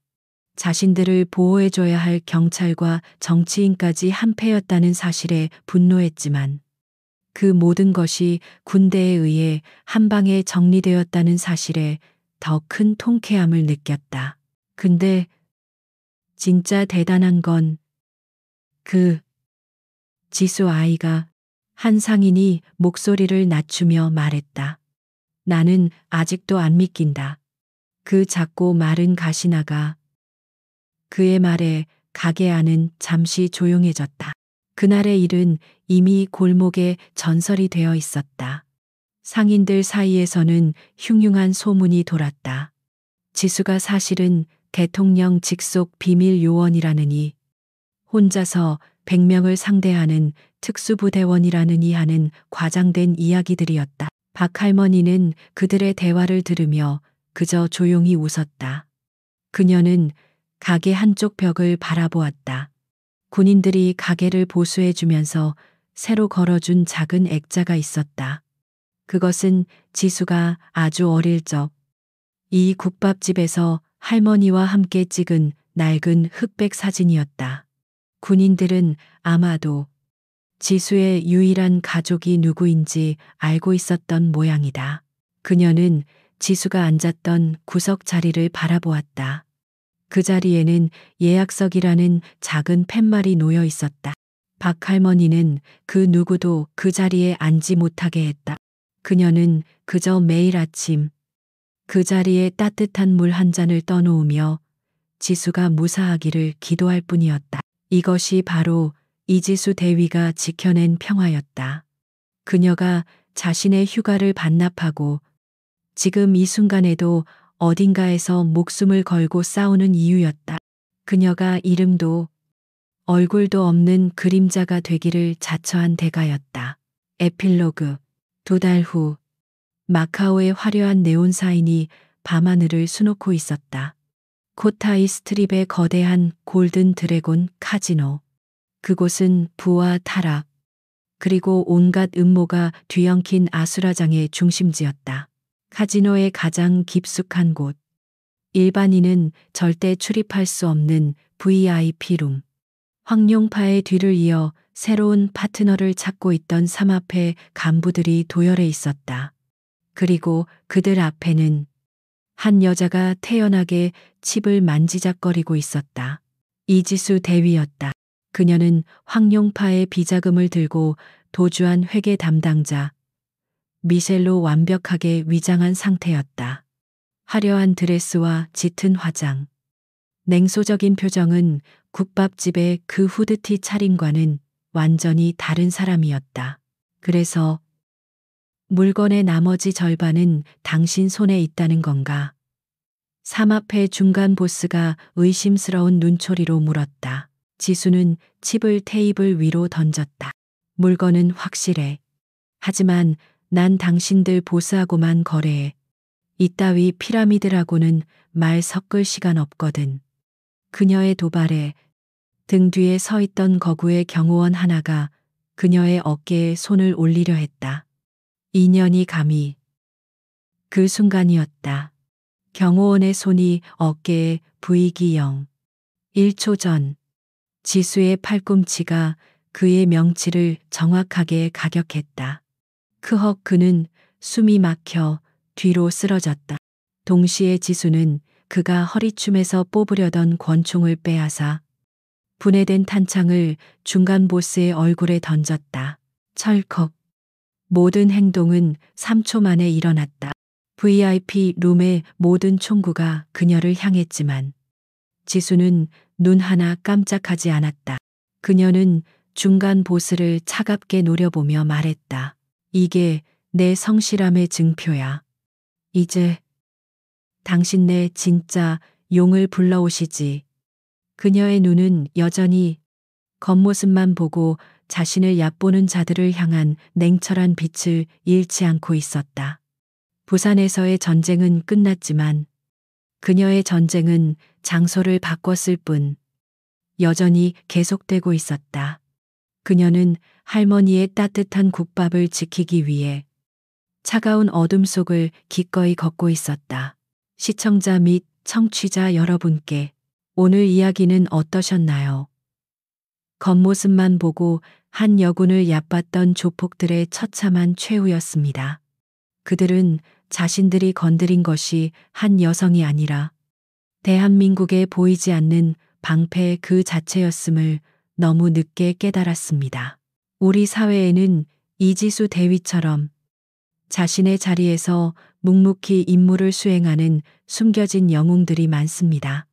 A: 자신들을 보호해줘야 할 경찰과 정치인까지 한패였다는 사실에 분노했지만 그 모든 것이 군대에 의해 한 방에 정리되었다는 사실에 더 큰 통쾌함을 느꼈다. 근데 진짜 대단한 건 그 지수 아이가. 한 상인이 목소리를 낮추며 말했다. 나는 아직도 안 믿긴다. 그 작고 마른 가시나가 그의 말에 가게 안은 잠시 조용해졌다. 그날의 일은 이미 골목에 전설이 되어 있었다. 상인들 사이에서는 흉흉한 소문이 돌았다. 지수가 사실은 대통령 직속 비밀 요원이라느니, 혼자서 100명을 상대하는 특수부대원이라느니 하는 과장된 이야기들이었다. 박할머니는 그들의 대화를 들으며 그저 조용히 웃었다. 그녀는 가게 한쪽 벽을 바라보았다. 군인들이 가게를 보수해주면서 새로 걸어준 작은 액자가 있었다. 그것은 지수가 아주 어릴 적 이 국밥집에서 할머니와 함께 찍은 낡은 흑백 사진이었다. 군인들은 아마도 지수의 유일한 가족이 누구인지 알고 있었던 모양이다. 그녀는 지수가 앉았던 구석 자리를 바라보았다. 그 자리에는 예약석이라는 작은 팻말이 놓여 있었다. 박할머니는 그 누구도 그 자리에 앉지 못하게 했다. 그녀는 그저 매일 아침 그 자리에 따뜻한 물 한 잔을 떠놓으며 지수가 무사하기를 기도할 뿐이었다. 이것이 바로 이지수 대위가 지켜낸 평화였다. 그녀가 자신의 휴가를 반납하고 지금 이 순간에도 어딘가에서 목숨을 걸고 싸우는 이유였다. 그녀가 이름도 얼굴도 없는 그림자가 되기를 자처한 대가였다. 에필로그. 2달 후 마카오의 화려한 네온 사인이 밤하늘을 수놓고 있었다. 코타이 스트립의 거대한 골든 드래곤 카지노. 그곳은 부와 타락, 그리고 온갖 음모가 뒤엉킨 아수라장의 중심지였다. 카지노의 가장 깊숙한 곳. 일반인은 절대 출입할 수 없는 VIP룸. 황룡파의 뒤를 이어 새로운 파트너를 찾고 있던 삼합회 간부들이 도열해 있었다. 그리고 그들 앞에는 한 여자가 태연하게 칩을 만지작거리고 있었다. 이지수 대위였다. 그녀는 황룡파의 비자금을 들고 도주한 회계 담당자 미셸로 완벽하게 위장한 상태였다. 화려한 드레스와 짙은 화장, 냉소적인 표정은 국밥집의 그 후드티 차림과는 완전히 다른 사람이었다. 그래서 물건의 나머지 절반은 당신 손에 있다는 건가? 삼합회 중간 보스가 의심스러운 눈초리로 물었다. 지수는 칩을 테이블 위로 던졌다. 물건은 확실해. 하지만 난 당신들 보스하고만 거래해. 이따위 피라미드라고는 말 섞을 시간 없거든. 그녀의 도발에 등 뒤에 서 있던 거구의 경호원 하나가 그녀의 어깨에 손을 올리려 했다. 인연이 감히. 그 순간이었다. 경호원의 손이 어깨에 부이기 0. 1초 전 지수의 팔꿈치가 그의 명치를 정확하게 가격했다. 크헉 그는 숨이 막혀 뒤로 쓰러졌다. 동시에 지수는 그가 허리춤에서 뽑으려던 권총을 빼앗아 분해된 탄창을 중간 보스의 얼굴에 던졌다. 철컥. 모든 행동은 3초 만에 일어났다. VIP 룸의 모든 총구가 그녀를 향했지만 지수는 눈 하나 깜짝하지 않았다. 그녀는 중간 보스를 차갑게 노려보며 말했다. 이게 내 성실함의 증표야. 이제 당신 내 진짜 용을 불러오시지. 그녀의 눈은 여전히 겉모습만 보고 자신을 얕보는 자들을 향한 냉철한 빛을 잃지 않고 있었다. 부산에서의 전쟁은 끝났지만 그녀의 전쟁은 장소를 바꿨을 뿐 여전히 계속되고 있었다. 그녀는 할머니의 따뜻한 국밥을 지키기 위해 차가운 어둠 속을 기꺼이 걷고 있었다. 시청자 및 청취자 여러분께 오늘 이야기는 어떠셨나요? 겉모습만 보고 한 여군을 얕봤던 조폭들의 처참한 최후였습니다. 그들은 자신들이 건드린 것이 한 여성이 아니라 대한민국에 보이지 않는 방패 그 자체였음을 너무 늦게 깨달았습니다. 우리 사회에는 이지수 대위처럼 자신의 자리에서 묵묵히 임무를 수행하는 숨겨진 영웅들이 많습니다.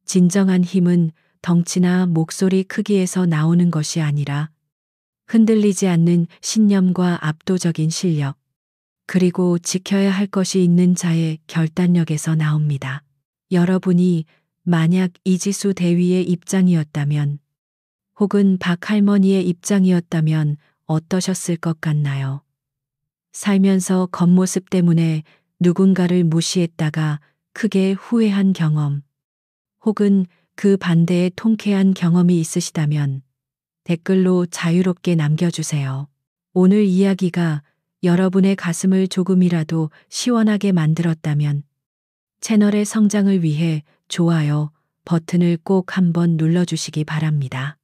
A: 진정한 힘은 덩치나 목소리 크기에서 나오는 것이 아니라 흔들리지 않는 신념과 압도적인 실력, 그리고 지켜야 할 것이 있는 자의 결단력에서 나옵니다. 여러분이 만약 이지수 대위의 입장이었다면, 혹은 박 할머니의 입장이었다면 어떠셨을 것 같나요? 살면서 겉모습 때문에 누군가를 무시했다가 크게 후회한 경험, 혹은 그 반대의 통쾌한 경험이 있으시다면 댓글로 자유롭게 남겨주세요. 오늘 이야기가 여러분의 가슴을 조금이라도 시원하게 만들었다면 채널의 성장을 위해 좋아요 버튼을 꼭 한번 눌러주시기 바랍니다.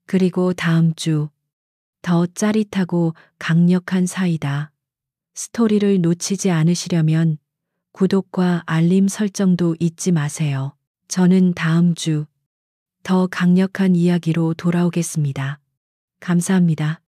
A: 그리고 다음 주 더 짜릿하고 강력한 사이다 스토리를 놓치지 않으시려면 구독과 알림 설정도 잊지 마세요. 저는 다음 주 더 강력한 이야기로 돌아오겠습니다. 감사합니다.